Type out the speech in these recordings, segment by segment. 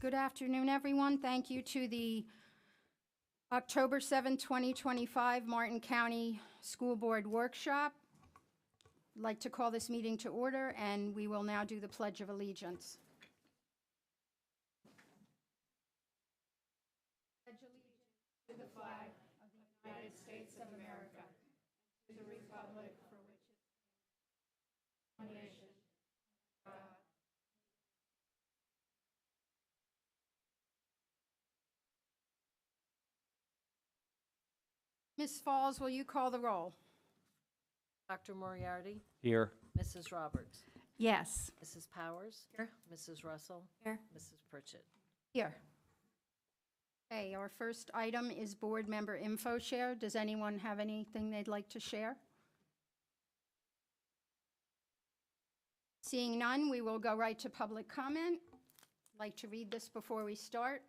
Good afternoon, everyone. Thank you to the October 7, 2025 Martin County School Board Workshop. I'd like to call this meeting to order, and we will now do the Pledge of Allegiance. Pledge allegiance to the flag of the United States of America and to the republic for which it stands, one nation, under God. Ms. Falls, will you call the roll? Dr. Moriarty? Here. Mrs. Roberts? Yes. Mrs. Powers? Here. Mrs. Russell? Here. Mrs. Pritchett? Here. Okay, our first item is board member info share. Does anyone have anything they'd like to share? Seeing none, we will go right to public comment. I'd like to read this before we start.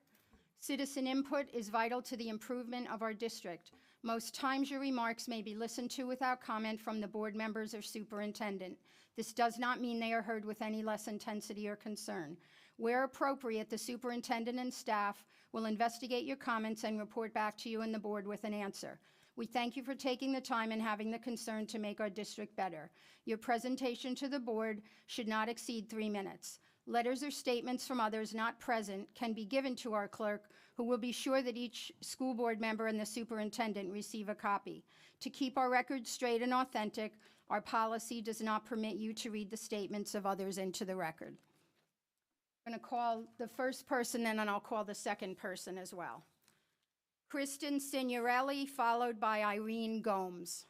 Citizen input is vital to the improvement of our district. Most times your remarks may be listened to without comment from the board members or superintendent. This does not mean they are heard with any less intensity or concern. Where appropriate, the superintendent and staff will investigate your comments and report back to you and the board with an answer. We thank you for taking the time and having the concern to make our district better. Your presentation to the board should not exceed 3 minutes. Letters or statements from others not present can be given to our clerk, who will be sure that each school board member and the superintendent receive a copy. To keep our records straight and authentic, our policy does not permit you to read the statements of others into the record. I'm going to call the first person, and then I'll call the second person as well. Kristen Signorelli, followed by Irene Gomes.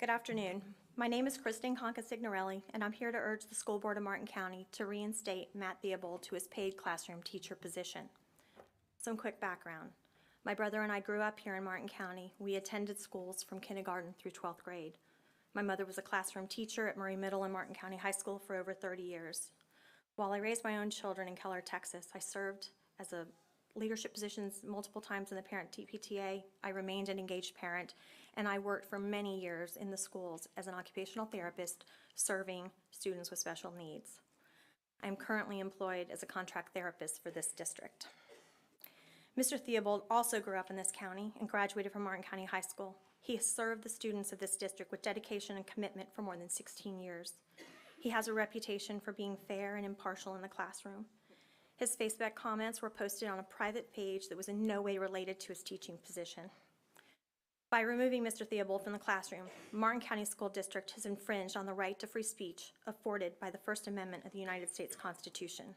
Good afternoon. My name is Kristen Conca-Signorelli, and I'm here to urge the School Board of Martin County to reinstate Matt Theobald to his paid classroom teacher position. Some quick background. My brother and I grew up here in Martin County. We attended schools from kindergarten through 12th grade. My mother was a classroom teacher at Murray Middle and Martin County High School for over 30 years. While I raised my own children in Keller, Texas, I served as a leadership positions multiple times in the parent PTA. I remained an engaged parent, and I worked for many years in the schools as an occupational therapist serving students with special needs. I am currently employed as a contract therapist for this district. Mr. Theobald also grew up in this county and graduated from Martin County High School. He has served the students of this district with dedication and commitment for more than 16 years. He has a reputation for being fair and impartial in the classroom. His Facebook comments were posted on a private page that was in no way related to his teaching position. By removing Mr. Theobald from the classroom, Martin County School District has infringed on the right to free speech afforded by the First Amendment of the United States Constitution.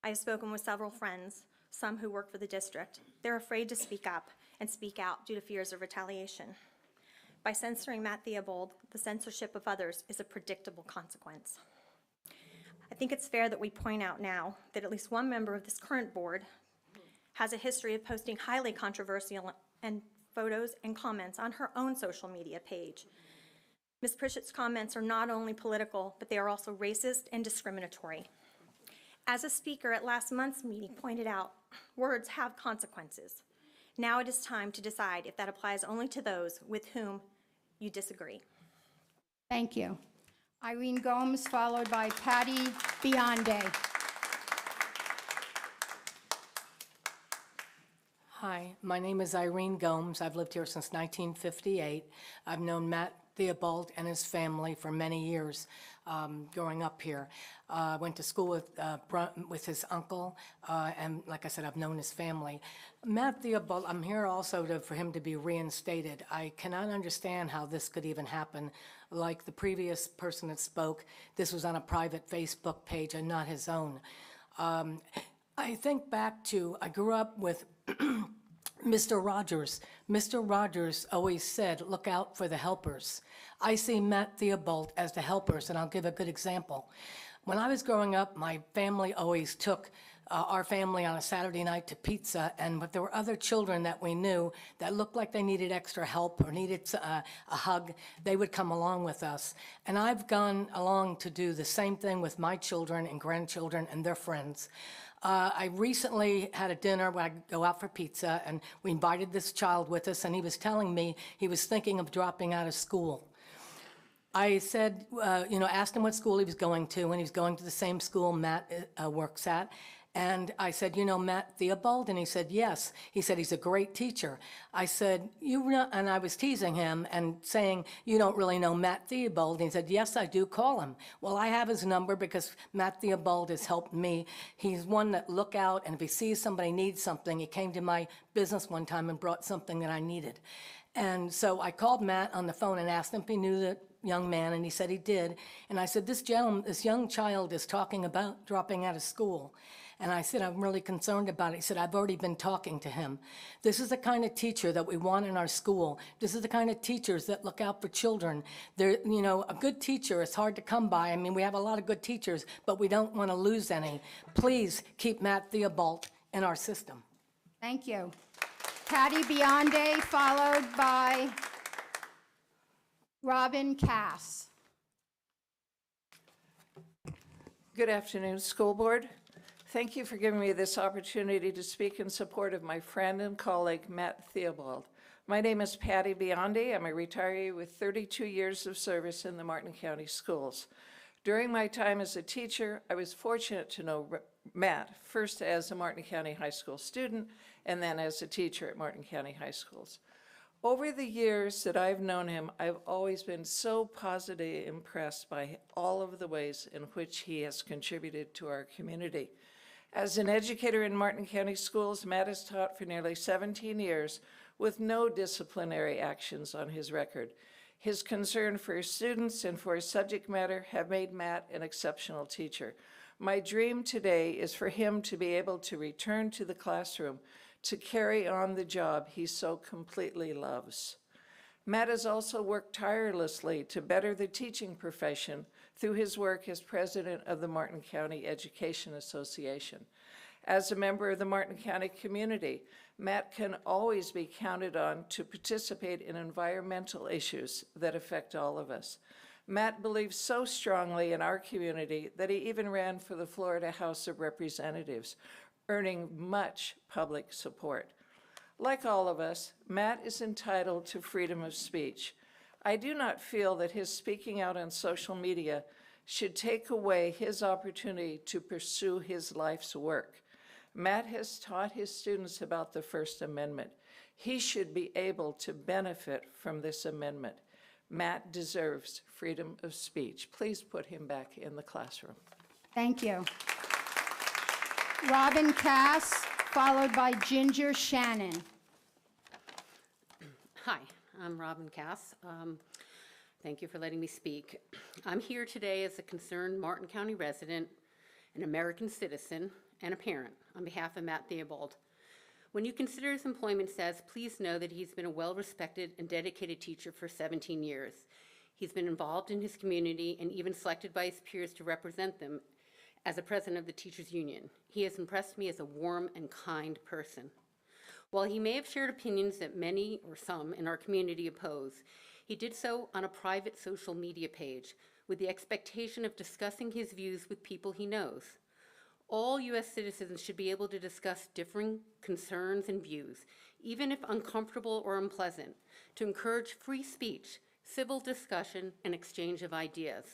I have spoken with several friends, some who work for the district. They're afraid to speak up and speak out due to fears of retaliation. By censoring Matt Theobald, the censorship of others is a predictable consequence. I think it's fair that we point out now that at least one member of this current board has a history of posting highly controversial and photos and comments on her own social media page. Ms. Pritchett's comments are not only political, but they are also racist and discriminatory. As a speaker at last month's meeting pointed out, words have consequences. Now it is time to decide if that applies only to those with whom you disagree. Thank you. Irene Gomes, followed by Patty Bionde. Hi, my name is Irene Gomes. I've lived here since 1958. I've known Matt Theobald and his family for many years growing up here. Went to school with his uncle, and like I said, I've known his family. Matt Theobald, I'm here also for him to be reinstated. I cannot understand how this could even happen. Like the previous person that spoke, this was on a private Facebook page and not his own. I think back to, I grew up with Mr. Rogers. Mr. Rogers always said, look out for the helpers. I see Matt Theobald as the helpers, and I'll give a good example. When I was growing up, my family always took our family on a Saturday night to pizza, and if there were other children that we knew that looked like they needed extra help or needed a hug, they would come along with us. And I've gone along to do the same thing with my children and grandchildren and their friends. I recently had a dinner where I go out for pizza, and we invited this child with us, and he was telling me he was thinking of dropping out of school. I said, asked him what school he was going to, and he was going to the same school Matt works at. And I said, Matt Theobald? And he said, yes. He said, he's a great teacher. I said, and I was teasing him and saying, you don't really know Matt Theobald. And he said, yes, I do, call him. Well, I have his number because Matt Theobald has helped me. He's one that look out, and if he sees somebody needs something, he came to my business one time and brought something that I needed. And so I called Matt on the phone and asked him if he knew the young man, and he said he did. And I said, this young child is talking about dropping out of school. And I said, I'm really concerned about it. He said, I've already been talking to him. This is the kind of teacher that we want in our school. This is the kind of teachers that look out for children. A good teacher is hard to come by. I mean, we have a lot of good teachers, but we don't want to lose any. Please keep Matt Theobald in our system. Thank you. Patty Bionde, followed by Robin Cass. Good afternoon, School Board. Thank you for giving me this opportunity to speak in support of my friend and colleague, Matt Theobald. My name is Patty Bionde. I'm a retiree with 32 years of service in the Martin County Schools. During my time as a teacher, I was fortunate to know Matt, first as a Martin County High School student, and then as a teacher at Martin County High Schools. Over the years that I've known him, I've always been so positively impressed by all of the ways in which he has contributed to our community. As an educator in Martin County Schools, Matt has taught for nearly 17 years with no disciplinary actions on his record. His concern for his students and for his subject matter have made Matt an exceptional teacher. My dream today is for him to be able to return to the classroom to carry on the job he so completely loves. Matt has also worked tirelessly to better the teaching profession through his work as president of the Martin County Education Association. As a member of the Martin County community, Matt can always be counted on to participate in environmental issues that affect all of us. Matt believes so strongly in our community that he even ran for the Florida House of Representatives, earning much public support. Like all of us, Matt is entitled to freedom of speech. I do not feel that his speaking out on social media should take away his opportunity to pursue his life's work. Matt has taught his students about the First Amendment. He should be able to benefit from this amendment. Matt deserves freedom of speech. Please put him back in the classroom. Thank you. Robin Cass, followed by Ginger Shannon. Hi, I'm Robin Cass. Thank you for letting me speak. I'm here today as a concerned Martin County resident, an American citizen, and a parent on behalf of Matt Theobald. When you consider his employment status, please know that he's been a well-respected and dedicated teacher for 17 years. He's been involved in his community and even selected by his peers to represent them as a president of the Teachers Union. He has impressed me as a warm and kind person. While he may have shared opinions that many or some in our community oppose, he did so on a private social media page with the expectation of discussing his views with people he knows. All U.S. citizens should be able to discuss differing concerns and views, even if uncomfortable or unpleasant, to encourage free speech, civil discussion, and exchange of ideas.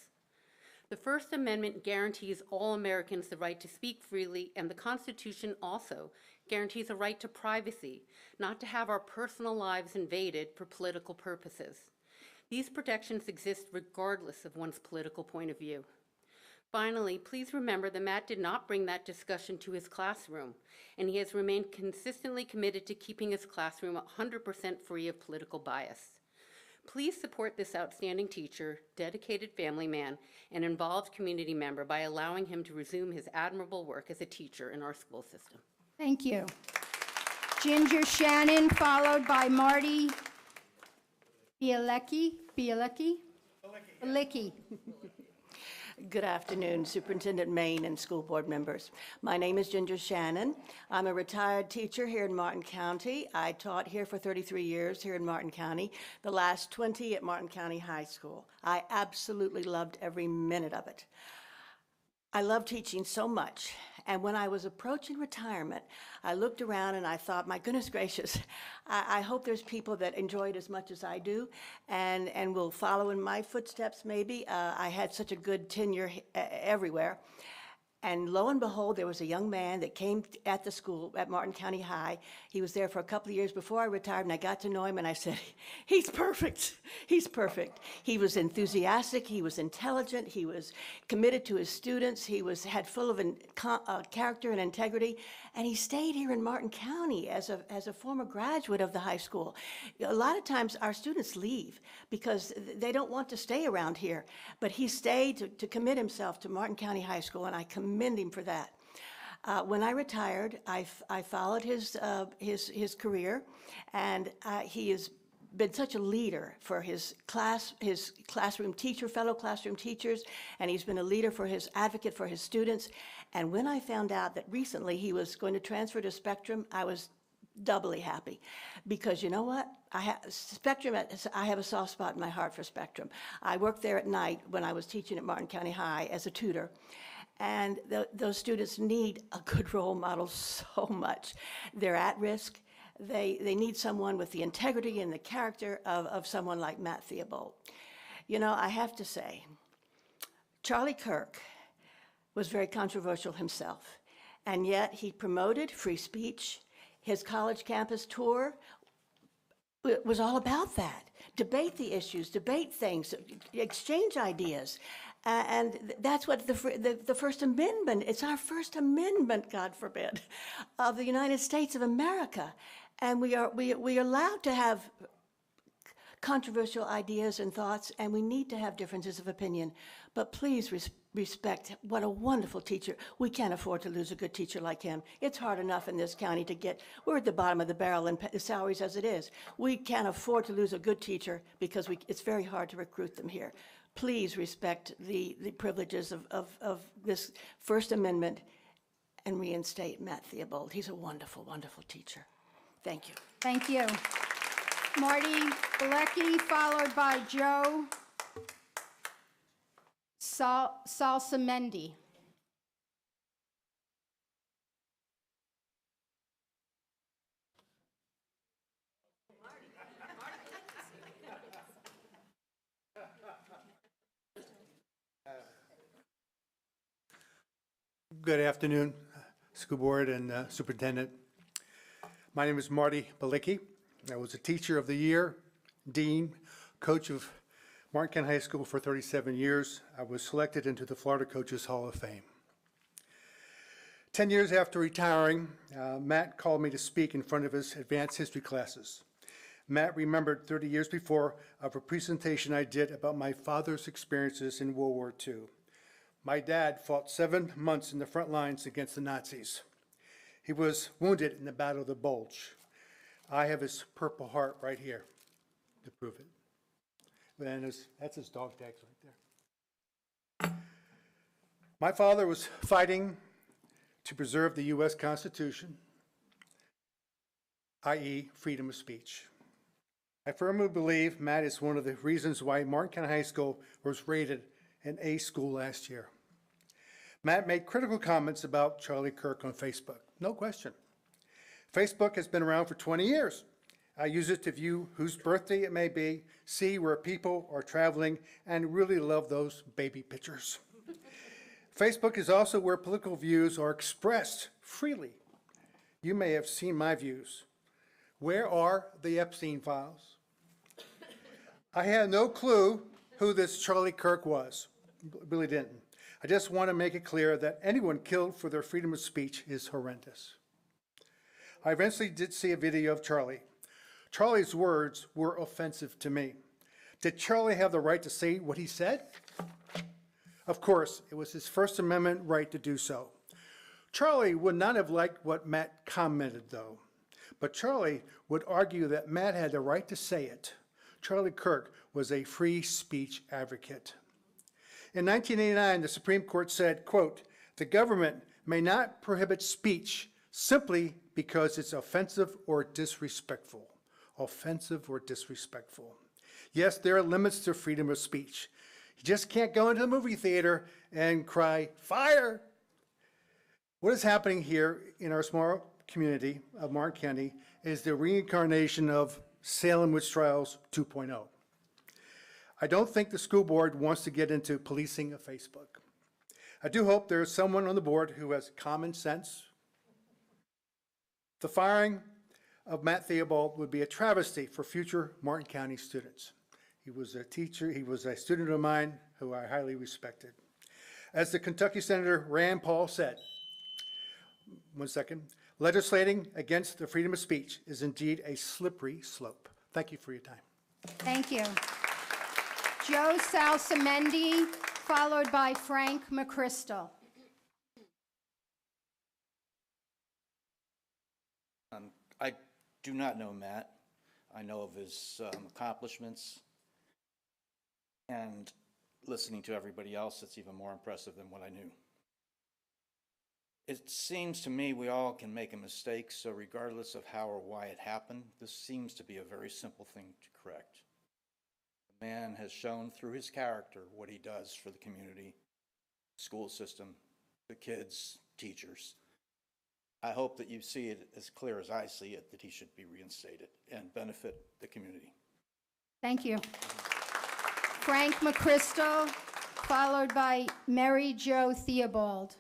The First Amendment guarantees all Americans the right to speak freely, and the Constitution also guarantees a right to privacy, not to have our personal lives invaded for political purposes. These protections exist regardless of one's political point of view. Finally, please remember that Matt did not bring that discussion to his classroom, and he has remained consistently committed to keeping his classroom 100% free of political bias. Please support this outstanding teacher, dedicated family man, and involved community member by allowing him to resume his admirable work as a teacher in our school system. Thank you. Ginger Shannon, followed by Marty Bielecki. Good afternoon, Superintendent Maine and school board members. My name is Ginger Shannon. I'm a retired teacher here in Martin County. I taught here for 33 years here in Martin County, the last 20 at Martin County High School. I absolutely loved every minute of it. I love teaching so much. And when I was approaching retirement, I looked around and I thought, my goodness gracious, I hope there's people that enjoy it as much as I do and will follow in my footsteps maybe. I had such a good tenure everywhere. And lo and behold, there was a young man that came at the school at Martin County High. He was there for a couple of years before I retired, and I got to know him, and I said, he's perfect. He's perfect. He was enthusiastic. He was intelligent. He was committed to his students. He had full of character and integrity, and he stayed here in Martin County as a former graduate of the high school. A lot of times our students leave because they don't want to stay around here, but he stayed to commit himself to Martin County High School, and I commend him for that. When I retired, I followed his career, and he has been such a leader for his classroom teacher, fellow classroom teachers, and he's been a leader for his advocate for his students. And when I found out that recently he was going to transfer to Spectrum, I was doubly happy, because you know what? I have a soft spot in my heart for Spectrum. I worked there at night when I was teaching at Martin County High as a tutor. And those students need a good role model so much. They're at risk. They need someone with the integrity and the character of someone like Matt Theobald. You know, I have to say, Charlie Kirk was very controversial himself, and yet he promoted free speech. His college campus tour was all about that. Debate the issues, debate things, exchange ideas. And that's what the First Amendment, it's our First Amendment, God forbid, of the United States of America. And we are allowed to have controversial ideas and thoughts, and we need to have differences of opinion. But please respect what a wonderful teacher. We can't afford to lose a good teacher like him. It's hard enough in this county to get, we're at the bottom of the barrel in salaries as it is. We can't afford to lose a good teacher because it's very hard to recruit them here. Please respect the privileges of this First Amendment and reinstate Matt Theobald. He's a wonderful, wonderful teacher. Thank you. Thank you. Marty Bilecki, followed by Joe Salsamendi. Good afternoon, school board and superintendent. My name is Marty Bilecki. I was a teacher of the year, dean, coach of Martin County High School for 37 years. I was selected into the Florida Coaches Hall of Fame. 10 years after retiring, Matt called me to speak in front of his advanced history classes. Matt remembered 30 years before of a presentation I did about my father's experiences in World War II. My dad fought 7 months in the front lines against the Nazis. He was wounded in the Battle of the Bulge. I have his Purple Heart right here to prove it. And that's his dog tags right there. My father was fighting to preserve the U.S. Constitution, i.e. freedom of speech. I firmly believe Matt is one of the reasons why Martin County High School was rated an A school last year. Matt made critical comments about Charlie Kirk on Facebook, no question. Facebook has been around for 20 years. I use it to view whose birthday it may be, see where people are traveling, and really love those baby pictures. Facebook is also where political views are expressed freely. You may have seen my views. Where are the Epstein files? I had no clue who this Charlie Kirk was. Really didn't. I just want to make it clear that anyone killed for their freedom of speech is horrendous. I eventually did see a video of Charlie. Charlie's words were offensive to me. Did Charlie have the right to say what he said? Of course, it was his First Amendment right to do so. Charlie would not have liked what Matt commented, though. But Charlie would argue that Matt had the right to say it. Charlie Kirk was a free speech advocate. In 1989, the Supreme Court said, quote, "The government may not prohibit speech simply because it's offensive or disrespectful." Offensive or disrespectful. Yes, there are limits to freedom of speech. You just can't go into the movie theater and cry, fire! What is happening here in our small community of Martin County is the reincarnation of Salem Witch Trials 2.0. I don't think the school board wants to get into policing of Facebook. I do hope there's someone on the board who has common sense. The firing of Matt Theobald would be a travesty for future Martin County students. He was a teacher, he was a student of mine who I highly respected. As the Kentucky Senator Rand Paul said, one second, legislating against the freedom of speech is indeed a slippery slope. Thank you for your time. Thank you. Joe Salsamendi, followed by Frank McChrystal. I do not know Matt. I know of his accomplishments. And listening to everybody else, it's even more impressive than what I knew. It seems to me we all can make a mistake, so regardless of how or why it happened, this seems to be a very simple thing to correct. The man has shown through his character what he does for the community, school system, the kids, teachers. I hope that you see it as clear as I see it, that he should be reinstated and benefit the community. Thank you. Frank McChrystal, followed by Mary Jo Theobald.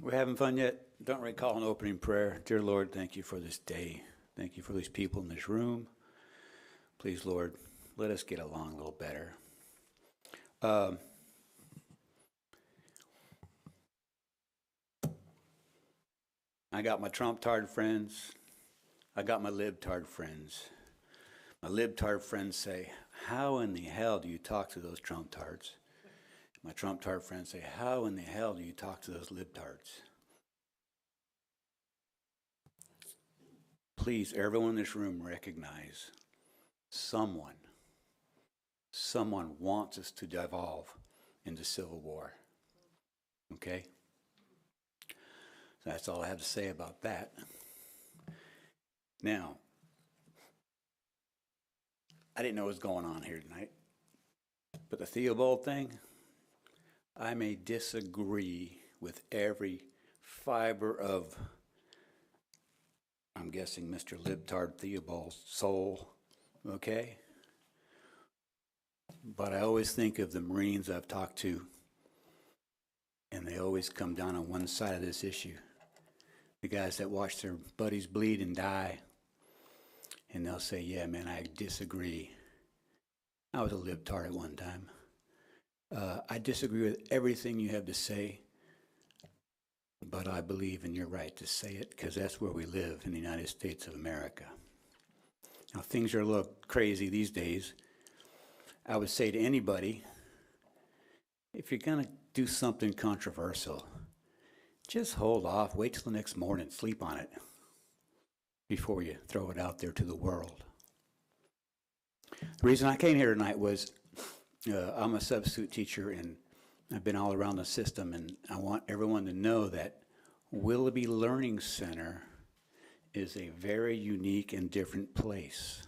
We're having fun yet? Don't recall an opening prayer. Dear Lord, thank you for this day. Thank you for these people in this room. Please, Lord, let us get along a little better. I got my Trump-tard friends. I got my libtard friends. My libtard friends say, how in the hell do you talk to those Trump-tards? My Trump-tard friends say, how in the hell do you talk to those libtards? Please, everyone in this room recognize someone wants us to devolve into civil war. Okay? So that's all I have to say about that. Now, I didn't know what was going on here tonight, but the Theobald thing, I may disagree with every fiber of, I'm guessing, Mr. Libtard Theobald's soul, okay? But I always think of the Marines I've talked to, and they always come down on one side of this issue. The guys that watch their buddies bleed and die, and they'll say, yeah, man, I disagree. I was a libtard at one time. I disagree with everything you have to say, but I believe in your right to say it because that's where we live in the United States of America. Now, things are a little crazy these days. I would say to anybody, if you're going to do something controversial, just hold off, wait till the next morning, sleep on it before you throw it out there to the world. The reason I came here tonight was I'm a substitute teacher and I've been all around the system, and I want everyone to know that Willoughby Learning Center is a very unique and different place.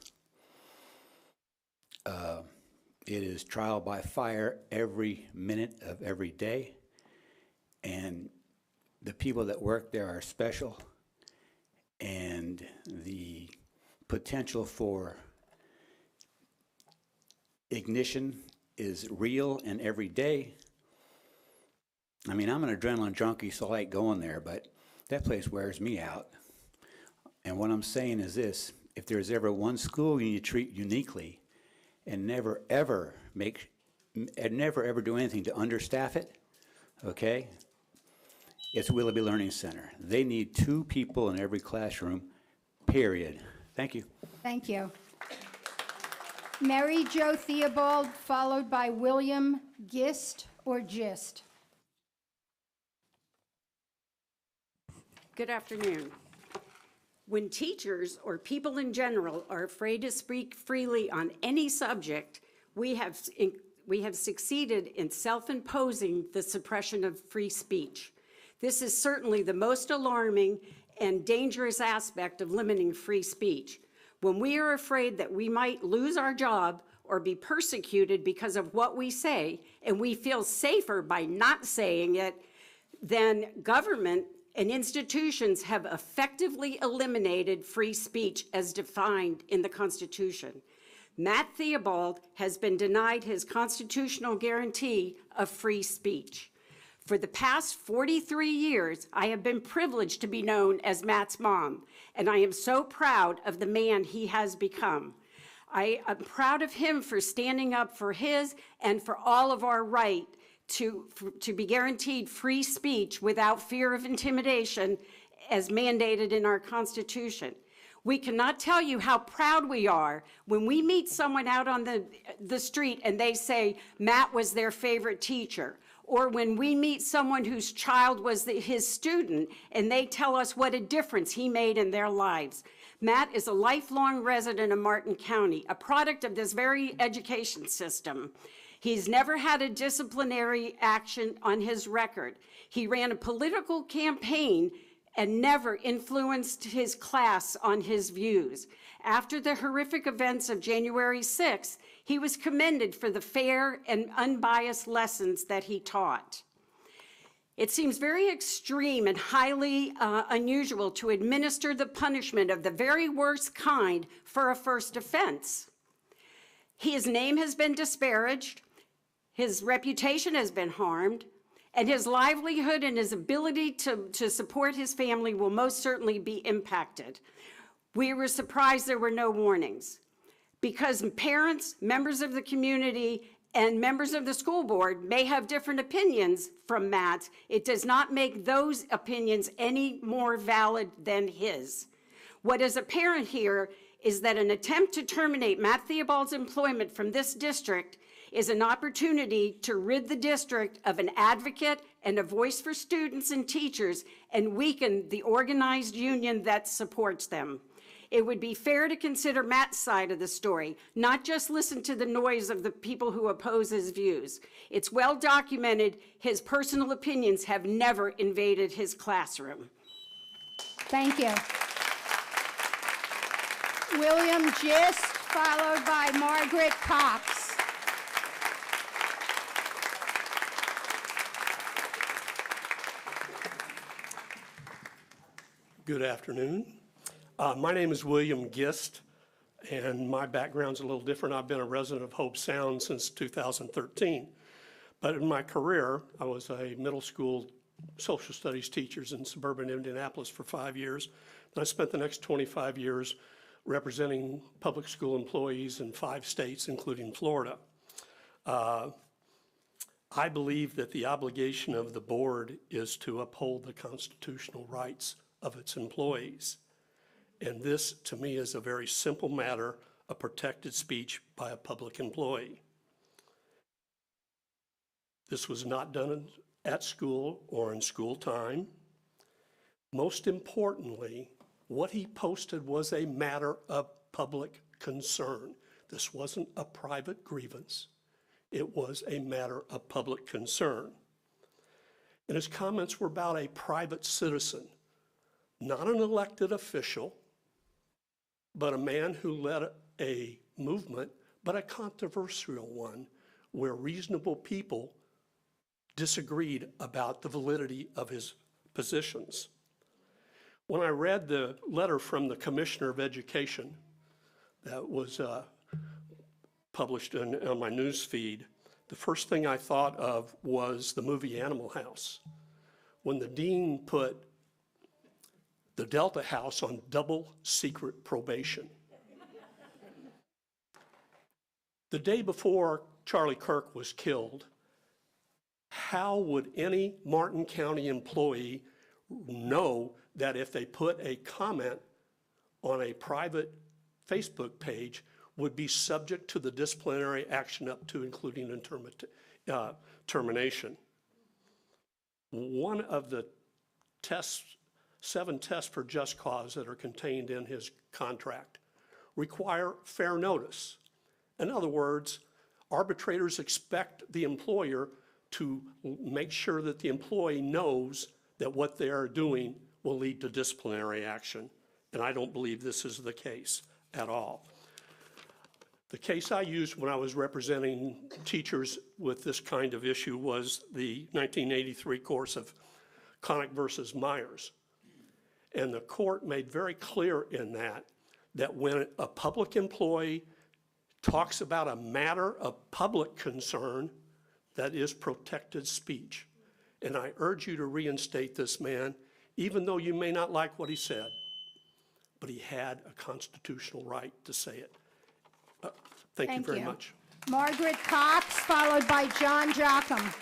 It is trial by fire every minute of every day, and the people that work there are special, and the potential for ignition is real and every day. I mean, I'm an adrenaline junkie, so I like going there, but that place wears me out. And what I'm saying is this: if there's ever one school you need to treat uniquely and never ever do anything to understaff it, okay, it's Willoughby Learning Center. They need 2 people in every classroom, period. Thank you. Thank you. Mary Jo Theobald, followed by William Gist or Gist. Good afternoon. When teachers or people in general are afraid to speak freely on any subject, we have we have succeeded in self-imposing the suppression of free speech. This is certainly the most alarming and dangerous aspect of limiting free speech. When we are afraid that we might lose our job or be persecuted because of what we say, and we feel safer by not saying it, then government and institutions have effectively eliminated free speech as defined in the Constitution. Matt Theobald has been denied his constitutional guarantee of free speech. For the past 43 years, I have been privileged to be known as Matt's mom, and I am so proud of the man he has become. I am proud of him for standing up for his and for all of our right to be guaranteed free speech without fear of intimidation as mandated in our Constitution. We cannot tell you how proud we are when we meet someone out on the street and they say Matt was their favorite teacher, or when we meet someone whose child was his student and they tell us what a difference he made in their lives. Matt is a lifelong resident of Martin County, a product of this very education system. He's never had a disciplinary action on his record. He ran a political campaign and never influenced his class on his views. After the horrific events of January 6th, he was commended for the fair and unbiased lessons that he taught. It seems very extreme and highly unusual to administer the punishment of the very worst kind for a first offense. His name has been disparaged, his reputation has been harmed, and his livelihood and his ability to support his family will most certainly be impacted. We were surprised there were no warnings, because parents, members of the community, and members of the school board may have different opinions from Matt. It does not make those opinions any more valid than his. What is apparent here is that an attempt to terminate Matt Theobald's employment from this district is an opportunity to rid the district of an advocate and a voice for students and teachers and weaken the organized union that supports them. It would be fair to consider Matt's side of the story, not just listen to the noise of the people who oppose his views. It's well documented his personal opinions have never invaded his classroom. Thank you. William Gist, followed by Margaret Cox. Good afternoon. My name is William Gist, and my background's a little different. I've been a resident of Hobe Sound since 2013. But in my career, I was a middle school social studies teacher in suburban Indianapolis for 5 years. And I spent the next 25 years representing public school employees in 5 states, including Florida. I believe that the obligation of the board is to uphold the constitutional rights of its employees. And this, to me, is a very simple matter of protected speech by a public employee. This was not done at school or in school time. Most importantly, what he posted was a matter of public concern. This wasn't a private grievance. It was a matter of public concern. And his comments were about a private citizen, not an elected official, but a man who led a movement, but a controversial one, where reasonable people disagreed about the validity of his positions. When I read the letter from the Commissioner of Education that was published on my news feed, the first thing I thought of was the movie Animal House, when the dean put the Delta House on double secret probation. The day before Charlie Kirk was killed, how would any Martin County employee know that if they put a comment on a private Facebook page would be subject to the disciplinary action up to including termination? One of the 7 tests for just cause that are contained in his contract require fair notice. In other words, Arbitrators expect the employer to make sure that the employee knows that what they are doing will lead to disciplinary action. And I don't believe this is the case at all. The case I used when I was representing teachers with this kind of issue was the 1983 course of Connick versus Myers. And the court made very clear in that when a public employee talks about a matter of public concern, that is protected speech. And I urge you to reinstate this man, even though you may not like what he said, but he had a constitutional right to say it. Thank you very much. Margaret Cox, followed by John Jocham.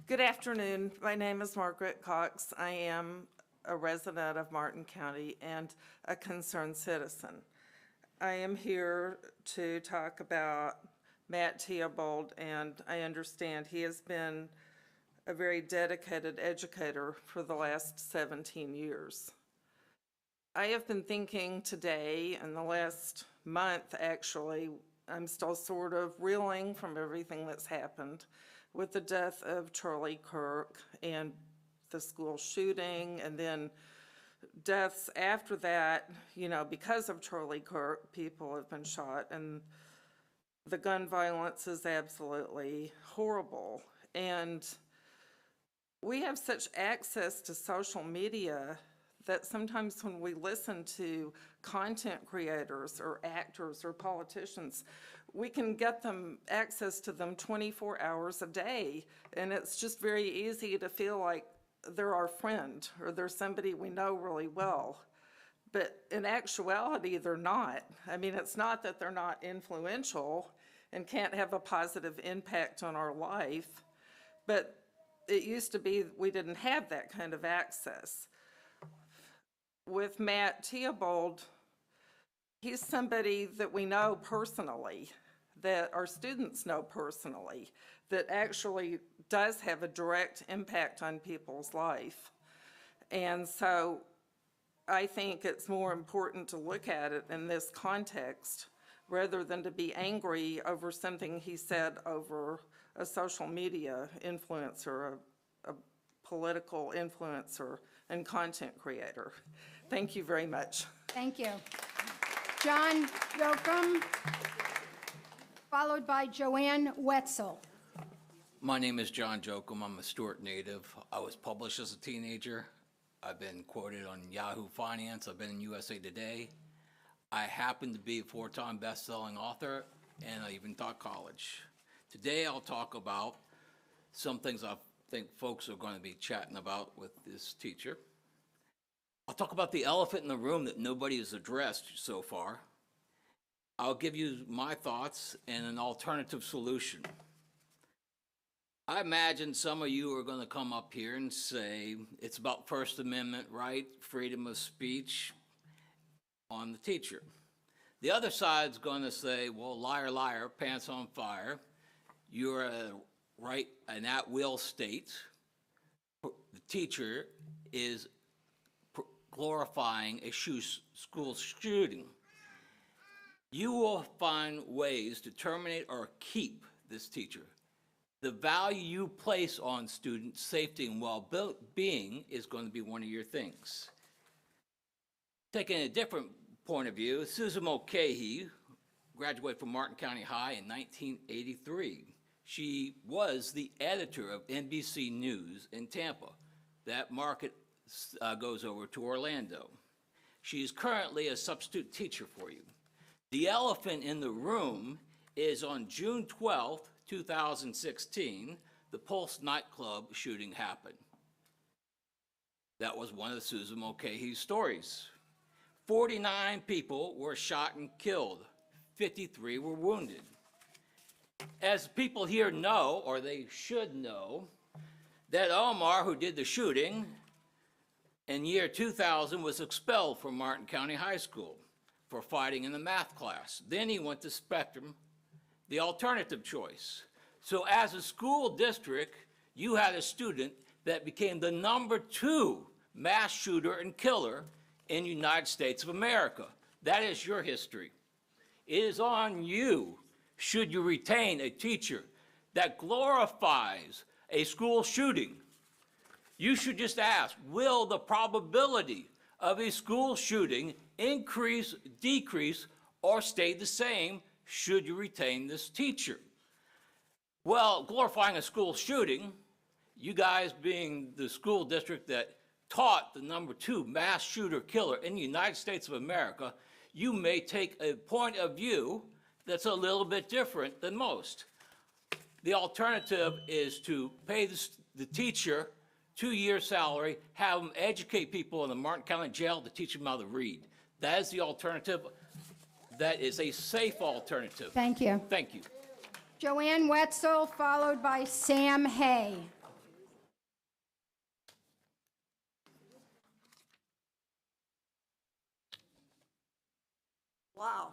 Good afternoon. My name is Margaret Cox. I am a resident of Martin County and a concerned citizen. I am here to talk about Matt Theobald, and I understand he has been a very dedicated educator for the last 17 years. I have been thinking today, and the last month actually, I'm still sort of reeling from everything that's happened with the death of Charlie Kirk and the school shooting, and then deaths after that, you know, because of Charlie Kirk, people have been shot, and the gun violence is absolutely horrible. And we have such access to social media that sometimes when we listen to content creators or actors or politicians, we can get them access to them 24 hours a day. And it's just very easy to feel like they're our friend or they're somebody we know really well. But in actuality, they're not. I mean, it's not that they're not influential and can't have a positive impact on our life, but it used to be we didn't have that kind of access. With Matt Theobald, he's somebody that we know personally, that our students know personally, that actually does have a direct impact on people's life. And so I think it's more important to look at it in this context rather than to be angry over something he said over a social media influencer, a political influencer and content creator. Thank you very much. Thank you. John Jocham, followed by Joanne Wetzel. My name is John Jocham. I'm a Stuart native. I was published as a teenager. I've been quoted on Yahoo Finance. I've been in USA Today. I happen to be a 4-time best-selling author, and I even taught college. Today I'll talk about some things I think folks are going to be chatting about with this teacher. I'll talk about the elephant in the room that nobody has addressed so far. I'll give you my thoughts and an alternative solution. I imagine some of you are going to come up here and say it's about First Amendment right, freedom of speech on the teacher. The other side's going to say, well, liar, liar, pants on fire. You're an at-will state. The teacher is glorifying a school shooting. You will find ways to terminate or keep this teacher. The value you place on student safety and well-being is going to be one of your things. Taking a different point of view, Susan Mulcahy graduated from Martin County High in 1983. She was the editor of NBC News in Tampa. That market goes over to Orlando. She's currently a substitute teacher for you. The elephant in the room is on June 12th, 2016, the Pulse nightclub shooting happened. That was one of Susan Mulcahy's stories. 49 people were shot and killed. 53 were wounded. As people here know, or they should know, that Omar, who did the shooting, in year 2000 was expelled from Martin County High School for fighting in the math class. Then he went to Spectrum, the alternative choice. So as a school district, you had a student that became the #2 mass shooter and killer in the United States of America. That is your history. It is on you, should you retain a teacher that glorifies a school shooting. You should just ask, will the probability of a school shooting increase, decrease, or stay the same should you retain this teacher? Well, glorifying a school shooting, you guys being the school district that taught the number 2 mass shooter killer in the United States of America, you may take a point of view that's a little bit different than most. The alternative is to pay the teacher 2-year salary, have them educate people in the Martin County Jail to teach them how to read. That is the alternative. That is a safe alternative. Thank you. Thank you. Joanne Wetzel, followed by Sam Hay. Wow.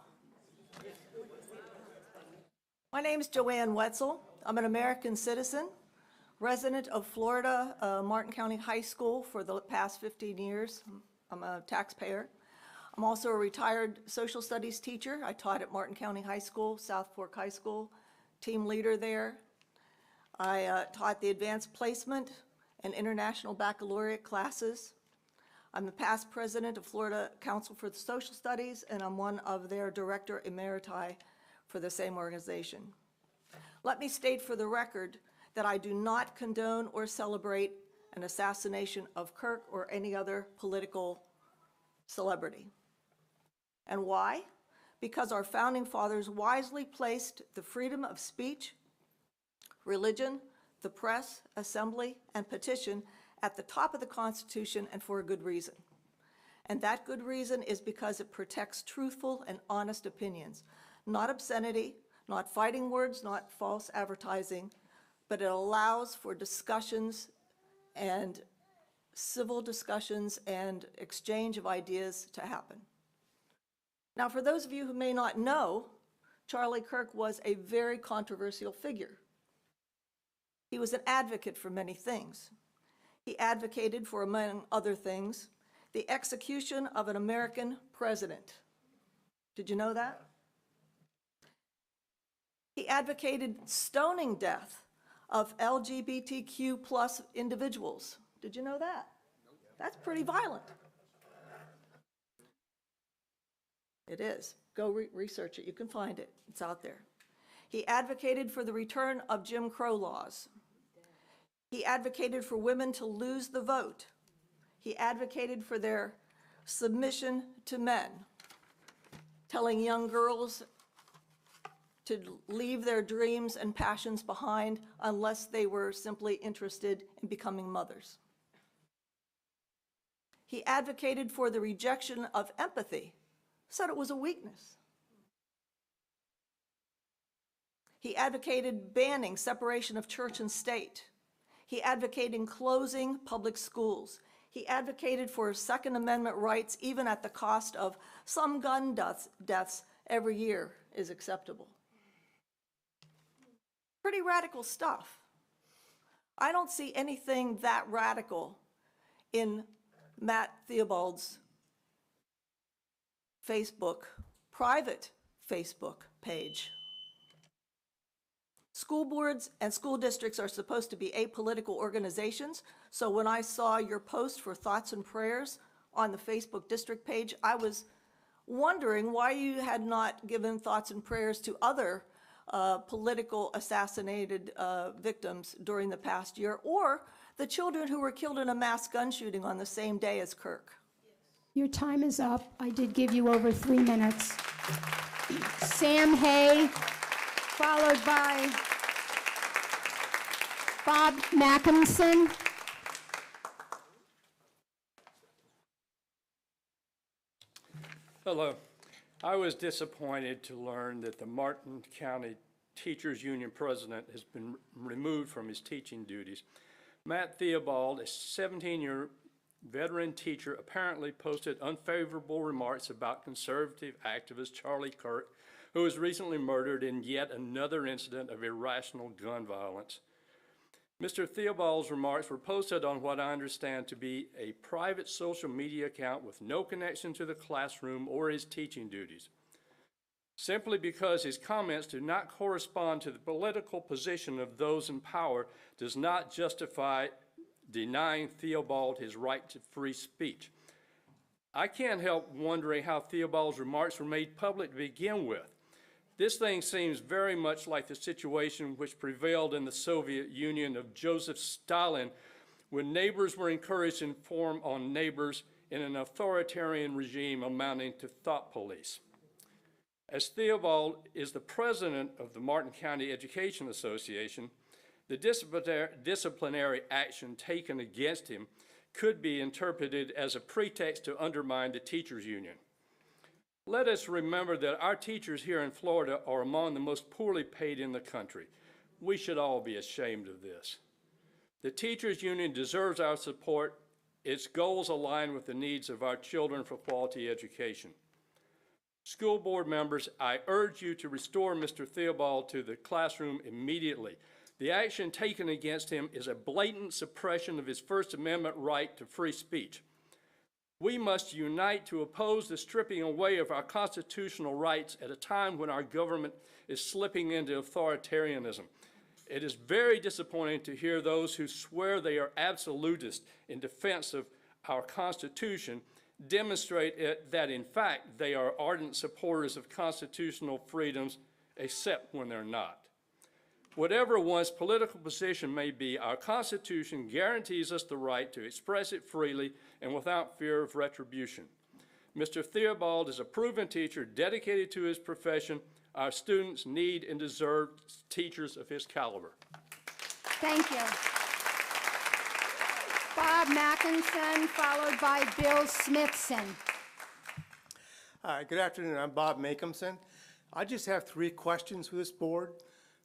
My name is Joanne Wetzel. I'm an American citizen, resident of Florida, Martin County High School for the past 15 years. I'm a taxpayer. I'm also a retired social studies teacher. I taught at Martin County High School, South Fork High School, team leader there. I taught the advanced placement and international baccalaureate classes. I'm the past president of Florida Council for the Social Studies, and I'm one of their director emeriti for the same organization. Let me state for the record that I do not condone or celebrate an assassination of Kirk or any other political celebrity. And why? Because our founding fathers wisely placed the freedom of speech, religion, the press, assembly, and petition at the top of the Constitution, and for a good reason. And that good reason is because it protects truthful and honest opinions, not obscenity, not fighting words, not false advertising, but it allows for discussions and civil discussions and exchange of ideas to happen. Now, for those of you who may not know, Charlie Kirk was a very controversial figure. He was an advocate for many things. He advocated for, among other things, the execution of an American president. Did you know that? He advocated stoning death of LGBTQ plus individuals. Did you know that? That's pretty violent. It is. Go research it. You can find it. It's out there. He advocated for the return of Jim Crow laws. He advocated for women to lose the vote. He advocated for their submission to men, telling young girls to leave their dreams and passions behind unless they were simply interested in becoming mothers. He advocated for the rejection of empathy, said it was a weakness. He advocated banning separation of church and state. He advocated closing public schools. He advocated for Second Amendment rights, even at the cost of some gun deaths every year is acceptable. Pretty radical stuff. I don't see anything that radical in Matt Theobald's private Facebook page. School boards and school districts are supposed to be apolitical organizations, so when I saw your post for thoughts and prayers on the Facebook district page, I was wondering why you had not given thoughts and prayers to other political assassinated victims during the past year, or the children who were killed in a mass gun shooting on the same day as Kirk. Your time is up. I did give you over 3 minutes. Sam Hay, followed by Bob Mackinson. Hello. I was disappointed to learn that the Martin County Teachers Union president has been removed from his teaching duties. Matt Theobald, a 17-year veteran teacher, apparently posted unfavorable remarks about conservative activist Charlie Kirk, who was recently murdered in yet another incident of irrational gun violence. Mr. Theobald's remarks were posted on what I understand to be a private social media account with no connection to the classroom or his teaching duties. Simply because his comments do not correspond to the political position of those in power does not justify denying Theobald his right to free speech. I can't help wondering how Theobald's remarks were made public to begin with. This thing seems very much like the situation which prevailed in the Soviet Union of Joseph Stalin, when neighbors were encouraged to inform on neighbors in an authoritarian regime amounting to thought police. As Theobald is the president of the Martin County Education Association, the disciplinary action taken against him could be interpreted as a pretext to undermine the teachers' union. Let us remember that our teachers here in Florida are among the most poorly paid in the country. We should all be ashamed of this. The teachers' union deserves our support. Its goals align with the needs of our children for quality education. School board members, I urge you to restore Mr. Theobald to the classroom immediately. The action taken against him is a blatant suppression of his First Amendment right to free speech. We must unite to oppose the stripping away of our constitutional rights at a time when our government is slipping into authoritarianism. It is very disappointing to hear those who swear they are absolutist in defense of our Constitution demonstrate that, in fact, they are ardent supporters of constitutional freedoms, except when they're not. Whatever one's political position may be, our Constitution guarantees us the right to express it freely and without fear of retribution. Mr. Theobald is a proven teacher dedicated to his profession. Our students need and deserve teachers of his caliber. Thank you. Bob Mackinson, followed by Bill Smithson. Hi, good afternoon. I'm Bob Mackinson. I just have 3 questions for this board.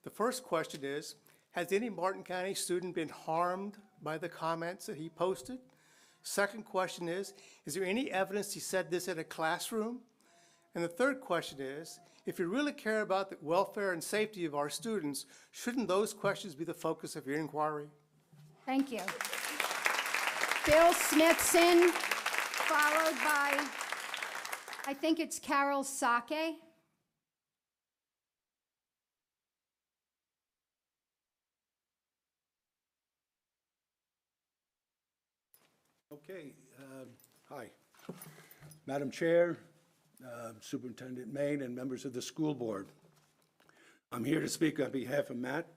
The first question is, has any Martin County student been harmed by the comments that he posted? Second question is there any evidence he said this in a classroom? And the third question is, if you really care about the welfare and safety of our students, shouldn't those questions be the focus of your inquiry? Thank you. Bill Smithson, followed by, I think it's Carol Sake. Okay, hi. Madam Chair, Superintendent Main, and members of the school board. I'm here to speak on behalf of Matt.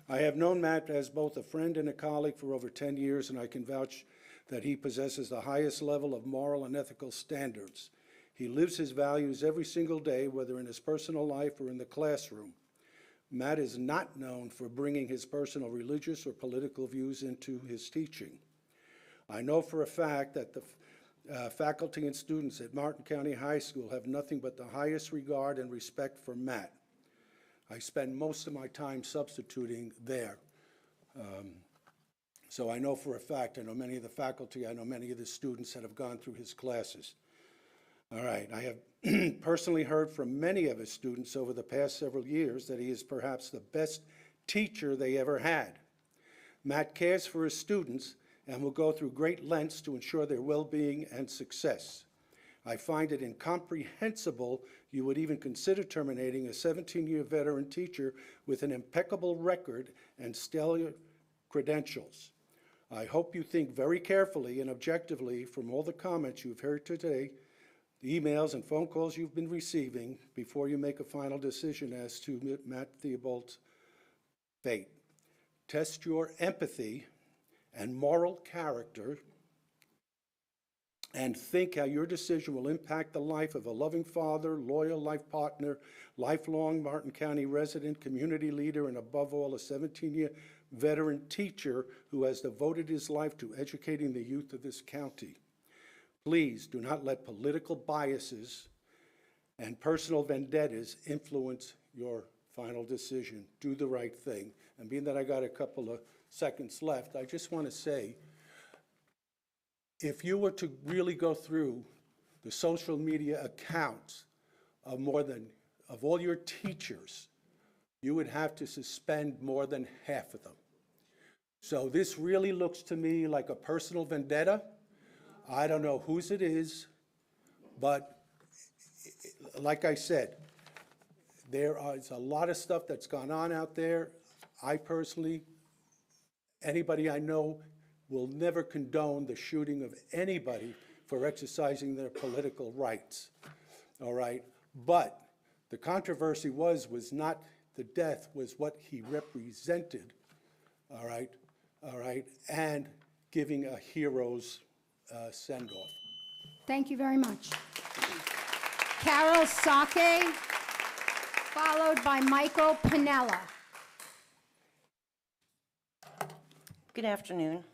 I have known Matt as both a friend and a colleague for over 10 years, and I can vouch that he possesses the highest level of moral and ethical standards. He lives his values every single day, whether in his personal life or in the classroom. Matt is not known for bringing his personal religious or political views into his teaching. I know for a fact that the faculty and students at Martin County High School have nothing but the highest regard and respect for Matt. I spend most of my time substituting there. So I know for a fact, I know many of the faculty, I know many of the students that have gone through his classes. All right, I have personally heard from many of his students over the past several years that he is perhaps the best teacher they ever had. Matt cares for his students and will go through great lengths to ensure their well-being and success. I find it incomprehensible you would even consider terminating a 17-year veteran teacher with an impeccable record and stellar credentials. I hope you think very carefully and objectively from all the comments you've heard today, the emails and phone calls you've been receiving before you make a final decision as to Matt Theobald's fate. Test your empathy and moral character, and think how your decision will impact the life of a loving father, loyal life partner, lifelong Martin County resident, community leader, and above all, a 17-year veteran teacher who has devoted his life to educating the youth of this county. Please do not let political biases and personal vendettas influence your final decision. Do the right thing. And being that I got a couple of seconds left, I just want to say, if you were to really go through the social media accounts of all your teachers, you would have to suspend more than half of them. So this really looks to me like a personal vendetta. I don't know whose it is, but like I said, there is a lot of stuff that's gone on out there. I personally, anybody I know, will never condone the shooting of anybody for exercising their political rights, all right? But the controversy was not the death, was what he represented, all right, and giving a hero's send-off. Thank you very much. Carol Sake, followed by Michael Pinella. Good afternoon.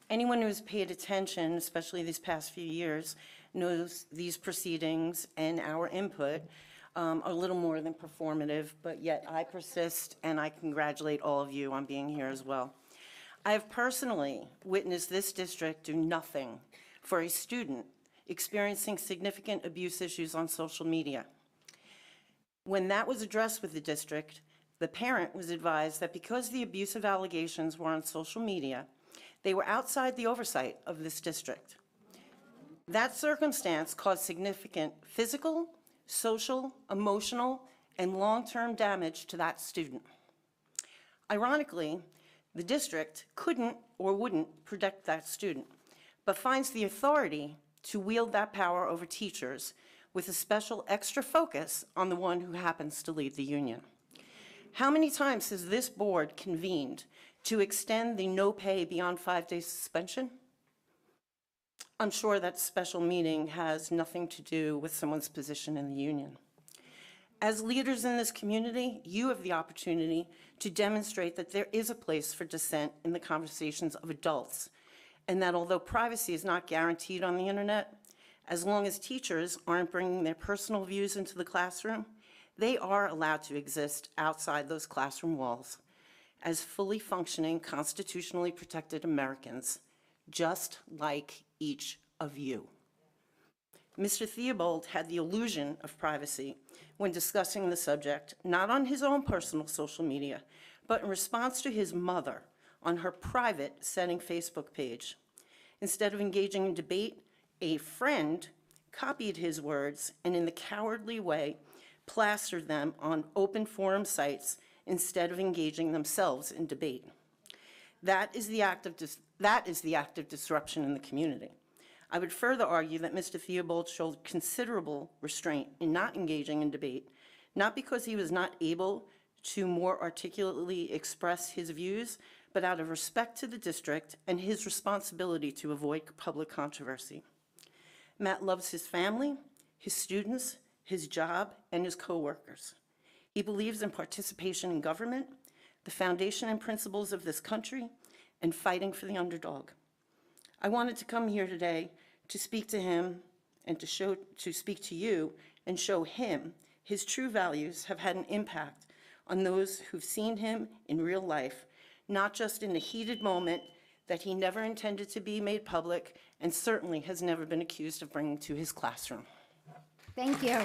Anyone who's paid attention, especially these past few years, knows these proceedings and our input are a little more than performative, but yet I persist and I congratulate all of you on being here as well. I have personally witnessed this district do nothing for a student experiencing significant abuse issues on social media. When that was addressed with the district, the parent was advised that because the abusive allegations were on social media, they were outside the oversight of this district. That circumstance caused significant physical, social, emotional, and long-term damage to that student. Ironically, the district couldn't or wouldn't protect that student, but finds the authority to wield that power over teachers with a special extra focus on the one who happens to lead the union. How many times has this board convened to extend the no pay beyond 5-day suspension? I'm sure that special meeting has nothing to do with someone's position in the union. As leaders in this community, you have the opportunity to demonstrate that there is a place for dissent in the conversations of adults, and that although privacy is not guaranteed on the internet, as long as teachers aren't bringing their personal views into the classroom, they are allowed to exist outside those classroom walls as fully functioning, constitutionally protected Americans, just like each of you. Mr. Theobald had the illusion of privacy when discussing the subject, not on his own personal social media, but in response to his mother on her private Setting Facebook page. Instead of engaging in debate, a friend copied his words and in the cowardly way plastered them on open forum sites instead of engaging themselves in debate. That is the act of disruption in the community. I would further argue that Mr. Theobald showed considerable restraint in not engaging in debate, not because he was not able to more articulately express his views, but out of respect to the district and his responsibility to avoid public controversy. Matt loves his family, his students, his job, and his coworkers. He believes in participation in government, the foundation and principles of this country, and fighting for the underdog. I wanted to come here today to speak to him and to speak to you and show him his true values have had an impact on those who've seen him in real life, not just in the heated moment that he never intended to be made public and certainly has never been accused of bringing to his classroom. Thank you.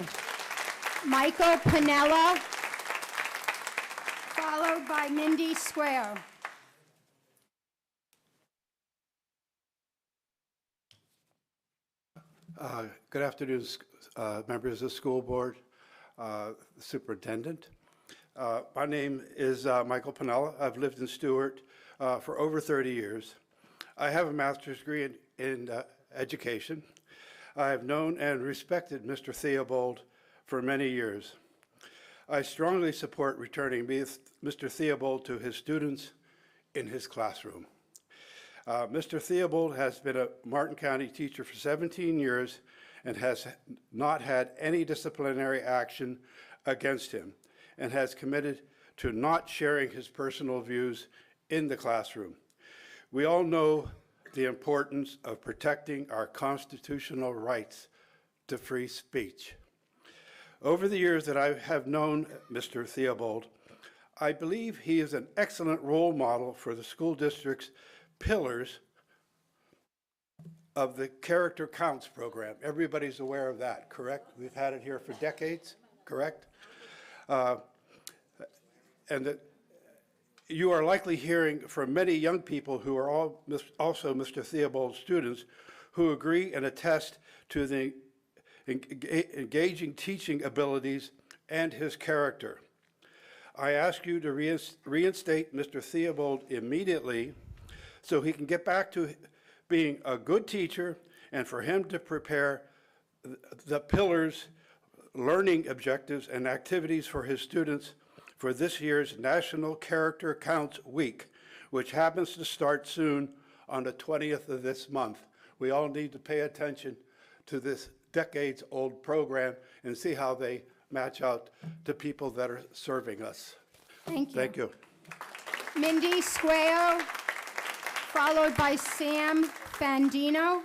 Michael Pinella, followed by Mindy Square. Good afternoon, members of the school board, superintendent. My name is Michael Pinella. I've lived in Stewart for over 30 years. I have a master's degree in education. I have known and respected Mr. Theobald for many years. I strongly support returning Mr. Theobald to his students in his classroom. Mr. Theobald has been a Martin County teacher for 17 years and has not had any disciplinary action against him and has committed to not sharing his personal views in the classroom. We all know the importance of protecting our constitutional rights to free speech. Over the years that I have known Mr. Theobald, I believe he is an excellent role model for the school district's pillars of the Character Counts program. Everybody's aware of that, correct? We've had it here for decades, correct? And You are likely hearing from many young people who are also Mr. Theobald's students who agree and attest to the engaging teaching abilities and his character. I ask you to reinstate Mr. Theobald immediately so he can get back to being a good teacher and for him to prepare the pillars, learning objectives, and activities for his students for this year's National Character Counts Week, which happens to start soon on the 20th of this month. We all need to pay attention to this decades-old program and see how they match out to people that are serving us. Thank you. Thank you. Mindy Squeo, followed by Sam Fandino.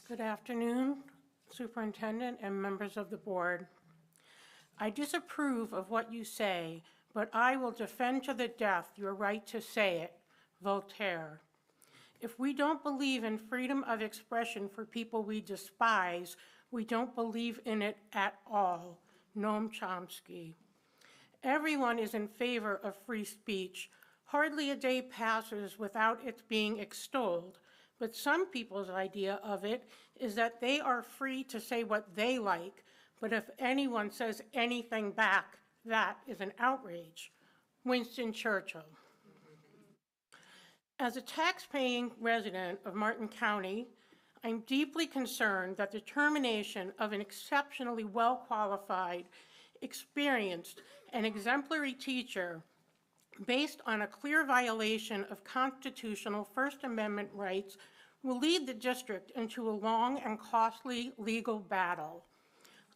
Good afternoon, Superintendent and members of the board. I disapprove of what you say, but I will defend to the death your right to say it, Voltaire. If we don't believe in freedom of expression for people we despise, we don't believe in it at all, Noam Chomsky. Everyone is in favor of free speech. Hardly a day passes without it being extolled. But some people's idea of it is that they are free to say what they like, but if anyone says anything back, that is an outrage. Winston Churchill. As a tax-paying resident of Martin County, I'm deeply concerned that the termination of an exceptionally well-qualified, experienced, and exemplary teacher based on a clear violation of constitutional First Amendment rights will lead the district into a long and costly legal battle.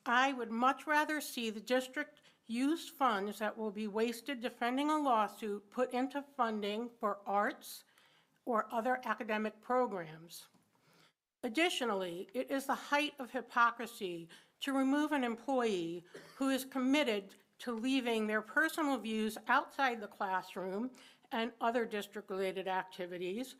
I would much rather see the district use funds that will be wasted defending a lawsuit put into funding for arts or other academic programs. Additionally, it is the height of hypocrisy to remove an employee who is committed to leaving their personal views outside the classroom and other district-related activities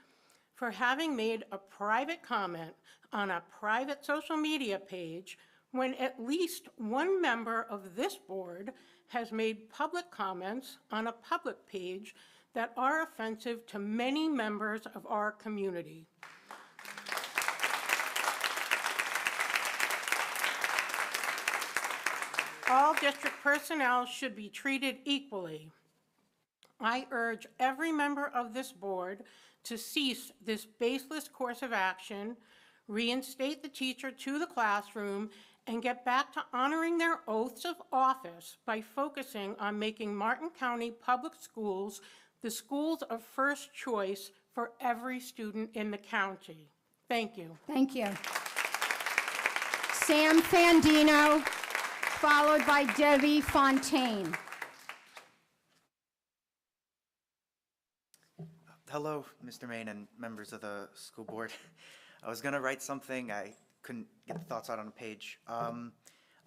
for having made a private comment on a private social media page when at least one member of this board has made public comments on a public page that are offensive to many members of our community. All district personnel should be treated equally. I urge every member of this board to cease this baseless course of action, reinstate the teacher to the classroom, and get back to honoring their oaths of office by focusing on making Martin County Public Schools the schools of first choice for every student in the county. Thank you. Thank you. Sam Fandino, followed by Debbie Fontaine. Hello, Mr. Main and members of the school board. I was gonna write something, I couldn't get the thoughts out on a page. I'm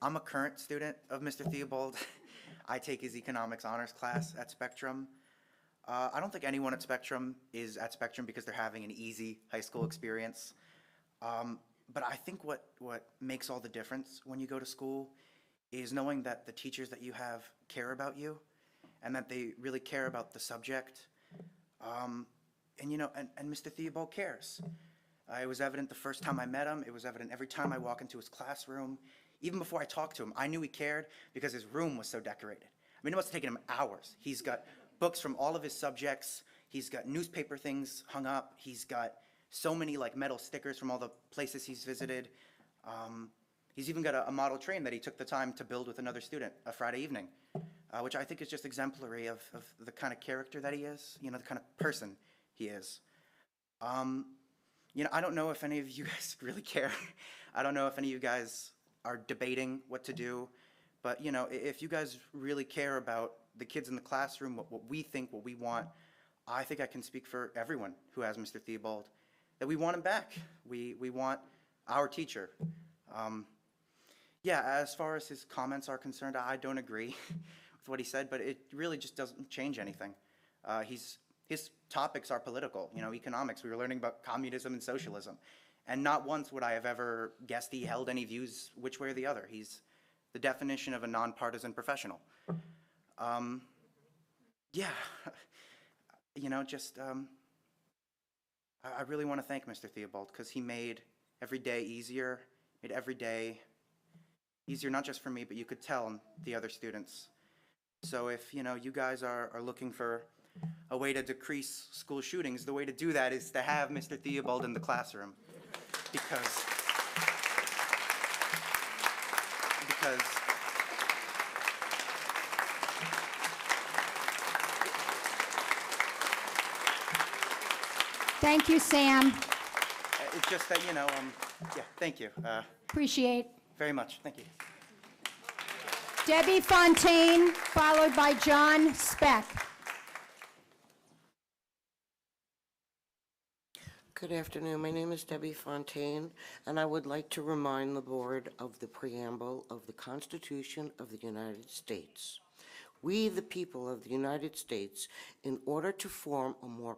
a current student of Mr. Theobald. I take his economics honors class at Spectrum. I don't think anyone at Spectrum is at Spectrum because they're having an easy high school experience. But I think what makes all the difference when you go to school is knowing that the teachers that you have care about you and that they really care about the subject. And you know, and Mr. Theobald cares. It was evident the first time I met him. It was evident every time I walk into his classroom. Even before I talked to him, I knew he cared because his room was so decorated. I mean, it must have taken him hours. He's got books from all of his subjects. He's got newspaper things hung up. He's got so many like metal stickers from all the places he's visited. He's even got a model train that he took the time to build with another student a Friday evening, which I think is just exemplary of the kind of character that he is, you know, the kind of person he is. You know, I don't know if any of you guys really care. I don't know if any of you guys are debating what to do, but you know, if you guys really care about the kids in the classroom, what we think, what we want, I think I can speak for everyone who has Mr. Theobald, that we want him back. We want our teacher. Yeah, as far as his comments are concerned, I don't agree with what he said, but it really just doesn't change anything. His topics are political, you know, economics. We were learning about communism and socialism. And not once would I have ever guessed he held any views which way or the other. He's the definition of a nonpartisan professional. Yeah, I really want to thank Mr. Theobald because he made every day easier, made every day easier, not just for me, but you could tell the other students. So if, you guys are looking for a way to decrease school shootings, the way to do that is to have Mr. Theobald in the classroom. Because Thank you, Sam. it's just that, yeah, thank you. Appreciate. Very much, thank you. Debbie Fontaine, followed by John Speck. Good afternoon. My name is Debbie Fontaine, and I would like to remind the board of the preamble of the Constitution of the United States. We, the people of the United States, in order to form a more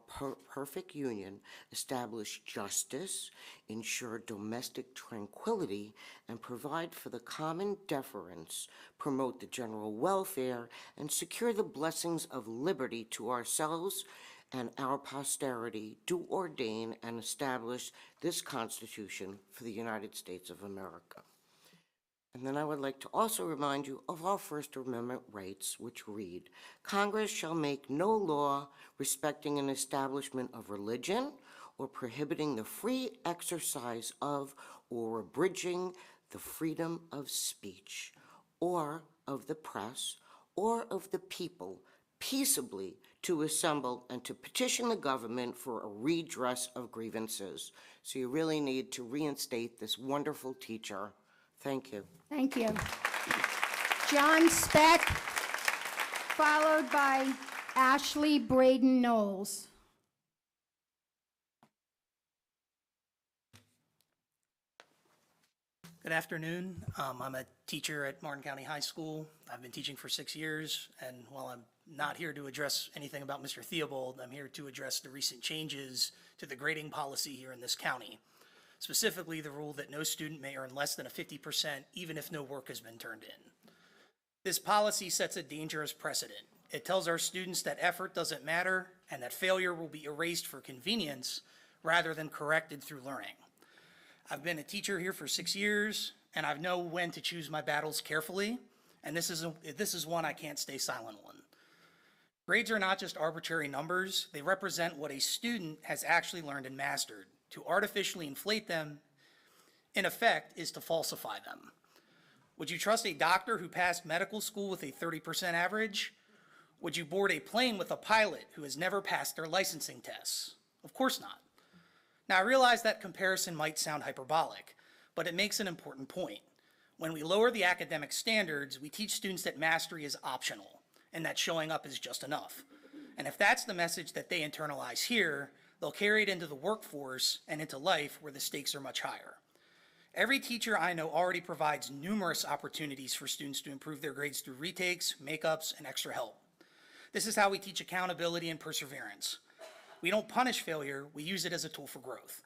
perfect union, establish justice, ensure domestic tranquility, and provide for the common deference, promote the general welfare, and secure the blessings of liberty to ourselves and our posterity, do ordain and establish this Constitution for the United States of America. And then I would like to also remind you of our First Amendment rights, which read, Congress shall make no law respecting an establishment of religion or prohibiting the free exercise of or abridging the freedom of speech or of the press or of the people peaceably to assemble and to petition the government for a redress of grievances. So you really need to reinstate this wonderful teacher. Thank you. Thank you. John Speck, followed by Ashley Braden Knowles. Good afternoon. I'm a teacher at Martin County High School. I've been teaching for 6 years, and while I'm not here to address anything about Mr. Theobald, I'm here to address the recent changes to the grading policy here in this county. Specifically, the rule that no student may earn less than a 50% even if no work has been turned in. This policy sets a dangerous precedent. It tells our students that effort doesn't matter and that failure will be erased for convenience rather than corrected through learning. I've been a teacher here for 6 years, and I know when to choose my battles carefully, and this is one I can't stay silent on. Grades are not just arbitrary numbers. They represent what a student has actually learned and mastered. To artificially inflate them, in effect, is to falsify them. Would you trust a doctor who passed medical school with a 30% average? Would you board a plane with a pilot who has never passed their licensing tests? Of course not. Now, I realize that comparison might sound hyperbolic, but it makes an important point. When we lower the academic standards, we teach students that mastery is optional and that showing up is just enough. And if that's the message that they internalize here, they'll carry it into the workforce and into life where the stakes are much higher. Every teacher I know already provides numerous opportunities for students to improve their grades through retakes, makeups, and extra help. This is how we teach accountability and perseverance. We don't punish failure, we use it as a tool for growth.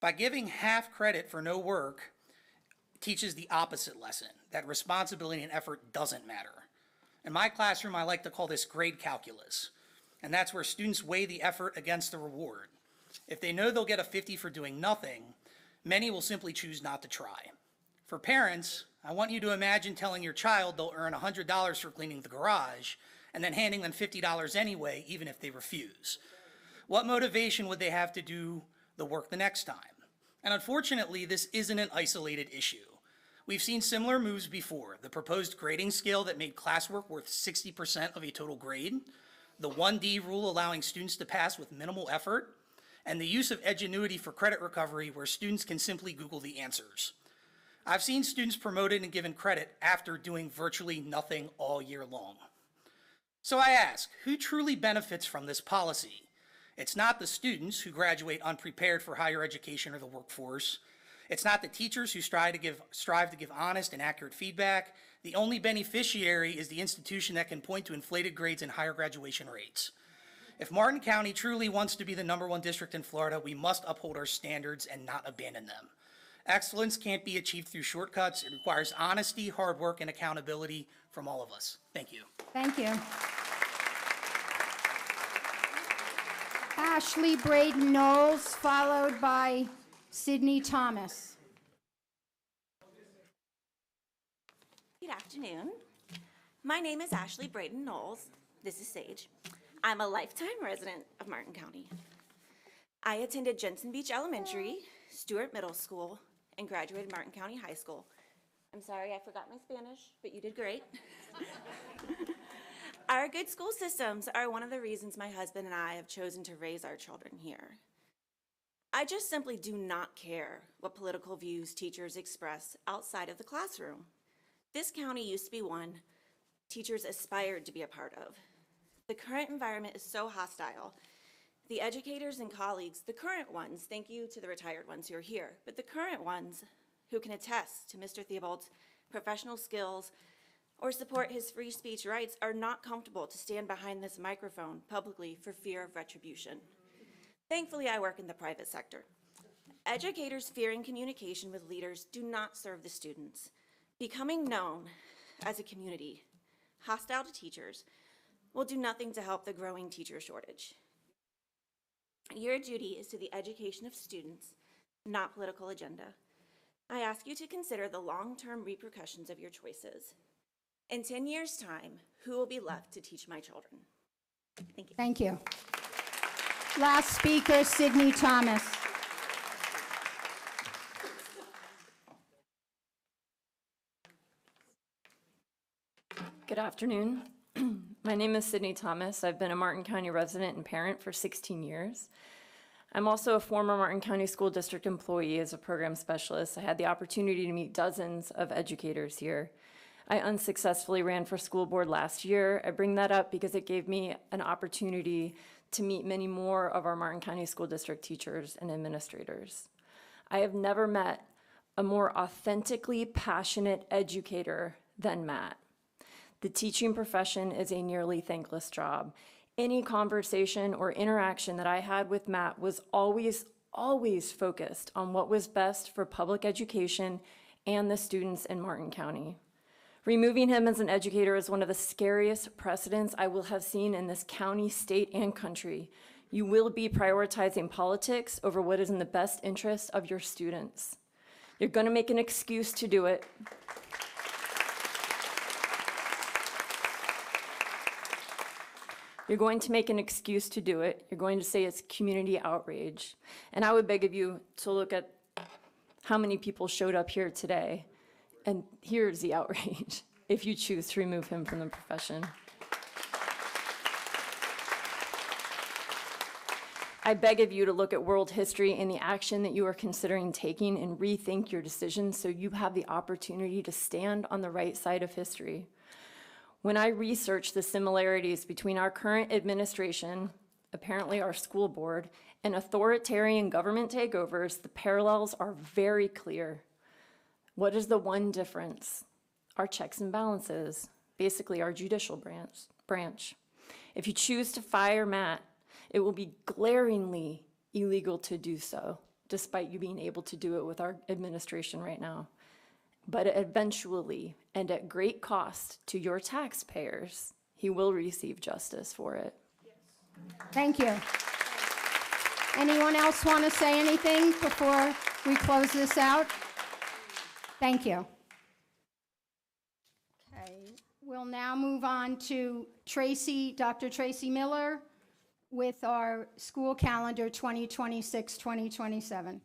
By giving half credit for no work, it teaches the opposite lesson, that responsibility and effort doesn't matter. In my classroom, I like to call this grade calculus. And that's where students weigh the effort against the reward. If they know they'll get a 50 for doing nothing, many will simply choose not to try. For parents, I want you to imagine telling your child they'll earn $100 for cleaning the garage and then handing them $50 anyway, even if they refuse. What motivation would they have to do the work the next time? And unfortunately, this isn't an isolated issue. We've seen similar moves before. The proposed grading scale that made classwork worth 60% of a total grade, the 1D rule allowing students to pass with minimal effort, and the use of Edgenuity for credit recovery where students can simply Google the answers. I've seen students promoted and given credit after doing virtually nothing all year long. So I ask, who truly benefits from this policy? It's not the students who graduate unprepared for higher education or the workforce. It's not the teachers who strive to give honest and accurate feedback. The only beneficiary is the institution that can point to inflated grades and higher graduation rates. If Martin County truly wants to be the #1 district in Florida, we must uphold our standards and not abandon them. Excellence can't be achieved through shortcuts. It requires honesty, hard work, and accountability from all of us. Thank you. Thank you. Ashley Braden Knowles, followed by Sydney Thomas. Good afternoon. My name is Ashley Braden Knowles. This is Sage. I'm a lifetime resident of Martin County. I attended Jensen Beach Elementary, Stewart Middle School, and graduated Martin County High School. I'm sorry I forgot my Spanish, but you did great. Our good school systems are one of the reasons my husband and I have chosen to raise our children here. I just simply do not care what political views teachers express outside of the classroom. This county used to be one teachers aspired to be a part of. The current environment is so hostile. The educators and colleagues, the current ones, thank you to the retired ones who are here, but the current ones who can attest to Mr. Theobald's professional skills or support his free speech rights are not comfortable to stand behind this microphone publicly for fear of retribution. Thankfully, I work in the private sector. Educators fearing communication with leaders do not serve the students. Becoming known as a community hostile to teachers will do nothing to help the growing teacher shortage. Your duty is to the education of students, not political agenda. I ask you to consider the long-term repercussions of your choices. In 10 years' time, who will be left to teach my children? Thank you. Thank you. Last speaker, Sydney Thomas. Good afternoon. My name is Sydney Thomas. I've been a Martin County resident and parent for 16 years. I'm also a former Martin County School District employee as a program specialist. I had the opportunity to meet dozens of educators here. I unsuccessfully ran for school board last year. I bring that up because it gave me an opportunity to meet many more of our Martin County School District teachers and administrators. I have never met a more authentically passionate educator than Matt. The teaching profession is a nearly thankless job. Any conversation or interaction that I had with Matt was always focused on what was best for public education and the students in Martin County. Removing him as an educator is one of the scariest precedents I will have seen in this county, state, and country. You will be prioritizing politics over what is in the best interest of your students. You're going to make an excuse to do it. You're going to make an excuse to do it. You're going to say it's community outrage. And I would beg of you to look at how many people showed up here today. And here's the outrage if you choose to remove him from the profession. I beg of you to look at world history and the action that you are considering taking and rethink your decisions so you have the opportunity to stand on the right side of history. When I researched the similarities between our current administration, apparently our school board, and authoritarian government takeovers, the parallels are very clear. What is the one difference? Our checks and balances, basically our judicial branch. If you choose to fire Matt, it will be glaringly illegal to do so, despite you being able to do it with our administration right now. But eventually, and at great cost to your taxpayers, he will receive justice for it. Thank you. Anyone else want to say anything before we close this out? Thank you. Okay, we'll now move on to Dr. Tracy Miller with our school calendar 2026-2027.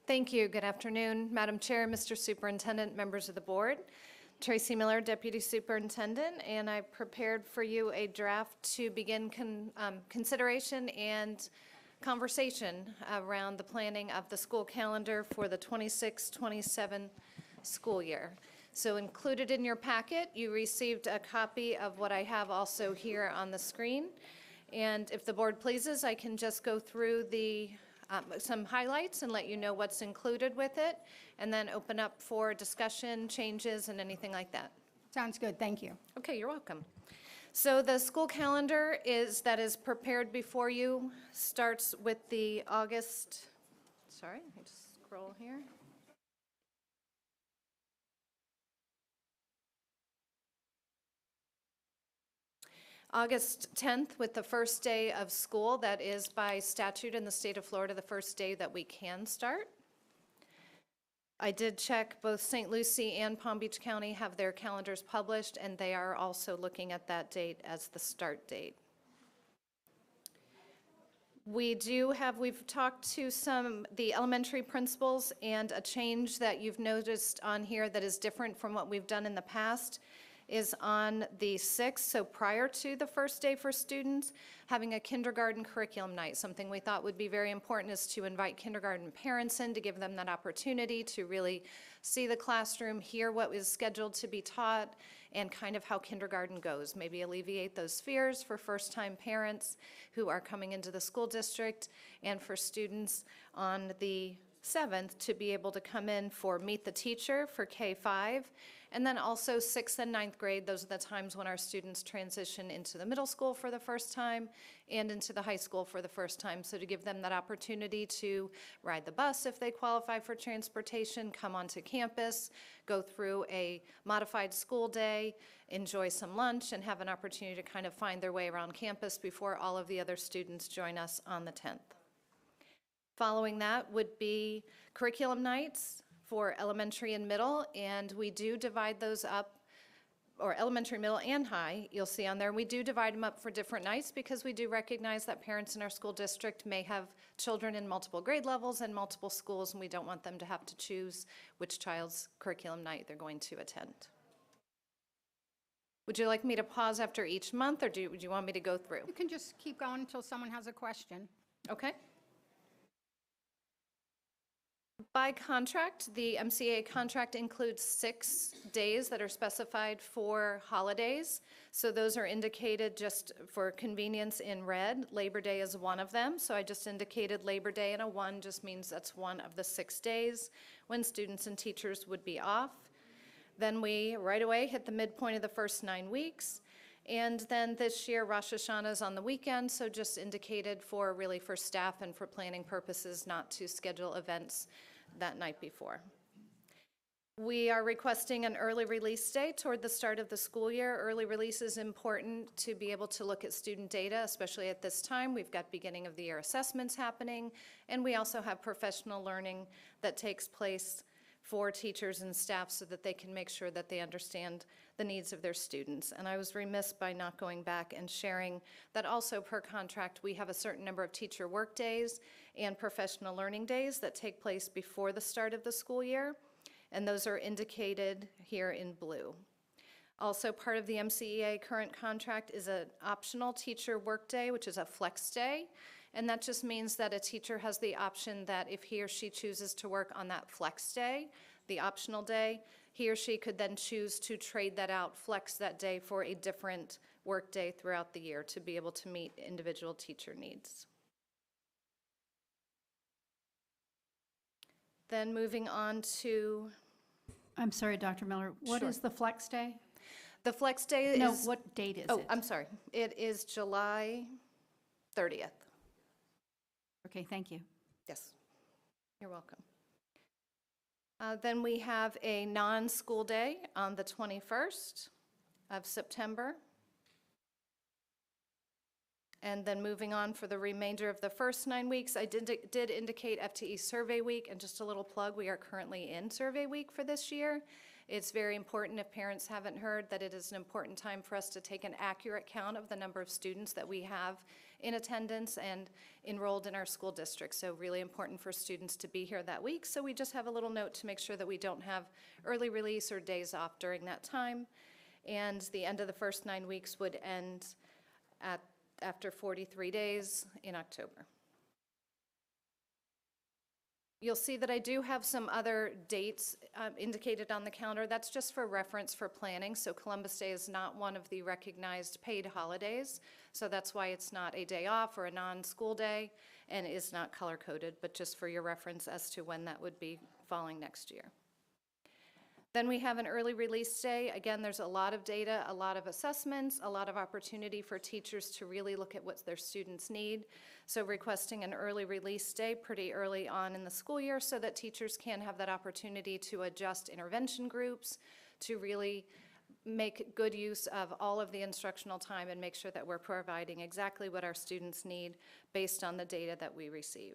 Thank you. Good afternoon, Madam Chair, Mr. Superintendent, members of the board. Tracy Miller, Deputy Superintendent, and I prepared for you a draft to begin consideration and conversation around the planning of the school calendar for the 26-27 school year. So included in your packet, you received a copy of what I have also here on the screen. And if the board pleases, I can just go through some highlights and let you know what's included with it, and then open up for discussion, changes, and anything like that. Sounds good, thank you. Okay, you're welcome. So the school calendar that is prepared before you starts with the August, sorry, let me just scroll here. August 10th with the first day of school. That is by statute in the state of Florida, the first day that we can start. I did check, both St. Lucie and Palm Beach County have their calendars published, and they are also looking at that date as the start date. We've talked to the elementary principals, and a change that you've noticed on here that is different from what we've done in the past is on the 6th, so prior to the first day for students, having a kindergarten curriculum night. Something we thought would be very important is to invite kindergarten parents in to give them that opportunity to really see the classroom, hear what is scheduled to be taught, and kind of how kindergarten goes. Maybe alleviate those fears for first-time parents who are coming into the school district, and for students on the 7th to be able to come in for Meet the Teacher for K-5, and then also 6th and 9th grade. Those are the times when our students transition into the middle school for the first time and into the high school for the first time. So to give them that opportunity to ride the bus if they qualify for transportation, come onto campus, go through a modified school day, enjoy some lunch, and have an opportunity to kind of find their way around campus before all of the other students join us on the 10th. Following that would be curriculum nights for elementary and middle, and we do divide those up, or elementary, middle, and high, you'll see on there. We do divide them up for different nights because we do recognize that parents in our school district may have children in multiple grade levels and multiple schools, and we don't want them to have to choose which child's curriculum night they're going to attend. Would you like me to pause after each month, or do you want me to go through? You can just keep going until someone has a question. Okay. By contract, the MCA contract includes 6 days that are specified for holidays. So those are indicated just for convenience in red. Labor Day is one of them. So I just indicated Labor Day, and a 1 just means that's one of the 6 days when students and teachers would be off. Then we right away hit the midpoint of the first 9 weeks. And then this year, Rosh Hashanah is on the weekend, so just indicated for staff and for planning purposes not to schedule events that night before. We are requesting an early release day toward the start of the school year. Early release is important to be able to look at student data, especially at this time. We've got beginning of the year assessments happening, and we also have professional learning that takes place for teachers and staff so that they can make sure that they understand the needs of their students. And I was remiss by not going back and sharing that also per contract, we have a certain number of teacher work days and professional learning days that take place before the start of the school year, and those are indicated here in blue. Also, part of the MCEA current contract is an optional teacher work day, which is a flex day. And that just means that a teacher has the option that if he or she chooses to work on that flex day, the optional day, he or she could then choose to trade that out, flex that day for a different work day throughout the year to be able to meet individual teacher needs. Then moving on to... I'm sorry, Dr. Miller, what is the flex day? The flex day is... No, what date is it? Oh, I'm sorry. It is July 30th. Okay, thank you. Yes, you're welcome. Then we have a non-school day on the 21st of September. And then moving on for the remainder of the first 9 weeks, I did indicate FTE Survey Week, and just a little plug, we are currently in Survey Week for this year. It's very important, if parents haven't heard, that it is an important time for us to take an accurate count of the number of students that we have in attendance and enrolled in our school district. So really important for students to be here that week. So we just have a little note to make sure that we don't have early release or days off during that time. And the end of the first 9 weeks would end after 43 days in October. You'll see that I do have some other dates indicated on the calendar. That's just for reference for planning. So Columbus Day is not one of the recognized paid holidays. So that's why it's not a day off or a non-school day and is not color-coded, but just for your reference as to when that would be falling next year. Then we have an early release day. Again, there's a lot of data, a lot of assessments, a lot of opportunity for teachers to really look at what their students need. So requesting an early release day pretty early on in the school year so that teachers can have that opportunity to adjust intervention groups, to really make good use of all of the instructional time and make sure that we're providing exactly what our students need based on the data that we receive.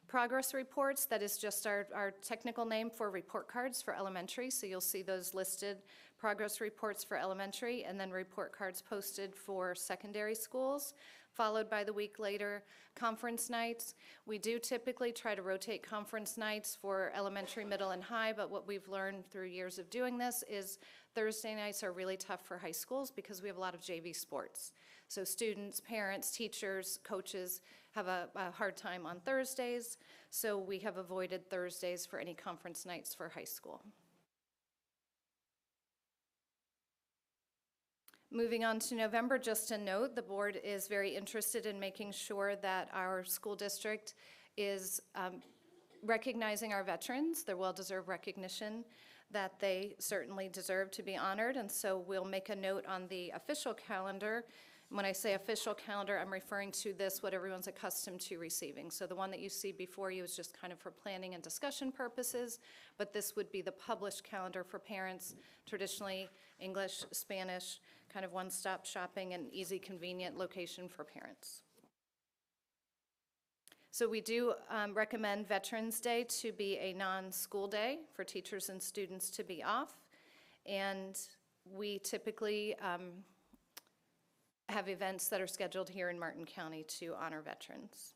Progress reports, that is just our technical name for report cards for elementary. So you'll see those listed, progress reports for elementary, and then report cards posted for secondary schools, followed by the week later, conference nights. We do typically try to rotate conference nights for elementary, middle, and high, but what we've learned through years of doing this is Thursday nights are really tough for high schools because we have a lot of JV sports. So students, parents, teachers, coaches have a hard time on Thursdays, so we have avoided Thursdays for any conference nights for high school. Moving on to November, just a note, the board is very interested in making sure that our school district is recognizing our veterans, their well-deserved recognition, that they certainly deserve to be honored, and so we'll make a note on the official calendar. When I say official calendar, I'm referring to this, what everyone's accustomed to receiving. So the one that you see before you is just kind of for planning and discussion purposes, but this would be the published calendar for parents, traditionally English, Spanish, kind of one-stop shopping and easy, convenient location for parents. So we do recommend Veterans Day to be a non-school day for teachers and students to be off, and we typically have events that are scheduled here in Martin County to honor veterans.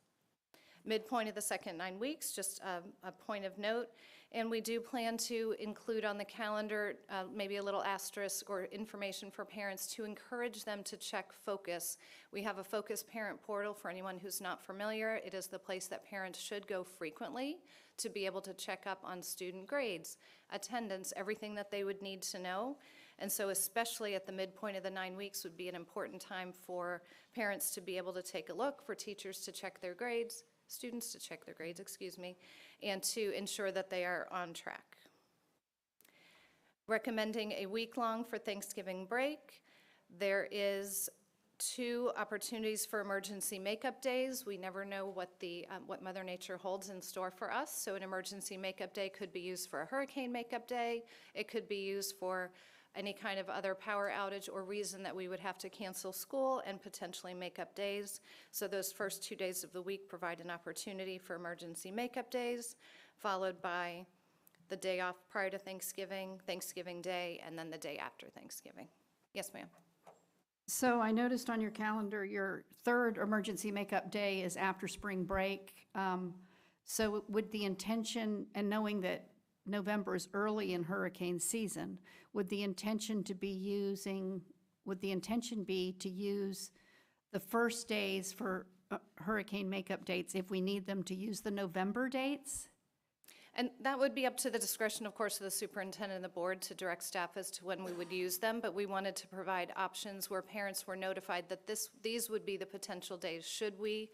Midpoint of the second 9 weeks, just a point of note, and we do plan to include on the calendar maybe a little asterisk or information for parents to encourage them to check Focus. We have a Focus Parent Portal for anyone who's not familiar. It is the place that parents should go frequently to be able to check up on student grades, attendance, everything that they would need to know. And so especially at the midpoint of the 9 weeks would be an important time for parents to be able to take a look, for teachers to check their grades, students to check their grades, excuse me, and to ensure that they are on track. Recommending a week-long for Thanksgiving break. There is 2 opportunities for emergency makeup days. We never know what Mother Nature holds in store for us. So an emergency makeup day could be used for a hurricane makeup day. It could be used for any kind of other power outage or reason that we would have to cancel school and potentially make up days. So those first 2 days of the week provide an opportunity for emergency makeup days, followed by the day off prior to Thanksgiving, Thanksgiving Day, and then the day after Thanksgiving. Yes, ma'am. So I noticed on your calendar, your third emergency makeup day is after spring break. So would the intention, and knowing that November is early in hurricane season, would the intention be to use the first days for hurricane makeup dates if we need them to use the November dates? And that would be up to the discretion, of course, of the superintendent and the board to direct staff as to when we would use them, but we wanted to provide options where parents were notified that these would be the potential days. Should we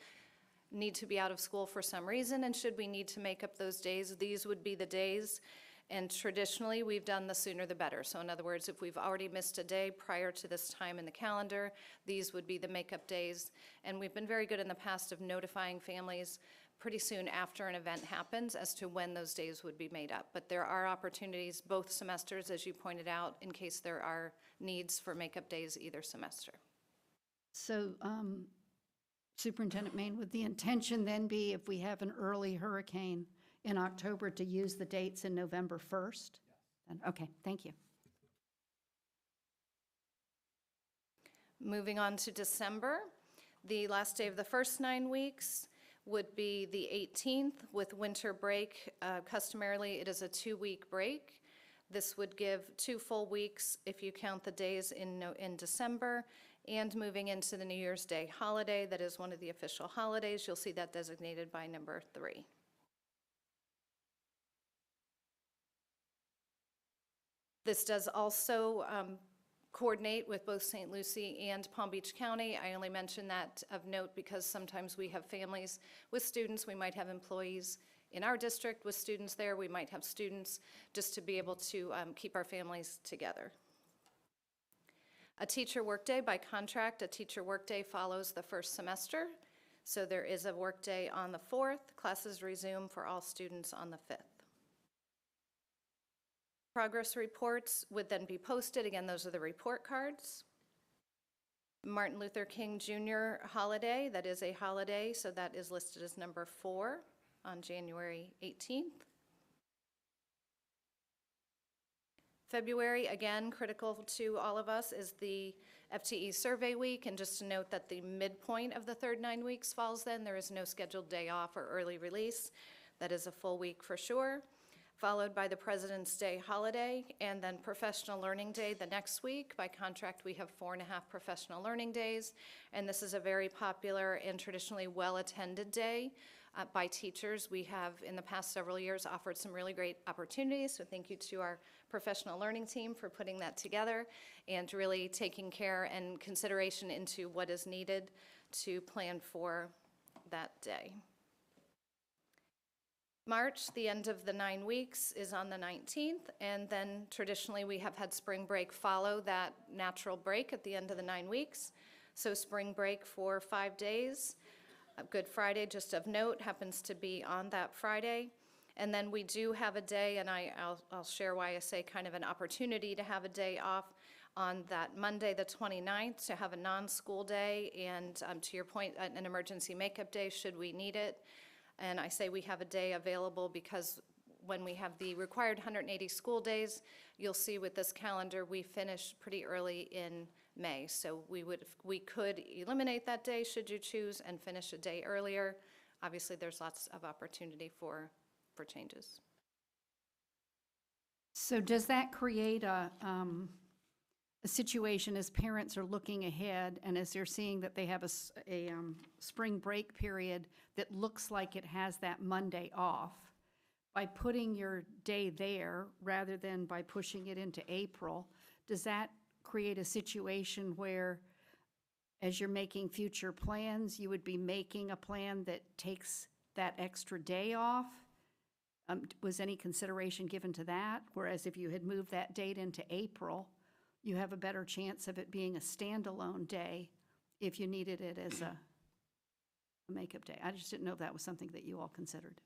need to be out of school for some reason, and should we need to make up those days, these would be the days. And traditionally, we've done the sooner the better. So in other words, if we've already missed a day prior to this time in the calendar, these would be the makeup days. And we've been very good in the past of notifying families pretty soon after an event happens as to when those days would be made up. But there are opportunities both semesters, as you pointed out, in case there are needs for makeup days either semester. So Superintendent Main, would the intention then be if we have an early hurricane in October to use the dates in November 1st? Yes. Okay, thank you. Moving on to December, the last day of the first 9 weeks would be the 18th with winter break. Customarily, it is a 2-week break. This would give 2 full weeks if you count the days in December, and moving into the New Year's Day holiday, that is one of the official holidays. You'll see that designated by number 3. This does also coordinate with both St. Lucie and Palm Beach County. I only mention that of note because sometimes we have families with students. We might have employees in our district with students there. We might have students, just to be able to keep our families together. A teacher workday, by contract, a teacher workday follows the first semester. So there is a workday on the 4th. Classes resume for all students on the 5th. Progress reports would then be posted. Again, those are the report cards. Martin Luther King Jr. holiday, that is a holiday, so that is listed as number 4 on January 18th. February, again, critical to all of us, is the FTE survey week. And just to note that the midpoint of the third 9 weeks falls then. There is no scheduled day off or early release. That is a full week for sure. Followed by the President's Day holiday, and then Professional Learning Day the next week. By contract, we have 4.5 professional learning days, and this is a very popular and traditionally well-attended day by teachers. We have, in the past several years, offered some really great opportunities, so thank you to our professional learning team for putting that together and really taking care and consideration into what is needed to plan for that day. March, the end of the 9 weeks, is on the 19th, and then traditionally we have had spring break follow that natural break at the end of the 9 weeks. So spring break for 5 days. Good Friday, just of note, happens to be on that Friday. And then we do have a day, and I'll share why I say kind of an opportunity to have a day off on that Monday, the 29th, to have a non-school day, and to your point, an emergency makeup day should we need it. And I say we have a day available because when we have the required 180 school days, you'll see with this calendar, we finish pretty early in May. So we could eliminate that day should you choose and finish a day earlier. Obviously, there's lots of opportunity for changes. So does that create a situation as parents are looking ahead and as they're seeing that they have a spring break period that looks like it has that Monday off, by putting your day there rather than by pushing it into April, does that create a situation where as you're making future plans, you would be making a plan that takes that extra day off? Was any consideration given to that? Whereas if you had moved that date into April, you have a better chance of it being a standalone day if you needed it as a makeup day. I just didn't know if that was something that you all considered.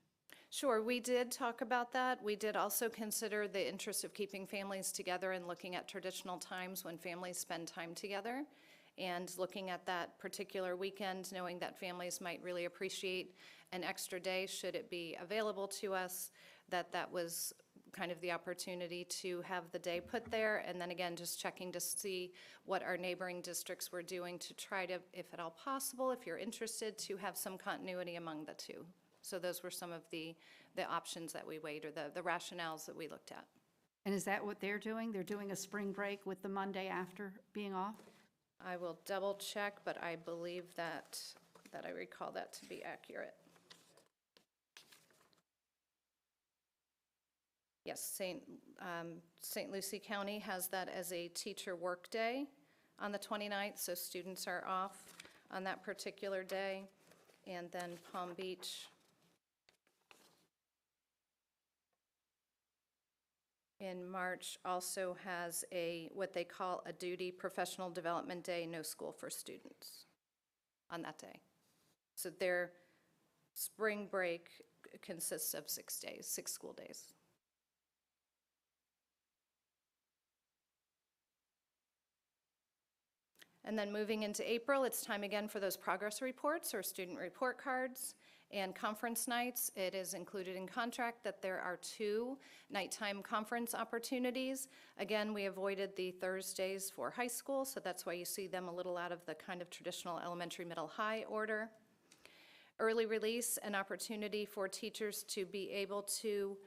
Sure, we did talk about that. We did also consider the interest of keeping families together and looking at traditional times when families spend time together, and looking at that particular weekend, knowing that families might really appreciate an extra day should it be available to us, that was kind of the opportunity to have the day put there. And then again, just checking to see what our neighboring districts were doing to try to, if at all possible, if you're interested, to have some continuity among the two. So those were some of the options that we weighed, or the rationales that we looked at. And is that what they're doing? They're doing a spring break with the Monday after being off? I will double check, but I believe that I recall that to be accurate. Yes, St. Lucie County has that as a teacher work day on the 29th, so students are off on that particular day. And then Palm Beach in March also has what they call a duty professional development day, no school for students on that day. So their spring break consists of 6 days, 6 school days. And then moving into April, it's time again for those progress reports or student report cards and conference nights. It is included in contract that there are 2 nighttime conference opportunities. Again, we avoided the Thursdays for high school, so that's why you see them a little out of the kind of traditional elementary, middle, high order. Early release, an opportunity for teachers to be able to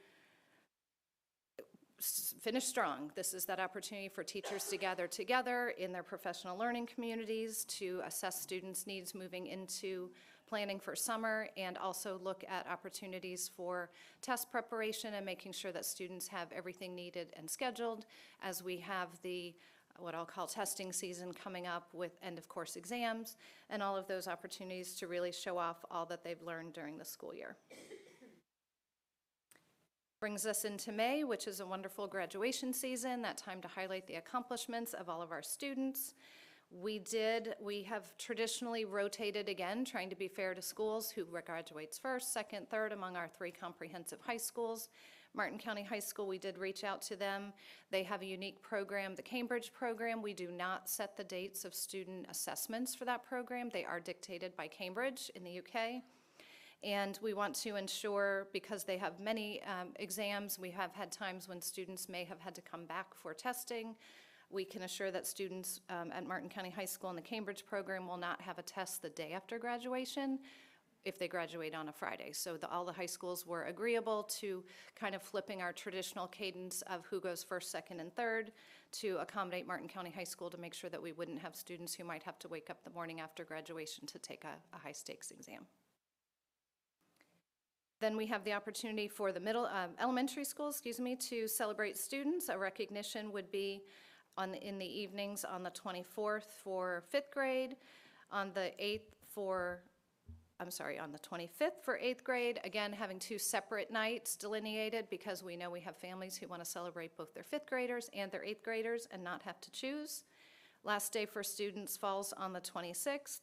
finish strong. This is that opportunity for teachers to gather together in their professional learning communities to assess students' needs moving into planning for summer, and also look at opportunities for test preparation and making sure that students have everything needed and scheduled as we have the what I'll call testing season coming up with end-of-course exams and all of those opportunities to really show off all that they've learned during the school year. Brings us into May, which is a wonderful graduation season, that time to highlight the accomplishments of all of our students. We have traditionally rotated again, trying to be fair to schools who graduates first, second, third among our 3 comprehensive high schools. Martin County High School, we did reach out to them. They have a unique program, the Cambridge program. We do not set the dates of student assessments for that program. They are dictated by Cambridge in the UK. And we want to ensure, because they have many exams, we have had times when students may have had to come back for testing. We can assure that students at Martin County High School in the Cambridge program will not have a test the day after graduation if they graduate on a Friday. So all the high schools were agreeable to kind of flipping our traditional cadence of who goes first, second, and third to accommodate Martin County High School to make sure that we wouldn't have students who might have to wake up the morning after graduation to take a high-stakes exam. Then we have the opportunity for the elementary schools, to celebrate students. A recognition would be in the evenings on the 24th for 5th grade, on the 25th for 8th grade, again, having 2 separate nights delineated because we know we have families who want to celebrate both their 5th graders and their 8th graders and not have to choose. Last day for students falls on the 26th,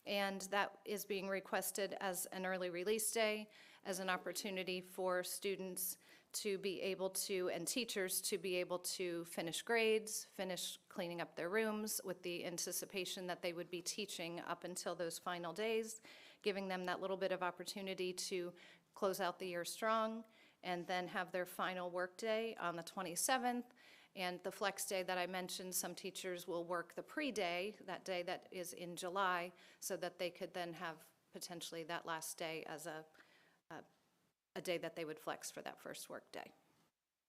and that is being requested as an early release day, as an opportunity for students to be able to, and teachers to be able to finish grades, finish cleaning up their rooms with the anticipation that they would be teaching up until those final days, giving them that little bit of opportunity to close out the year strong, and then have their final work day on the 27th. And the flex day that I mentioned, some teachers will work the pre-day, that day that is in July, so that they could then have potentially that last day as a day that they would flex for that first work day.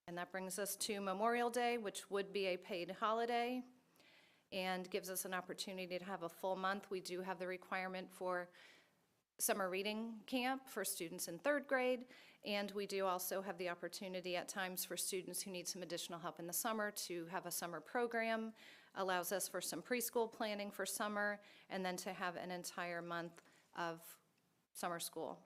And that brings us to Memorial Day, which would be a paid holiday and gives us an opportunity to have a full month. We do have the requirement for summer reading camp for students in 3rd grade, and we do also have the opportunity at times for students who need some additional help in the summer to have a summer program, allows us for some preschool planning for summer, and then to have an entire month of summer school,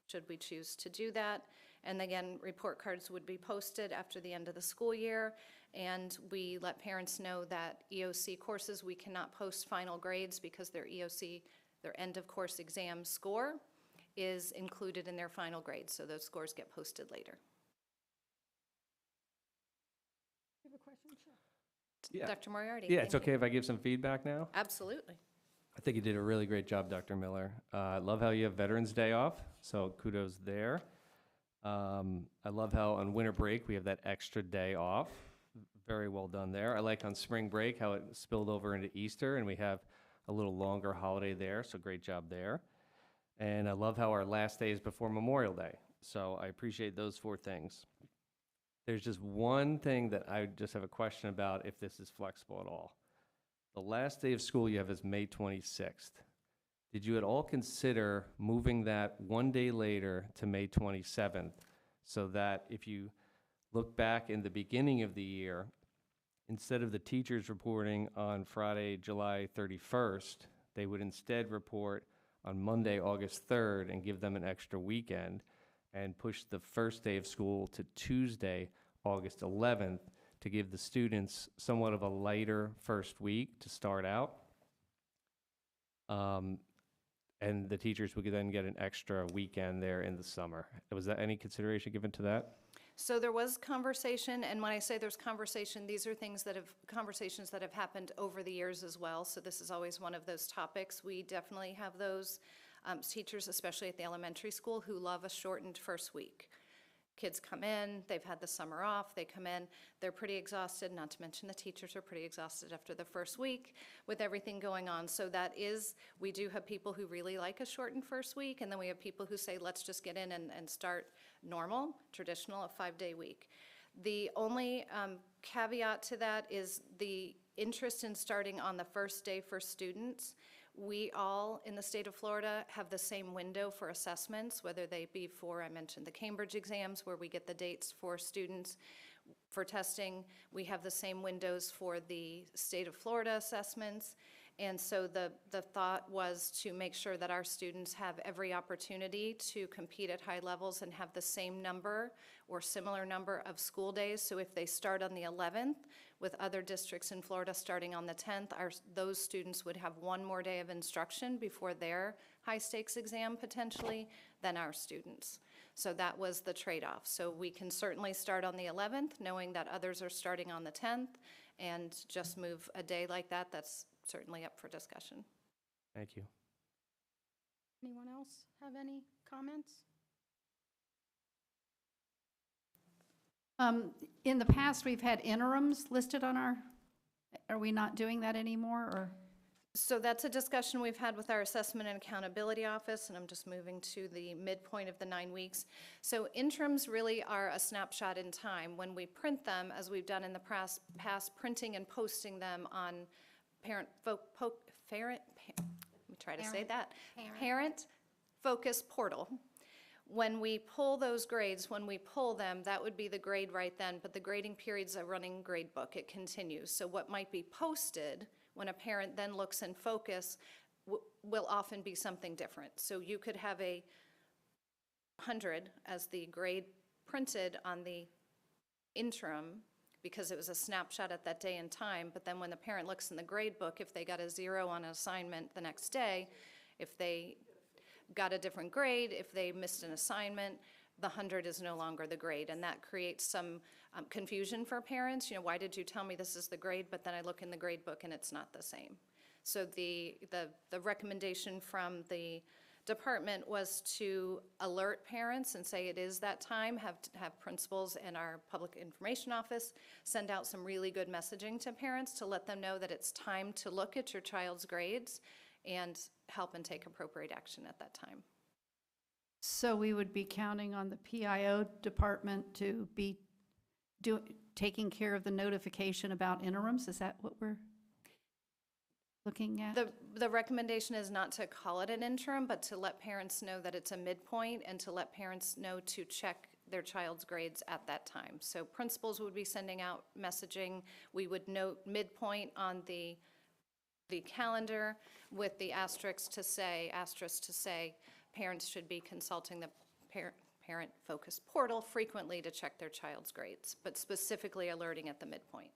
should we choose to do that. And again, report cards would be posted after the end of the school year, and we let parents know that EOC courses, we cannot post final grades because their EOC, their end-of-course exam score, is included in their final grades, so those scores get posted later. You have a question? Sure. Yeah. Dr. Moriarty. Yeah, it's thank okay you. if I give some feedback now? Absolutely. I think you did a really great job, Dr. Miller. I love how you have Veterans Day off, so kudos there. I love how on winter break we have that extra day off. Very well done there. I like on spring break how it spilled over into Easter and we have a little longer holiday there, so great job there. And I love how our last day is before Memorial Day, so I appreciate those 4 things. There's just one thing that I just have a question about if this is flexible at all. The last day of school you have is May 26th. Did you at all consider moving that 1 day later to May 27th so that if you look back in the beginning of the year, instead of the teachers reporting on Friday, July 31st, they would instead report on Monday, August 3rd and give them an extra weekend and push the first day of school to Tuesday, August 11th to give the students somewhat of a lighter first week to start out. And the teachers would then get an extra weekend there in the summer. Was that any consideration given to that? So there was conversation, and when I say there's conversation, these are conversations that have happened over the years as well, so this is always one of those topics. We definitely have those teachers, especially at the elementary school, who love a shortened first week. Kids come in, they've had the summer off, they come in, they're pretty exhausted, not to mention the teachers are pretty exhausted after the first week with everything going on. So that is, we do have people who really like a shortened first week, and then we have people who say, let's just get in and start normal, traditional, a 5-day week. The only caveat to that is the interest in starting on the first day for students We all, in the state of Florida, have the same window for assessments, whether they be for, I mentioned the Cambridge exams, where we get the dates for students for testing. We have the same windows for the state of Florida assessments. And so the thought was to make sure that our students have every opportunity to compete at high levels and have the same number or similar number of school days. So if they start on the 11th, with other districts in Florida starting on the 10th, those students would have one more day of instruction before their high-stakes exam potentially than our students. So that was the trade-off. So we can certainly start on the 11th, knowing that others are starting on the 10th, and just move a day like that. That's certainly up for discussion. Thank you. Anyone else have any comments? In the past, we've had interims listed on are we not doing that anymore, or? So that's a discussion we've had with our Assessment and Accountability Office, and I'm just moving to the midpoint of the 9 weeks. So interims really are a snapshot in time. When we print them, as we've done in the past printing and posting them on parent focus portal. When we pull those grades, when we pull them, that would be the grade right then, but the grading period's a running grade book. It continues. So what might be posted when a parent then looks in focus will often be something different. So you could have a 100 as the grade printed on the interim because it was a snapshot at that day and time, but then when the parent looks in the grade book, if they got a 0 on an assignment the next day, if they got a different grade, if they missed an assignment, the 100 is no longer the grade, and that creates some confusion for parents. You know, why did you tell me this is the grade, but then I look in the grade book and it's not the same. So the recommendation from the department was to alert parents and say it is that time, have principals and our public information office send out some really good messaging to parents to let them know that it's time to look at your child's grades and help and take appropriate action at that time. So we would be counting on the PIO department to be taking care of the notification about interims? Is that what we're looking at? The recommendation is not to call it an interim, but to let parents know that it's a midpoint and to let parents know to check their child's grades at that time. So principals would be sending out messaging. We would note midpoint on the calendar with the asterisk to say parents should be consulting the parent focus portal frequently to check their child's grades, but specifically alerting at the midpoint.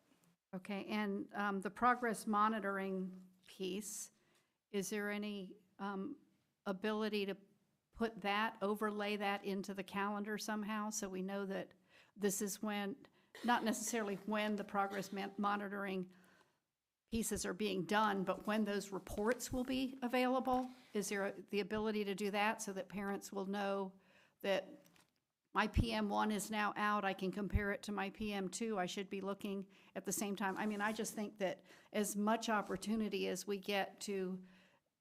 Okay, and the progress monitoring piece, is there any ability to overlay that into the calendar somehow so we know that this is when, not necessarily when the progress monitoring pieces are being done, but when those reports will be available? Is there the ability to do that so that parents will know that my PM1 is now out, I can compare it to my PM2, I should be looking at the same time? I mean, I just think that as much opportunity as we get to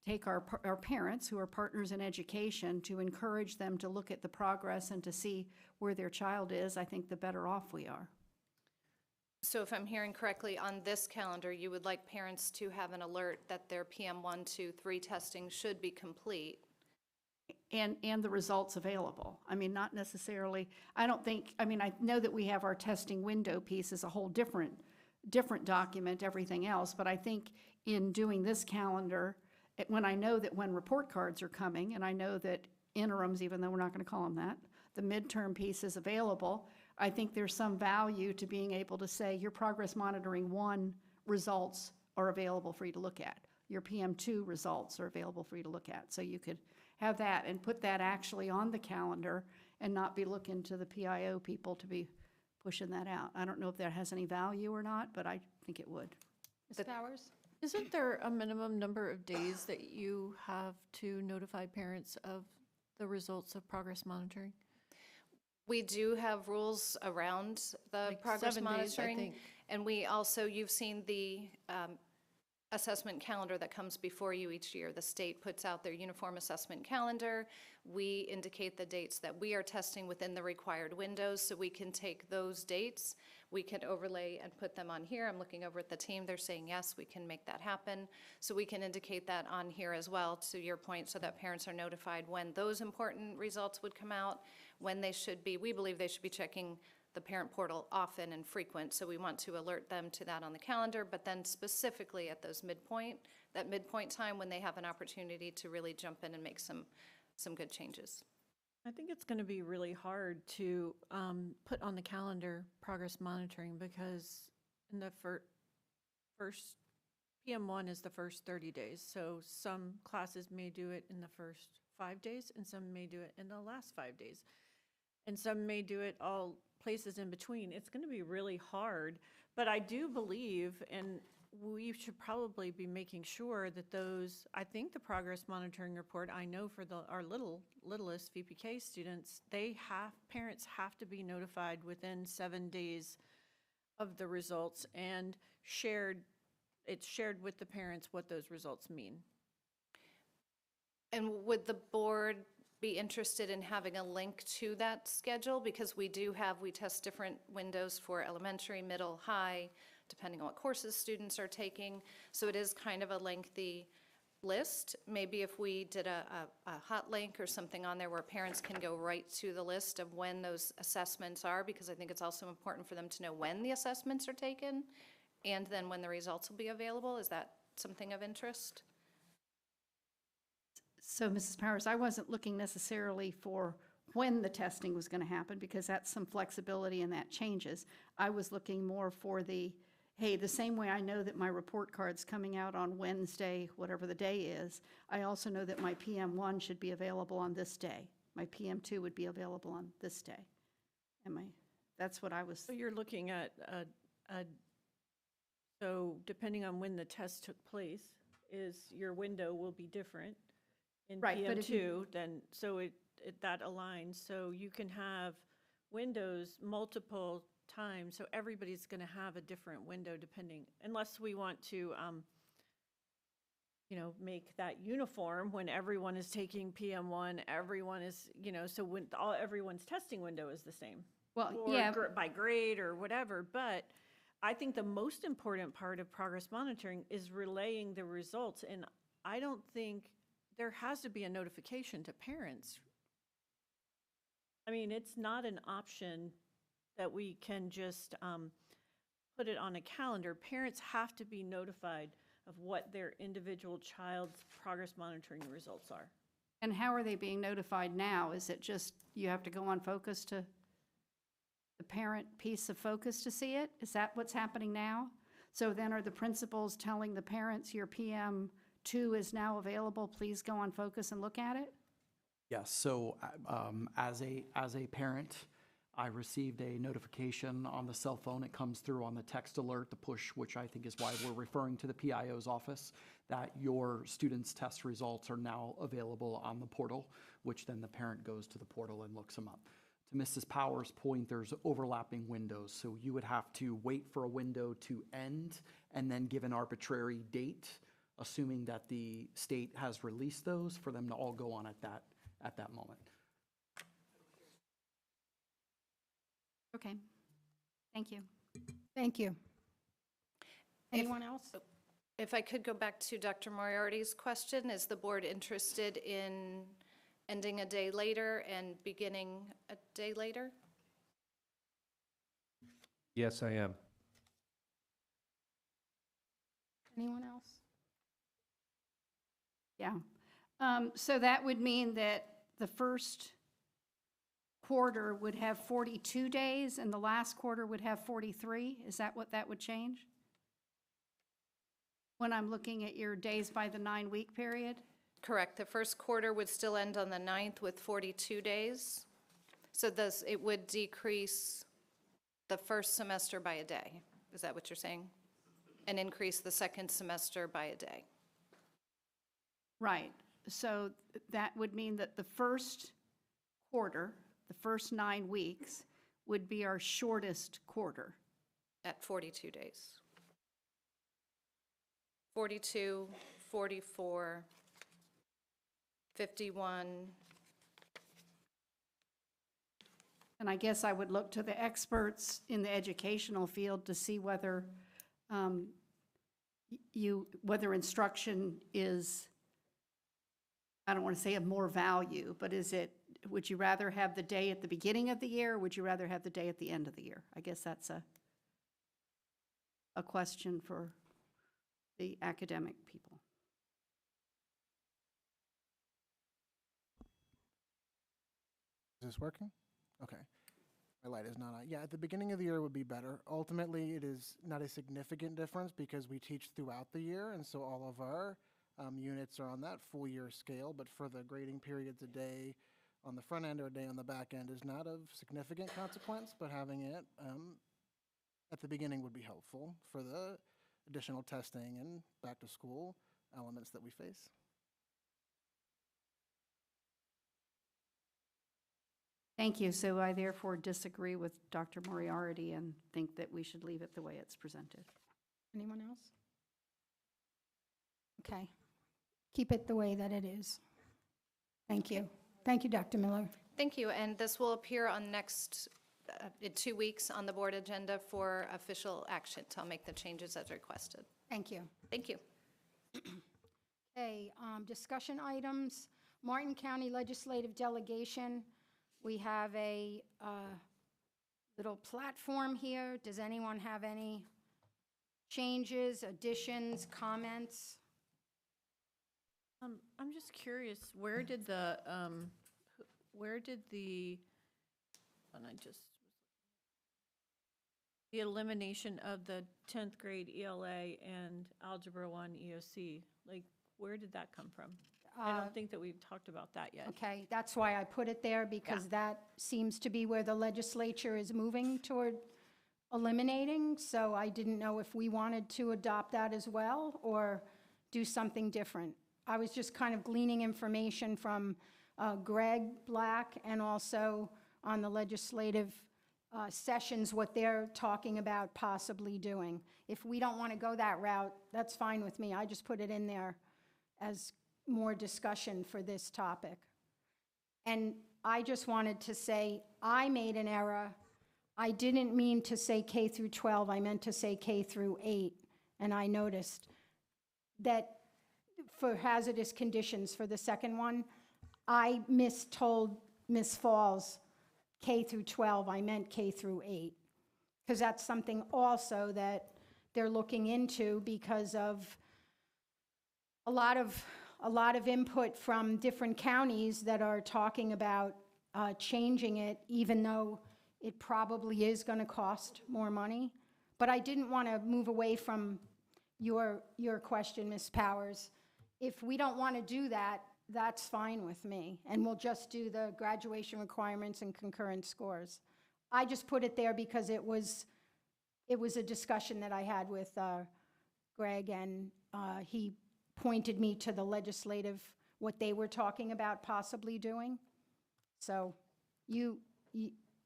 take our parents who are partners in education to encourage them to look at the progress and to see where their child is, I think the better off we are. So if I'm hearing correctly, on this calendar, you would like parents to have an alert that their PM1, 2, 3 testing should be complete. And the results available. I mean, not necessarily, I know that we have our testing window piece as a whole different document, everything else, but I think in doing this calendar, when I know that when report cards are coming, and I know that interims, even though we're not going to call them that, the midterm piece is available, I think there's some value to being able to say your progress monitoring 1 results are available for you to look at. Your PM2 results are available for you to look at. So you could have that and put that actually on the calendar and not be looking to the PIO people to be pushing that out. I don't know if that has any value or not, but I think it would. Ms. Powers? Isn't there a minimum number of days that you have to notify parents of the results of progress monitoring? We do have rules around the progress 7 days, I monitoring. think. And we also, you've seen the assessment calendar that comes before you each year. The state puts out their uniform assessment calendar. We indicate the dates that we are testing within the required windows, so we can take those dates we could overlay and put them on here. I'm looking over at the team, they're saying, yes, we can make that happen. So we can indicate that on here as well, to your point, so that parents are notified when those important results would come out, when they should be, we believe they should be checking the parent portal often and frequent, so we want to alert them to that on the calendar, but then specifically at those that midpoint time when they have an opportunity to really jump in and make some good changes. I think it's going to be really hard to put on the calendar progress monitoring because in the first, PM1 is the first 30 days. So some classes may do it in the first 5 days and some may do it in the last 5 days. And some may do it all places in between. It's going to be really hard, but I do believe, and we should probably be making sure that those, I think the progress monitoring report, I know for our littlest VPK students, parents have to be notified within 7 days of the results and it's shared with the parents what those results mean. And would the board be interested in having a link to that schedule? Because we test different windows for elementary, middle, high, depending on what courses students are taking. So it is kind of a lengthy list. Maybe if we did a hot link or something on there where parents can go right to the list of when those assessments are, because I think it's also important for them to know when the assessments are taken and then when the results will be available. Is that something of interest? So, Mrs. Powers, I wasn't looking necessarily for when the testing was going to happen, because that's some flexibility and that changes. I was looking more for the same way I know that my report card's coming out on Wednesday, whatever the day is, I also know that my PM1 should be available on this day. My PM2 would be available on this day. That's what I was. So you're looking at, so depending on when the test took place, your window will be different in Right, but if PM2, then, so that aligns. So you can have windows multiple times, so everybody's going to have a different window depending, unless we want to, make that uniform when everyone is taking PM1, everyone is, so when everyone's testing window is the same. Well, Or yeah. by grade or whatever, but I think the most important part of progress monitoring is relaying the results, and I don't think there has to be a notification to parents. I mean, it's not an option that we can just put it on a calendar. Parents have to be notified of what their individual child's progress monitoring results are. And how are they being notified now? Is it just you have to go on Focus to the parent piece of Focus to see it? Is that what's happening now? So then are the principals telling the parents your PM2 is now available, please go on Focus and look at it? Yes, so as a parent, I received a notification on the cell phone. It comes through on the text alert, the push, which I think is why we're referring to the PIO's office, that your student's test results are now available on the portal, which then the parent goes to the portal and looks them up. To Mrs. Powers' point, there's overlapping windows, so you would have to wait for a window to end and then give an arbitrary date, assuming that the state has released those, for them to all go on at that moment. Okay, thank you. Thank you. Anyone else? If I could go back to Dr. Moriarty's question, is the board interested in ending a day later and beginning a day later? Yes, I am. Anyone else? Yeah. So that would mean that the first quarter would have 42 days and the last quarter would have 43? Is that what that would change? When I'm looking at your days by the 9-week period? Correct. The first quarter would still end on the 9th with 42 days. So it would decrease the first semester by a day. Is that what you're saying? And increase the second semester by a day. Right. So that would mean that the first quarter, the first 9 weeks, would be our shortest quarter. At 42 days. 42, 44, 51. And I guess I would look to the experts in the educational field to see whether whether instruction is, I don't want to say of more value, but would you rather have the day at the beginning of the year, or would you rather have the day at the end of the year? I guess that's a question for the academic people. Is this working? Okay. My light is not on. Yeah, at the beginning of the year would be better. Ultimately, it is not a significant difference because we teach throughout the year, and so all of our units are on that full year scale. But for the grading periods, a day on the front end or a day on the back end is not of significant consequence, but having it at the beginning would be helpful for the additional testing and back to school elements that we face. Thank you. So I therefore disagree with Dr. Moriarty and think that we should leave it the way it's presented. Anyone else? Okay. Keep it the way that it is. Thank you. Thank you, Dr. Miller. Thank you, and this will appear on in 2 weeks on the board agenda for official action. So I'll make the changes as requested. Thank you. Thank you. Okay, discussion items. Martin County Legislative Delegation. We have a little platform here. Does anyone have any changes, additions, comments? I'm just curious, where did the, and the elimination of the 10th grade ELA and Algebra 1 EOC, like, where did that come from? I don't think that we've talked about that yet. Okay, that's why I put it there, because that seems to be where the legislature is moving toward eliminating. So I didn't know if we wanted to adopt that as well or do something different. I was just kind of gleaning information from Greg Black and also on the legislative sessions, what they're talking about possibly doing. If we don't want to go that route, that's fine with me. I just put it in there as more discussion for this topic. And I just wanted to say, I made an error. I didn't mean to say K through 12, I meant to say K through 8. And I noticed that for hazardous conditions for the second one, I mistold Ms. Falls K through 12, I meant K through 8. Because that's something also that they're looking into because of a lot of input from different counties that are talking about changing it, even though it probably is going to cost more money. But I didn't want to move away from your question, Ms. Powers. If we don't want to do that, that's fine with me, and we'll just do the graduation requirements and concurrent scores. I just put it there because it was a discussion that I had with Greg, and he pointed me to the legislative, what they were talking about possibly doing. So you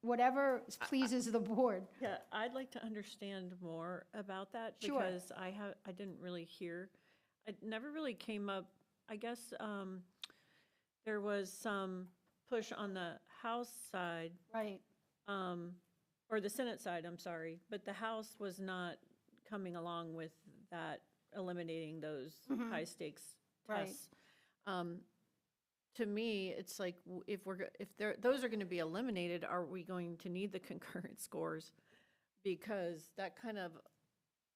whatever pleases the board. Yeah, I'd like to understand more about that. Sure. Because I didn't really hear, it never really came up. I guess there was some push on the House side. Right. Or the Senate side, I'm sorry, but the House was not coming along with that, eliminating those high stakes Right. tests. To me, it's like, if those are going to be eliminated, are we going to need the concurrent scores? Because that kind of,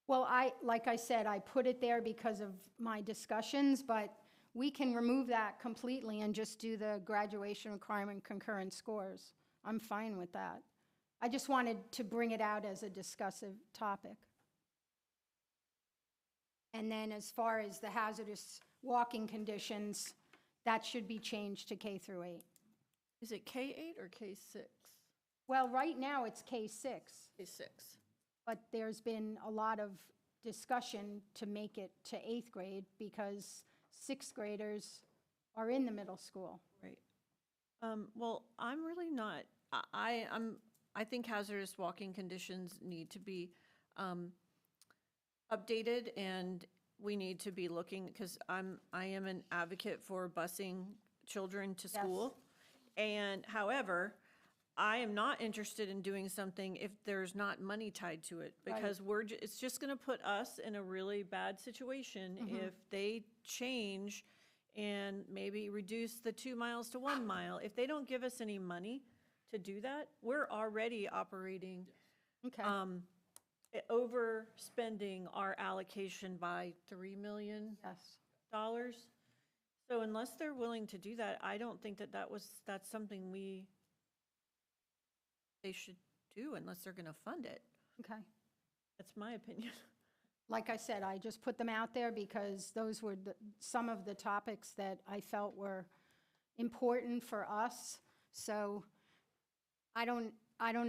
Well, like I said, I put it there because of my discussions, but we can remove that completely and just do the graduation requirement concurrent scores. I'm fine with that. I just wanted to bring it out as a discussive topic. And then as far as the hazardous walking conditions, that should be changed to K through 8. is it K8 or K6? Well, right now it's K6. K6. But there's been a lot of discussion to make it to 8th grade because 6th graders are in the middle school. Right. Well, I'm really not, I think hazardous walking conditions need to be updated, and we need to be looking, because I am an advocate for busing children to school. And however, I am not interested in doing something if there's not money tied to it, Right. because it's just going to put us in a really bad situation if they change and maybe reduce the 2 miles to 1 mile. If they don't give us any money to do that, we're already operating, Okay. overspending our allocation by $3 million. Yes. So unless they're willing to do that, I don't think that's something they should do unless they're going to fund it. Okay. That's my opinion. Like I said, I just put them out there because those were some of the topics that I felt were important for us. So I don't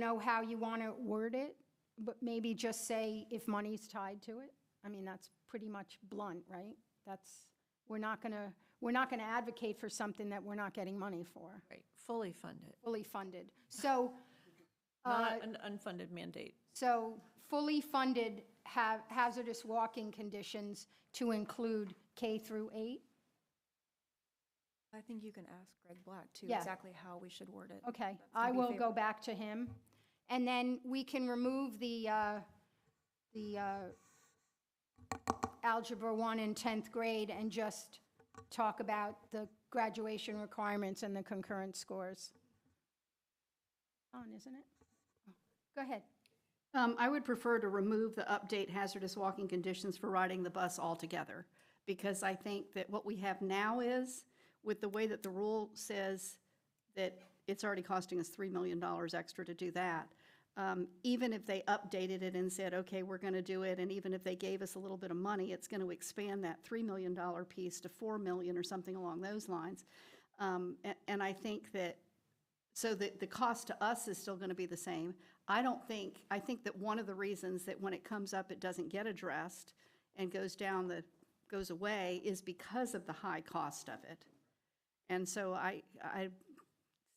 know how you want to word it, but maybe just say if money's tied to it. I mean, that's pretty much blunt, right? We're not going to advocate for something that we're not getting money for. Right, fully funded, Fully funded. So, not an unfunded mandate. so fully funded hazardous walking conditions to include K through 8? I think you can ask Greg Black, too, Yeah. exactly how we should word it. Okay, That's gonna I be will go favorable. back to him. And then we can remove the Algebra 1 in 10th grade and just talk about the graduation requirements and the concurrent scores. On, isn't it? Oh, go ahead. I would prefer to remove the update hazardous walking conditions for riding the bus altogether, because I think that what we have now is, with the way that the rule says that it's already costing us $3 million extra to do that, even if they updated it and said, okay, we're going to do it, and even if they gave us a little bit of money, it's going to expand that $3 million piece to $4 million or something along those lines. And I think that, so that the cost to us is still going to be the same. I think that one of the reasons that when it comes up, it doesn't get addressed and goes away is because of the high cost of it. And so I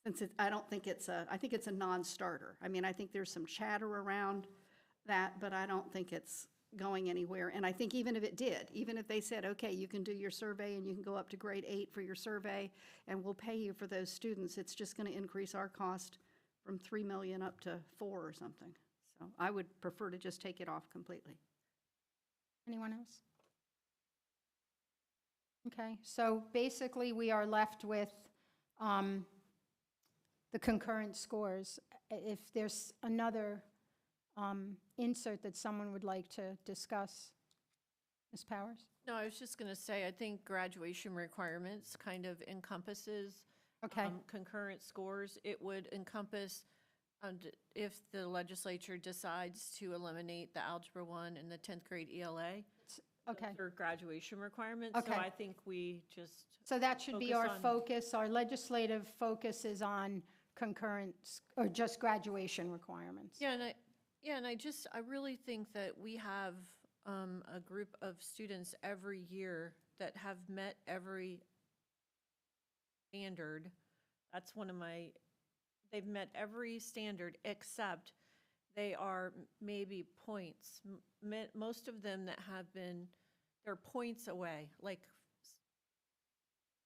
think it's a non-starter. I mean, I think there's some chatter around that, but I don't think it's going anywhere. And I think even if it did, even if they said, okay, you can do your survey and you can go up to grade 8 for your survey and we'll pay you for those students, it's just going to increase our cost from 3 million up to 4 or something. So I would prefer to just take it off completely. Anyone else? Okay, so basically we are left with the concurrent scores. If there's another insert that someone would like to discuss, Ms. Powers? No, I was just going to say, I think graduation requirements kind of encompasses Okay. Concurrent scores. It would encompass, if the legislature decides to eliminate the Algebra 1 and the 10th grade ELA. Okay. Or graduation requirements. So Okay. I think we just. So that should be focus our on- focus. Our legislative focus is on concurrent, or just graduation requirements. Yeah, and I really think that we have a group of students every year that have met every standard. That's they've met every standard except they are maybe points. Most of them that have been, they're points away, like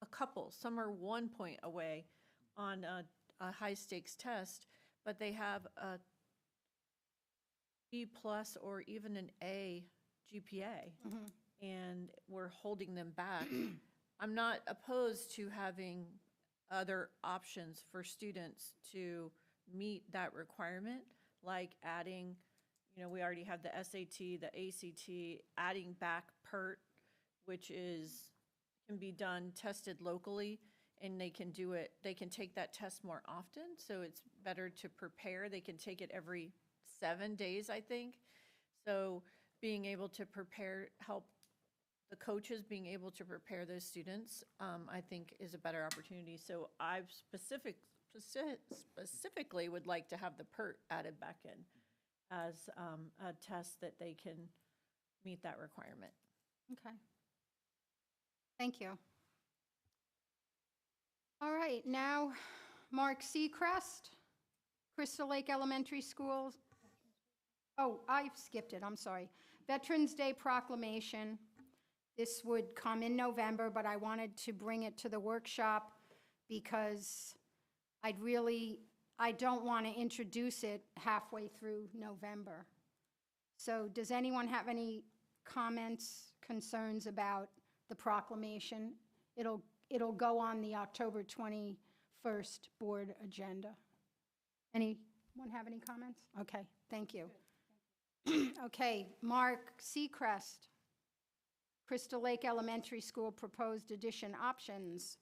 a couple. Some are 1 point away on a high-stakes test, but they have a B+ or even an A GPA, and we're holding them back. I'm not opposed to having other options for students to meet that requirement, like adding, we already have the SAT, the ACT, adding back PERT, which can be done, tested locally, and they can take that test more often, so it's better to prepare. They can take it every 7 days, I think. So being able to help the coaches being able to prepare those students, I think is a better opportunity. So I specifically would like to have the PERT added back in as a test that they can meet that requirement. Okay. Thank you. All right, now Mark Seacrest, Crystal Lake Elementary School. Oh, I skipped it, I'm sorry. Veterans Day Proclamation. This would come in November, but I wanted to bring it to the workshop because I don't want to introduce it halfway through November. So does anyone have any comments, concerns about the proclamation? It'll go on the October 21st board agenda. Anyone have any comments? Okay, thank you. Okay, Mark Seacrest, Crystal Lake Elementary School proposed addition options.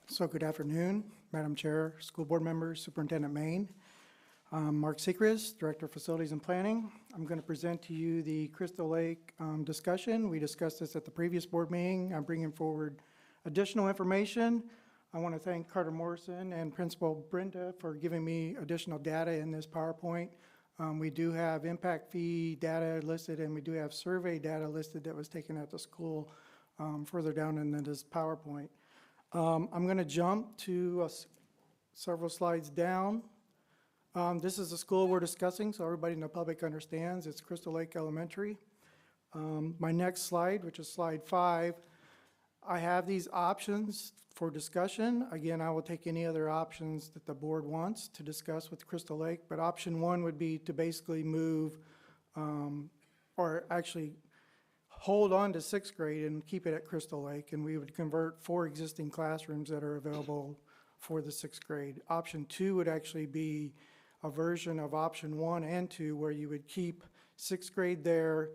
So good afternoon, Madam Chair, school board members, Superintendent Main. I'm Mark Seacrest, Director of Facilities and Planning. I'm going to present to you the Crystal Lake discussion. We discussed this at the previous board meeting. I'm bringing forward additional information. I want to thank Carter Morrison and Principal Brenda for giving me additional data in this PowerPoint. We do have impact fee data listed, and we do have survey data listed that was taken at the school further down in this PowerPoint. I'm going to jump to several slides down. This is the school we're discussing, so everybody in the public understands. It's Crystal Lake Elementary. My next slide, which is slide 5, I have these options for discussion. Again, I will take any other options that the board wants to discuss with Crystal Lake, but option 1 would be to basically move, or actually hold on to 6th grade and keep it at Crystal Lake, and we would convert 4 existing classrooms that are available for the 6th grade. Option 2 would actually be a version of option 1 and 2, where you would keep 6th grade there,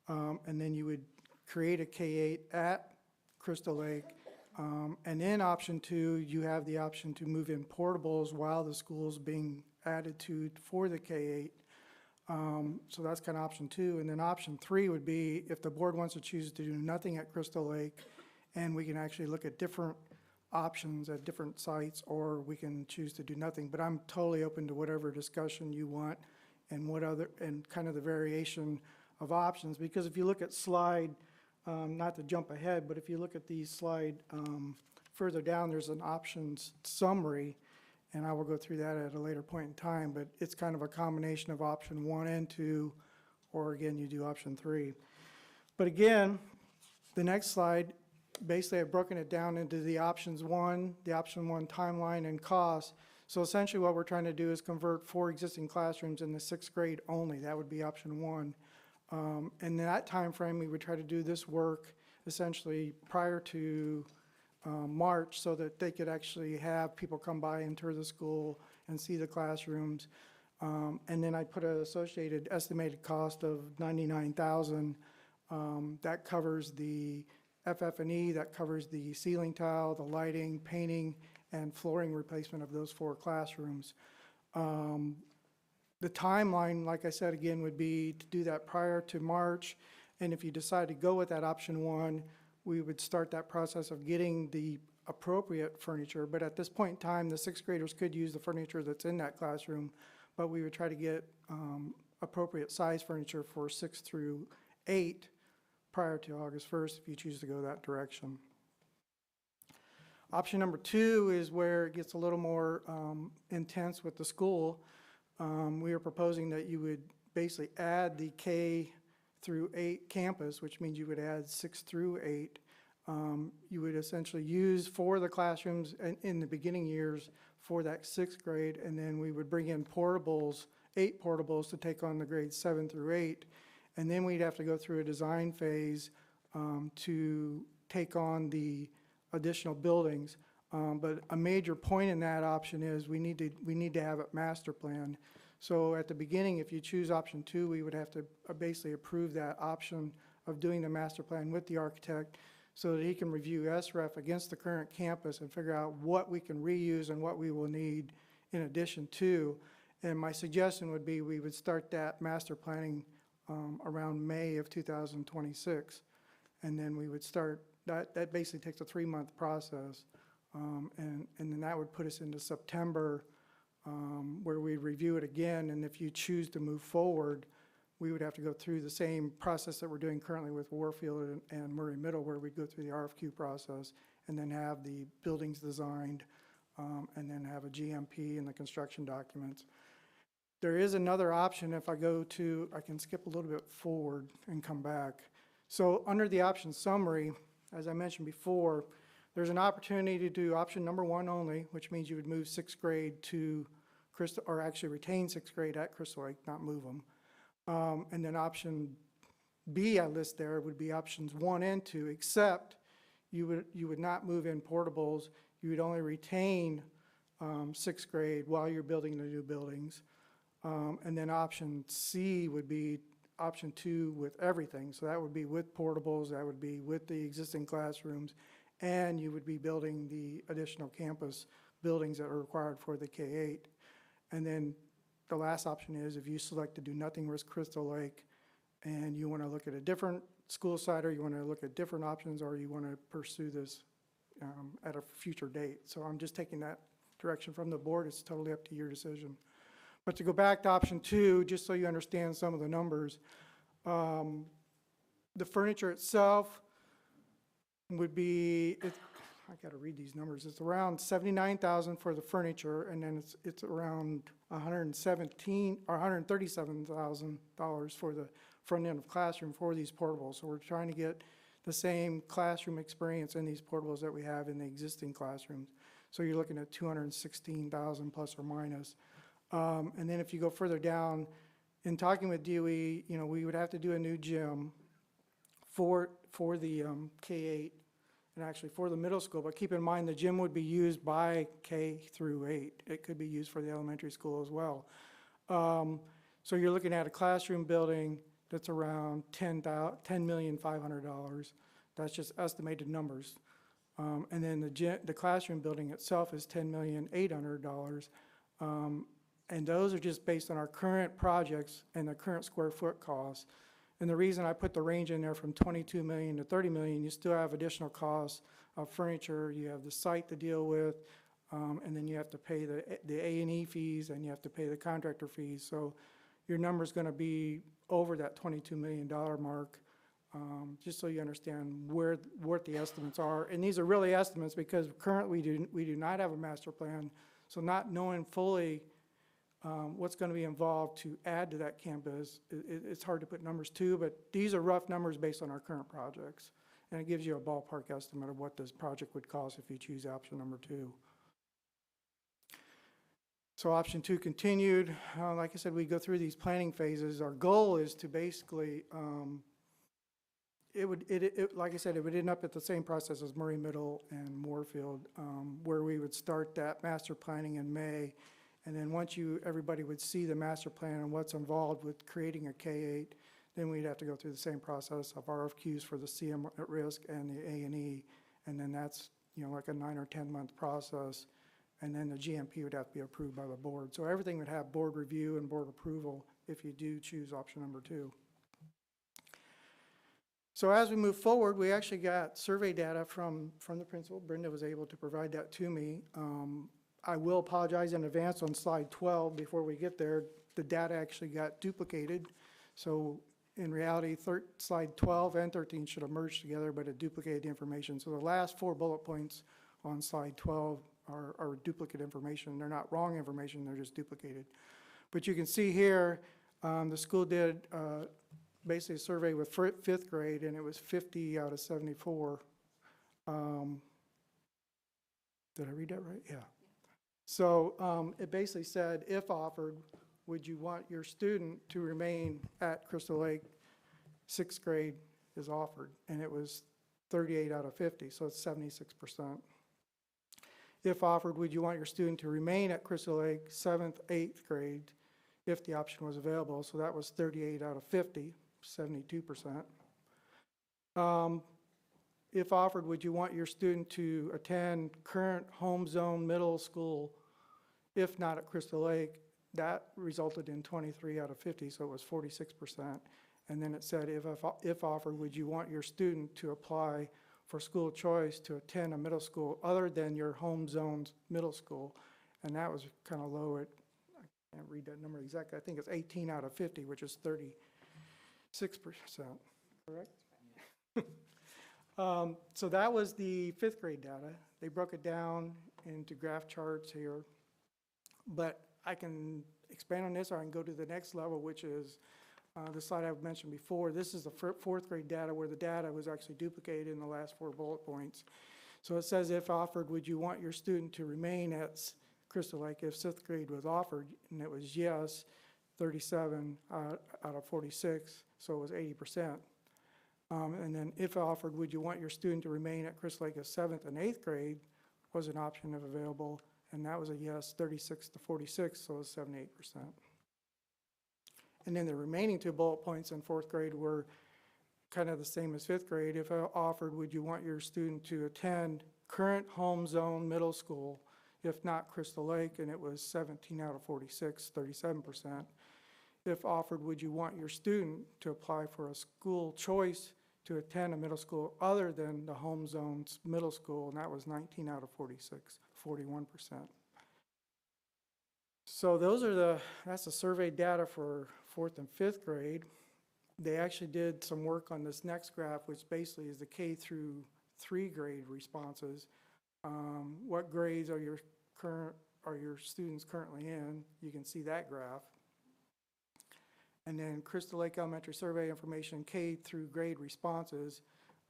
and then you would create a K-8 at Crystal Lake. And in option 2, you have the option to move in portables while the school's being added to for the K-8. So that's kind of option 2. And then option 3 would be if the board wants to choose to do nothing at Crystal Lake, and we can actually look at different options at different sites, or we can choose to do nothing. But I'm totally open to whatever discussion you want and what other, and kind of the variation of options. Because if you look at slide, not to jump ahead, but if you look at the slide further down, there's an options summary, and I will go through that at a later point in time, but it's kind of a combination of option 1 and 2, or again, you do option 3. But again, the next slide, basically I've broken it down into the option 1 timeline and cost. So essentially what we're trying to do is convert 4 existing classrooms in the 6th grade only. That would be option 1. And in that time frame, we would try to do this work essentially prior to March, so that they could actually have people come by and tour the school and see the classrooms. And then I put an associated estimated cost of $99,000. That covers the FF&E, that covers the ceiling tile, the lighting, painting, and flooring replacement of those 4 classrooms. The timeline, like I said, again, would be to do that prior to March. And if you decide to go with that option 1, we would start that process of getting the appropriate furniture. But at this point in time, the 6th graders could use the furniture that's in that classroom, but we would try to get appropriate size furniture for 6 through 8 prior to August 1st if you choose to go that direction. Option number 2 is where it gets a little more intense with the school. We are proposing that you would basically add the K through 8 campus, which means you would add 6 through 8. You would essentially use 4 of the classrooms in the beginning years for that 6th grade, and then we would bring in portables, 8 portables to take on the grades 7 through 8. And then we'd have to go through a design phase to take on the additional buildings. But a major point in that option is we need to have it master planned. So at the beginning, if you choose option 2, we would have to basically approve that option of doing the master plan with the architect so that he can review SREF against the current campus and figure out what we can reuse and what we will need in addition to. And my suggestion would be we would start that master planning around May of 2026. And then we would start, that basically takes a 3-month process. And then that would put us into September, where we review it again. And if you choose to move forward, we would have to go through the same process that we're doing currently with Warfield and Murray Middle, where we go through the RFQ process and then have the buildings designed, and then have a GMP and the construction documents. There is another option if I go to, I can skip a little bit forward and come back. So under the option summary, as I mentioned before, there's an opportunity to do option number 1 only, which means you would move 6th grade to Crystal, or actually retain 6th grade at Crystal Lake, not move them. And then option B I list there would be options 1 and 2, except you would not move in portables. You would only retain 6th grade while you're building the new buildings. And then option C would be option 2 with everything. So that would be with portables, that would be with the existing classrooms, and you would be building the additional campus buildings that are required for the K-8. And then the last option is if you select to do nothing with Crystal Lake and you want to look at a different school site, or you want to look at different options, or you want to pursue this at a future date. So I'm just taking that direction from the board. It's totally up to your decision. But to go back to option 2, just so you understand some of the numbers, the furniture itself would be, I got to read these numbers. It's around $79,000 for the furniture, and then it's around $117 or $137,000 for the front end of classroom for these portables. So we're trying to get the same classroom experience in these portables that we have in the existing classrooms. So you're looking at $216,000 plus or minus. And then if you go further down, in talking with DOE, you know, we would have to do a new gym for the K-8 and actually for the middle school. But keep in mind, the gym would be used by K through 8. It could be used for the elementary school as well. So you're looking at a classroom building that's around $10,500,000. That's just estimated numbers. And then the classroom building itself is $10,800,000. And those are just based on our current projects and the current square foot costs. And the reason I put the range in there from 22 million to 30 million, you still have additional costs of furniture, you have the site to deal with, and then you have to pay the A&E fees, and you have to pay the contractor fees. So your number's gonna be over that $22 million mark, just so you understand what the estimates are. And these are really estimates because currently we do not have a master plan, so not knowing fully what's going to be involved to add to that campus, it's hard to put numbers to, but these are rough numbers based on our current projects. And it gives you a ballpark estimate of what this project would cost if you choose option number 2. So option 2 continued. Like I said, we go through these planning phases. Our goal is to basically, like I said, it would end up at the same process as Murray Middle and Moorfield, where we would start that master planning in May. And then once everybody would see the master plan and what's involved with creating a K-8, then we'd have to go through the same process of RFQs for the CM at risk and the A&E. And then that's, you know, like a 9 or 10 month process. And then the GMP would have to be approved by the board. So everything would have board review and board approval if you do choose option number 2. So as we move forward, we actually got survey data from the principal. Brenda was able to provide that to me. I will apologize in advance on slide 12 before we get there. The data actually got duplicated. So in reality, slide 12 and 13 should have merged together, but it duplicated the information. So the last 4 bullet points on slide 12 are duplicate information. They're not wrong information, they're just duplicated. But you can see here, the school did basically a survey with 5th grade, and it was 50 out of 74. Did I read that right? Yeah. So it basically said, if offered, would you want your student to remain at Crystal Lake? 6th grade is offered, and it was 38 out of 50, so it's 76%. If offered, would you want your student to remain at Crystal Lake 7th, 8th grade if the option was available? So that was 38 out of 50, 72%. If offered, would you want your student to attend current home zone middle school if not at Crystal Lake? That resulted in 23 out of 50, so it was 46%. And then it said, if offered, would you want your student to apply for school choice to attend a middle school other than your home zone's middle school? And that was kind of low at, I can't read that number exactly, I think it's 18 out of 50, which is 36%, correct? So that was the 5th grade data. They broke it down into graph charts here. But I can expand on this, or I can go to the next level, which is the slide I mentioned before. This is the fourth grade data where the data was actually duplicated in the last 4 bullet points. So it says, if offered, would you want your student to remain at Crystal Lake if 6th grade was offered? And it was yes, 37 out of 46, so it was 80%. And then if offered, would you want your student to remain at Crystal Lake if 7th and 8th grade was an option if available? And that was a yes, 36 to 46, so it was 78%. And then the remaining 2 bullet points in 4th grade were kind of the same as 5th grade. If offered, would you want your student to attend current home zone middle school, if not Crystal Lake? And it was 17 out of 46, 37%. If offered, would you want your student to apply for a school choice to attend a middle school other than the home zone's middle school? And that was 19 out of 46, 41%. So that's the survey data for 4th and 5th grade. They actually did some work on this next graph, which basically is the K through 3 grade responses. What grades are your students currently in? You can see that graph. And then Crystal Lake Elementary survey information, K through grade responses,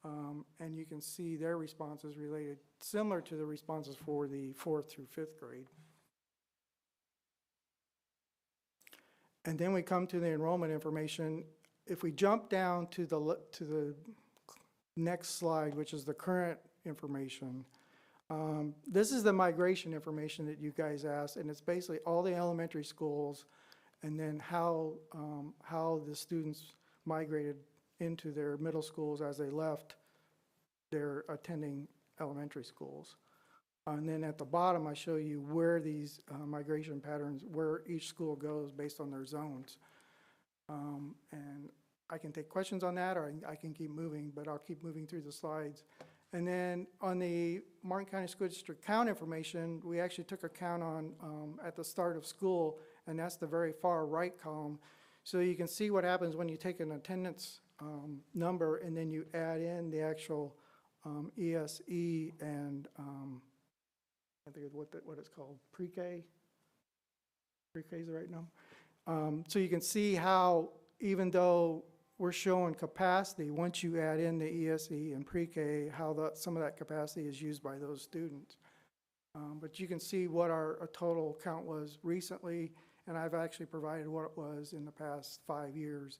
and you can see their responses related similar to the responses for the 4th through 5th grade. And then we come to the enrollment information. If we jump down to the next slide, which is the current information, this is the migration information that you guys asked, and it's basically all the elementary schools and then how the students migrated into their middle schools as they left their attending elementary schools. And then at the bottom, I show you where these migration patterns, where each school goes based on their zones. And I can take questions on that, or I can keep moving, but I'll keep moving through the slides. And then on the Martin County School District count information, we actually took a count on at the start of school, and that's the very far right column. So you can see what happens when you take an attendance number and then you add in the actual ESE and I think what it's called, pre-K. Pre-K is the right number. So you can see how even though we're showing capacity, once you add in the ESE and pre-K, how some of that capacity is used by those students. But you can see what our total count was recently, and I've actually provided what it was in the past 5 years.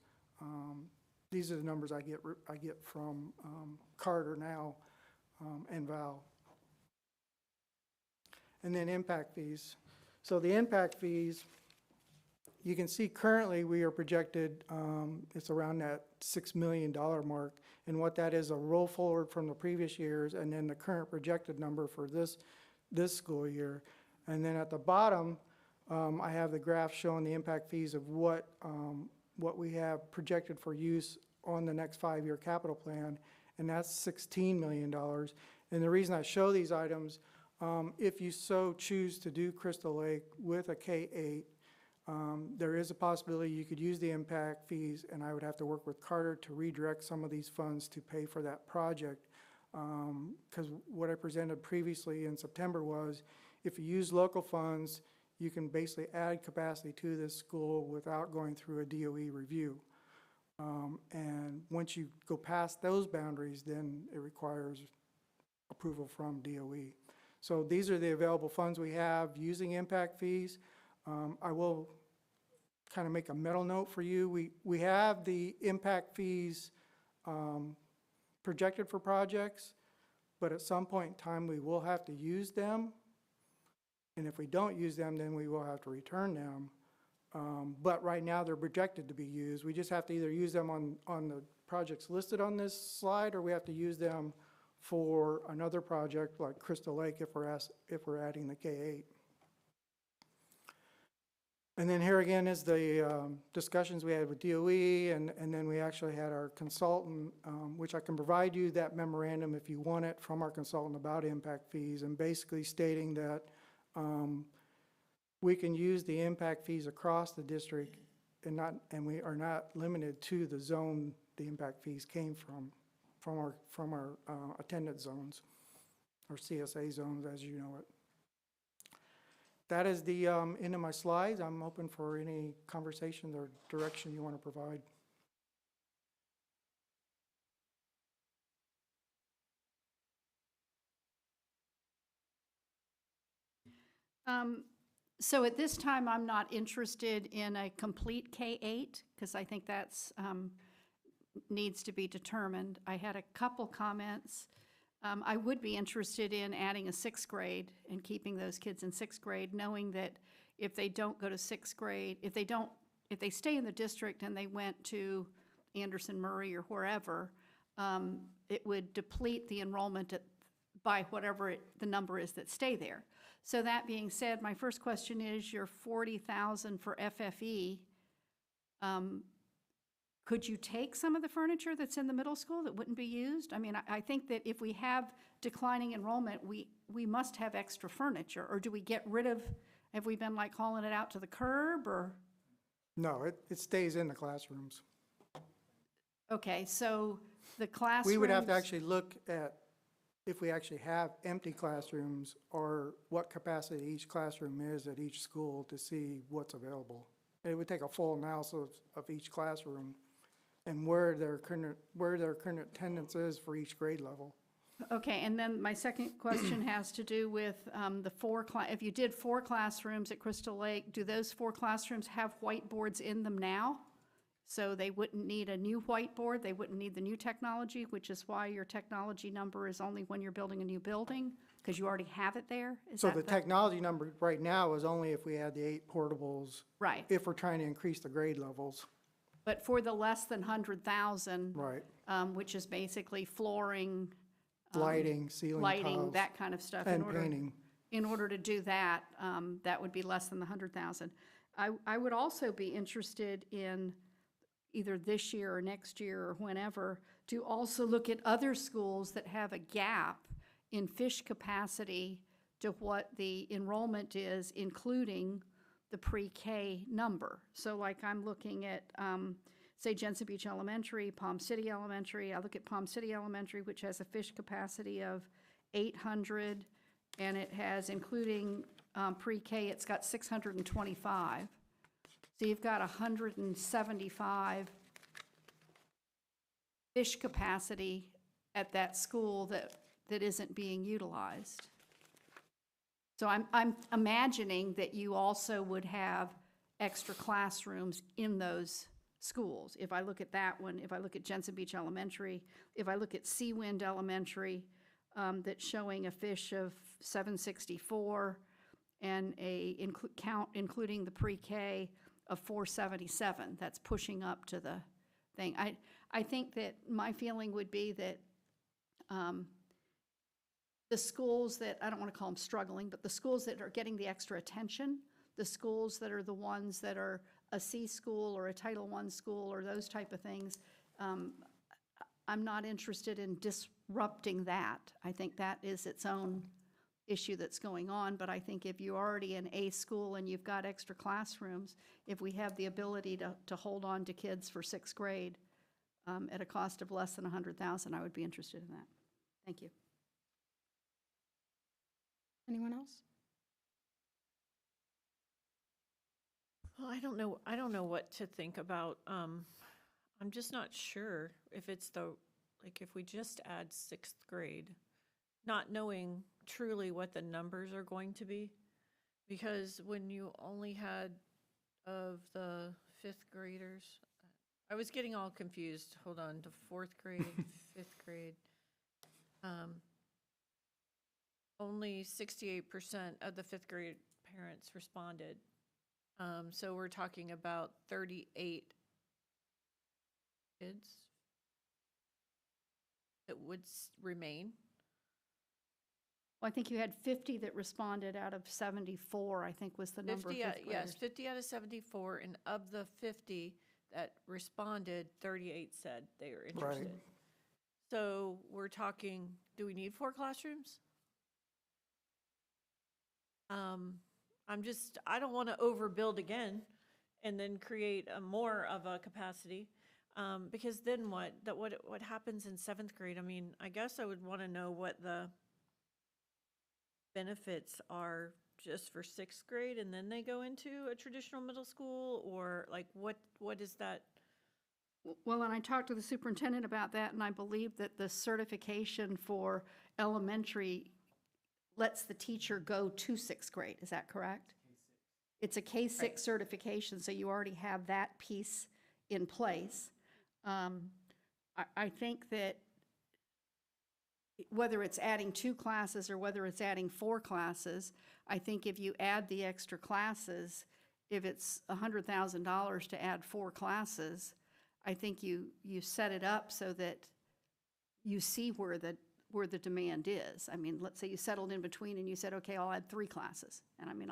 These are the numbers I get from Carter now and Val. And then impact fees. So the impact fees, you can see currently we are projected, it's around that $6 million mark. And what that is, a roll forward from the previous years and then the current projected number for this school year. And then at the bottom, I have the graph showing the impact fees of what we have projected for use on the next 5-year capital plan, and that's $16 million. And the reason I show these items, if you so choose to do Crystal Lake with a K-8, there is a possibility you could use the impact fees, and I would have to work with Carter to redirect some of these funds to pay for that project. Because what I presented previously in September was, if you use local funds, you can basically add capacity to this school without going through a DOE review. And once you go past those boundaries, then it requires approval from DOE. So these are the available funds we have using impact fees. I will kind of make a mental note for you. We have the impact fees projected for projects, but at some point in time we will have to use them. And if we don't use them, then we will have to return them. But right now they're projected to be used. We just have to either use them on the projects listed on this slide, or we have to use them for another project like Crystal Lake if we're adding the K-8. And then here again is the discussions we had with DOE, and then we actually had our consultant, which I can provide you that memorandum if you want it from our consultant about impact fees, and basically stating that we can use the impact fees across the district and we are not limited to the zone the impact fees came from our attendance zones, or CSA zones as you know it. that is the end of my slides. I'm open for any conversation or direction you want to provide. So at this time, I'm not interested in a complete K-8, because I think that's, needs to be determined. I had a couple comments. I would be interested in adding a sixth grade and keeping those kids in sixth grade, knowing that if they don't go to sixth grade, if they stay in the district and they went to Anderson, Murray, or wherever, it would deplete the enrollment by whatever the number is that stay there. So that being said, my first question is, your 40,000 for FFE, could you take some of the furniture that's in the middle school that wouldn't be used? I mean, I think that if we have declining enrollment, we must have extra furniture, or do we get rid of, have we been like hauling it out to the curb, or? No, it stays in the classrooms. Okay, so the classrooms. We would have to actually look at if we actually have empty classrooms or what capacity each classroom is at each school to see what's available. It would take a full analysis of each classroom and where their current attendance is for each grade level. Okay, and then my second question has to do with if you did 4 classrooms at Crystal Lake, do those 4 classrooms have whiteboards in them now? So they wouldn't need a new whiteboard, they wouldn't need the new technology, which is why your technology number is only when you're building a new building, because you already have it there? So the technology number right now is only if we had the 8 portables. Right. If we're trying to increase the grade levels. But for the less than 100,000. Right. Which is basically flooring. Lighting, ceiling lighting, tiles, that kind of stuff. and painting. In order to do that, that would be less than the 100,000. I would also be interested in, either this year or next year or whenever, to also look at other schools that have a gap in fish capacity to what the enrollment is, including the pre-K number. So like I'm looking at, say, Jensen Beach Elementary, Palm City Elementary. I look at Palm City Elementary, which has a fish capacity of 800, and it has, including pre-K, it's got 625. So you've got 175 fish capacity at that school that isn't being utilized. So I'm imagining that you also would have extra classrooms in those schools. If I look at that one, if I look at Jensen Beach Elementary, if I look at Seawind Elementary, that's showing a fish of 764 and count including the pre-K of 477, that's pushing up to the thing. I think that my feeling would be that the schools that, I don't want to call them struggling, but the schools that are getting the extra attention, the schools that are the ones that are a C school or a Title I school or those type of things, I'm not interested in disrupting that. I think that is its own issue that's going on, but I think if you're already in a school and you've got extra classrooms, if we have the ability to hold on to kids for sixth grade at a cost of less than 100,000, I would be interested in that. Thank you. Anyone else? Well, I don't know what to think about. I'm just not sure if it's if we just add sixth grade, not knowing truly what the numbers are going to be. Because when you only had of the fifth graders, I was getting all confused. Hold on, to fourth grade, fifth grade. Only 68% of the fifth grade parents responded. So we're talking about 38 kids that would remain. Well, I think you had 50 that responded out of 74, I think was the number of fifth graders. Yes, 50 out of 74, and of the 50 that responded, 38 said they were interested. Right. So we're talking, do we need 4 classrooms? I don't want to overbuild again and then create more of a capacity, because then what happens in 7th grade? I mean, I guess I would want to know what the benefits are just for sixth grade and then they go into a traditional middle school? Or like, what is that? Well, and I talked to the superintendent about that, and I believe that the certification for elementary lets the teacher go to sixth grade. Is that correct? It's a K-6 certification, so you already have that piece in place. I think that whether it's adding 2 classes or whether it's adding 4 classes, I think if you add the extra classes, if it's $100,000 to add 4 classes, I think you set it up so that you see where the demand is. I mean, let's say you settled in between and you said, okay, I'll add 3 classes, and I mean,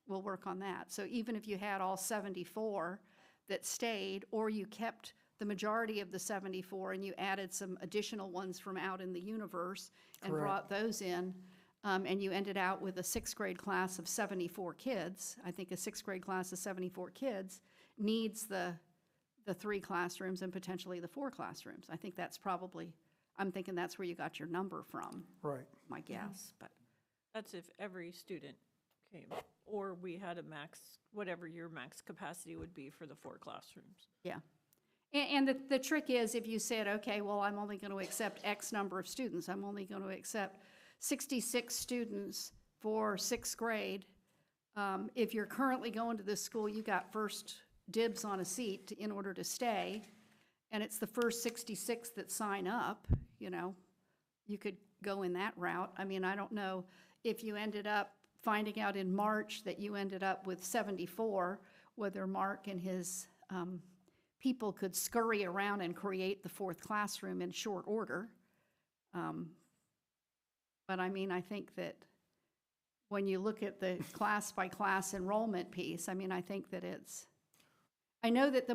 we'll work on that. So even if you had all 74 that stayed, or you kept the majority of the 74 and you added some additional ones from out in the universe and Correct. brought those in, and you ended out with a 6th grade class of 74 kids, I think a 6th grade class of 74 kids needs the 3 classrooms and potentially the 4 classrooms. I think that's probably, I'm thinking that's where you got your number from. Right. My guess, but. That's if every student came, or we had a max, whatever your max capacity would be for the 4 classrooms. Yeah. And the trick is, if you said, okay, well, I'm only going to accept X number of students, I'm only going to accept 66 students for 6th grade. If you're currently going to this school, you got first dibs on a seat in order to stay, and it's the first 66 that sign up, you know, you could go in that route. I mean, I don't know if you ended up finding out in March that you ended up with 74, whether Mark and his people could scurry around and create the 4th classroom in short order. But I mean, I think that when you look at the class-by-class enrollment piece, I mean, I think that it's, I know that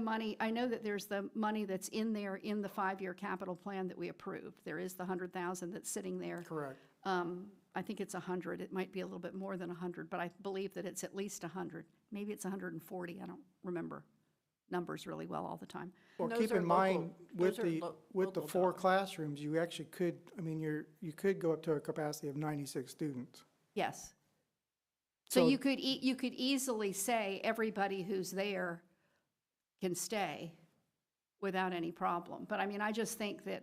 there's the money that's in there in the 5-year capital plan that we approved. There is the 100,000 that's sitting there. Correct. I think it's 100. It might be a little bit more than 100, but I believe that it's at least 100. Maybe it's 140. I don't remember numbers really well all the time. Well, Those keep are in mind, local- with those are the, lo- with the local 4 dollars. classrooms, you actually could, I mean, you could go up to a capacity of 96 students. Yes. So So- you could easily say everybody who's there can stay without any problem. But I mean, I just think that,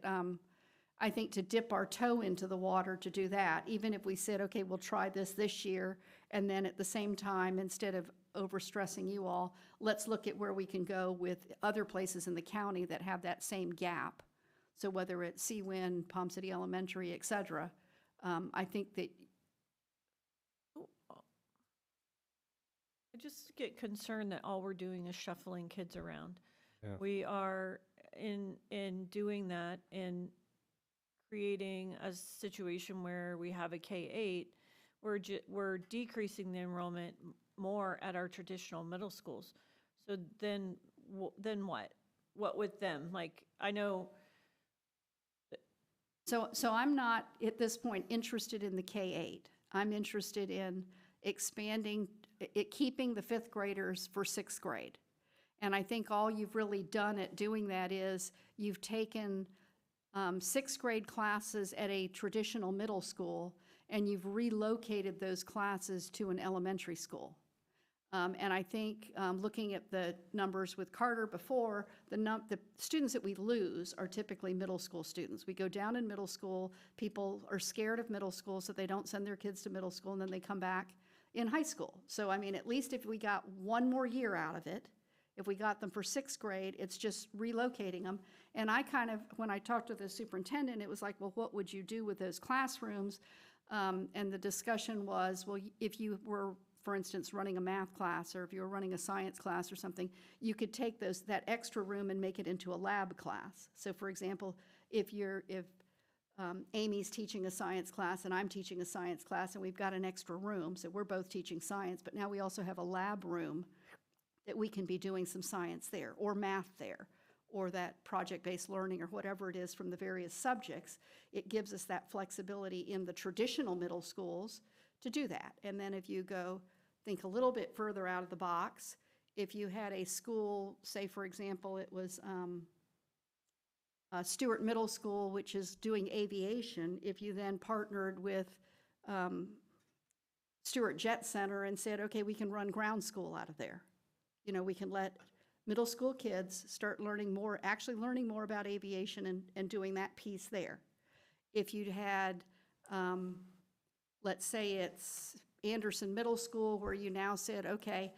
I think to dip our toe into the water to do that, even if we said, okay, we'll try this year, and then at the same time, instead of overstressing you all, let's look at where we can go with other places in the county that have that same gap. So whether it's Seawin, Palm City Elementary, et cetera, I think that, I just get concerned that all we're doing is shuffling kids around. Yeah. We are in doing that and creating a situation where we have a K-8, we're decreasing the enrollment more at our traditional middle schools. So then what? What with them? Like, I know. so I'm not, at this point, interested in the K-8. I'm interested in expanding, keeping the 5th graders for 6th grade. And I think all you've really done at doing that is you've taken 6th grade classes at a traditional middle school, and you've relocated those classes to an elementary school. And I think, looking at the numbers with Carter before, the students that we lose are typically middle school students. We go down in middle school, people are scared of middle school, so they don't send their kids to middle school, and then they come back in high school. So, I mean, at least if we got one more year out of it, if we got them for 6th grade, it's just relocating them. And I kind of, when I talked to the superintendent, it was like, well, what would you do with those classrooms? And the discussion was, well, if you were, for instance, running a math class, or if you were running a science class or something, you could take that extra room and make it into a lab class. So for example, if Amy's teaching a science class and I'm teaching a science class and we've got an extra room, so we're both teaching science, but now we also have a lab room that we can be doing some science there, or math there, or that project-based learning, or whatever it is from the various subjects. It gives us that flexibility in the traditional middle schools to do that. And then if you think a little bit further out of the box, if you had a school, say for example, it was Stewart Middle School, which is doing aviation, if you then partnered with Stewart Jet Center and said, okay, we can run ground school out of there. You know, we can let middle school kids start learning more, actually learning more about aviation and doing that piece there. If you'd had, let's say it's Anderson Middle School, where you now said, okay,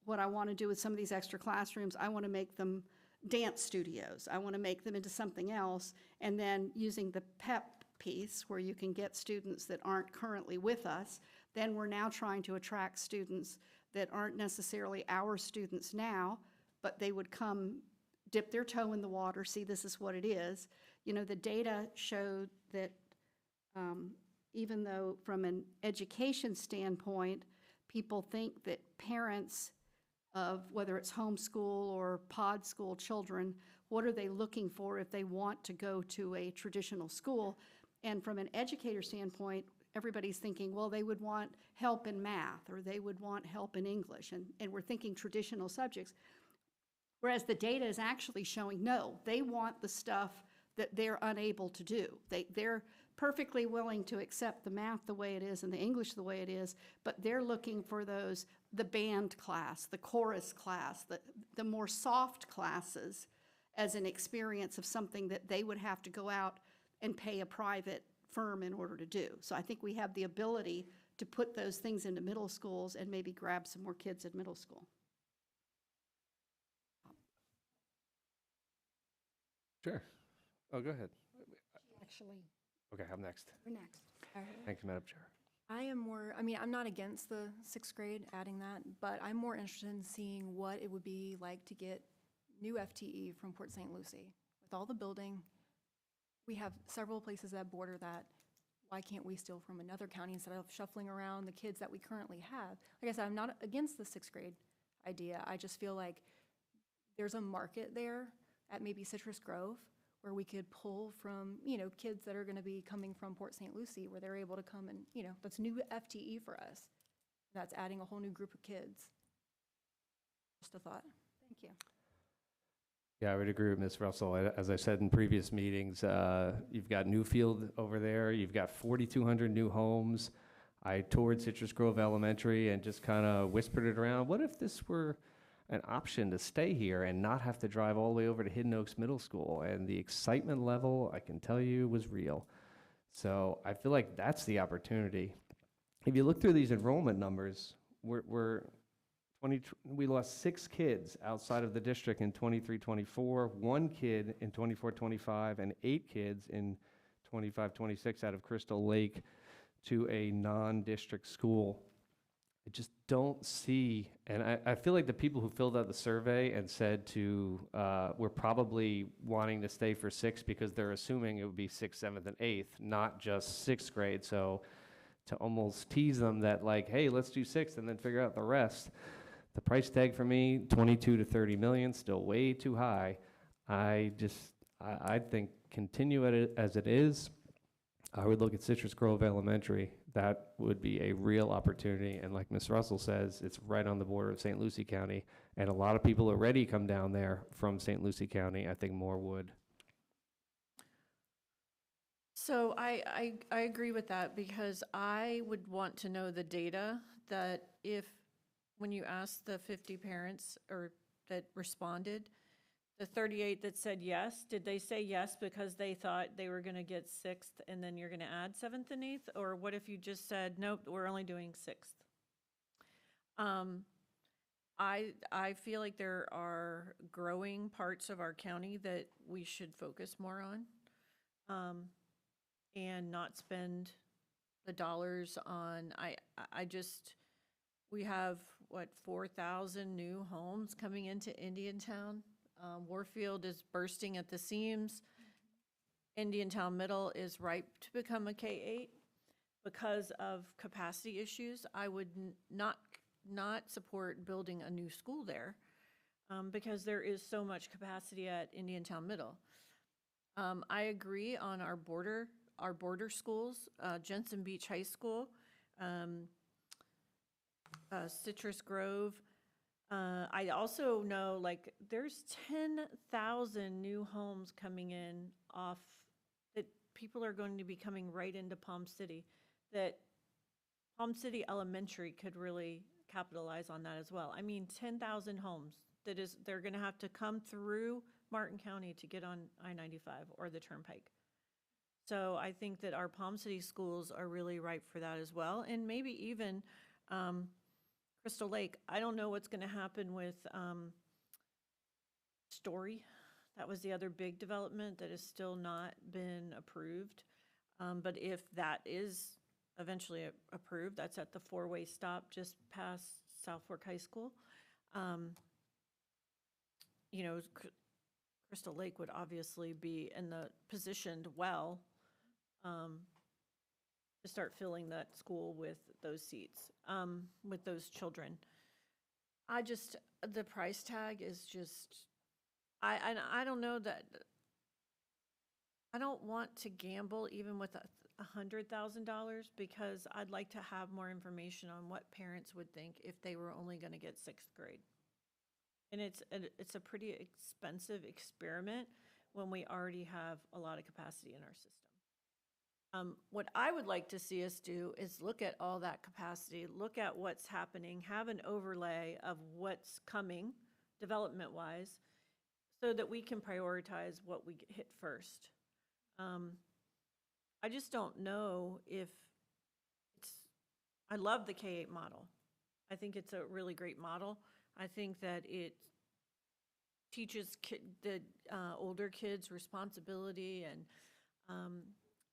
what I want to do with some of these extra classrooms, I want to make them dance studios. I want to make them into something else. And then using the PEP piece, where you can get students that aren't currently with us, then we're now trying to attract students that aren't necessarily our students now, but they would come dip their toe in the water, see this is what it is. You know, the data showed that even though from an education standpoint, people think that parents of whether it's homeschool or pod school children, what are they looking for if they want to go to a traditional school? And from an educator standpoint, everybody's thinking, well, they would want help in math or they would want help in English. And we're thinking traditional subjects. Whereas the data is actually showing, no, they want the stuff that they're unable to do. They're perfectly willing to accept the math the way it is and the English the way it is, but they're looking for those, the band class, the chorus class, the more soft classes as an experience of something that they would have to go out and pay a private firm in order to do. So I think we have the ability to put those things into middle schools and maybe grab some more kids at middle school. Sure. Oh, go ahead. Actually, Okay, I'm next. we're next. All right. Thank you, Madam Chair. I am more, I mean, I'm not against the sixth grade adding that, but I'm more interested in seeing what it would be like to get new FTE from Port St. Lucie. With all the building, we have several places that border that. Why can't we steal from another county instead of shuffling around the kids that we currently have? Like I said, I'm not against the sixth grade idea. I just feel like there's a market there at maybe Citrus Grove where we could pull from, you know, kids that are going to be coming from Port St. Lucie, where they're able to come and, you know, that's new FTE for us. That's adding a whole new group of kids. Just a thought. Thank you. Yeah, I would agree with Ms. Russell. As I said in previous meetings, you've got Newfield over there. You've got 4,200 new homes. I toured Citrus Grove Elementary and just kind of whispered it around. What if this were an option to stay here and not have to drive all the way over to Hidden Oaks Middle School? And the excitement level, I can tell you, was real. So I feel like that's the opportunity. If you look through these enrollment numbers, we lost 6 kids outside of the district in 23-24, 1 kid in 24-25, and 8 kids in 25-26 out of Crystal Lake to a non-district school. I just don't see, and I feel like the people who filled out the survey and said we're probably wanting to stay for 6 because they're assuming it would be 6th, 7th, and 8th, not just 6th grade. So to almost tease them that like, hey, let's do 6th and then figure out the rest. The price tag for me, 22 to 30 million, still way too high. I think continue it as it is. I would look at Citrus Grove Elementary. That would be a real opportunity. And like Ms. Russell says, it's right on the border of St. Lucie County. And a lot of people already come down there from St. Lucie County. I think more would. So I agree with that, because I would want to know the data that when you ask the 50 parents or that responded, the 38 that said yes, did they say yes because they thought they were going to get 6th and then you're going to add 7th and 8th? Or what if you just said, nope, we're only doing 6th? I feel like there are growing parts of our county that we should focus more on and not spend the dollars on. We have, 4,000 new homes coming into Indiantown. Warfield is bursting at the seams. Indiantown Middle is ripe to become a K-8 because of capacity issues. I would not support building a new school there because there is so much capacity at Indiantown Middle. I agree on our border schools, Jensen Beach High School, Citrus Grove. I also know there's 10,000 new homes coming in that people are going to be coming right into Palm City that Palm City Elementary could really capitalize on that as well. I mean, 10,000 homes, they're gonna have to come through Martin County to get on I-95 or the Turnpike. So I think that our Palm City schools are really ripe for that as well, and maybe even Crystal Lake. I don't know what's gonna happen with Story. That was the other big development that has still not been approved. But if that is eventually approved, that's at the four-way stop just past South Fork High School. You know, Crystal Lake would obviously be in the positioned well to start filling that school with those seats, with those children. The price tag is just, I don't know that, I don't want to gamble even with $100,000 because I'd like to have more information on what parents would think if they were only going to get 6th grade. And it's a pretty expensive experiment when we already have a lot of capacity in our system. What I would like to see us do is look at all that capacity, look at what's happening, have an overlay of what's coming development-wise so that we can prioritize what we hit first. I just don't know if I love the K-8 model. I think it's a really great model. I think that it teaches the older kids responsibility and,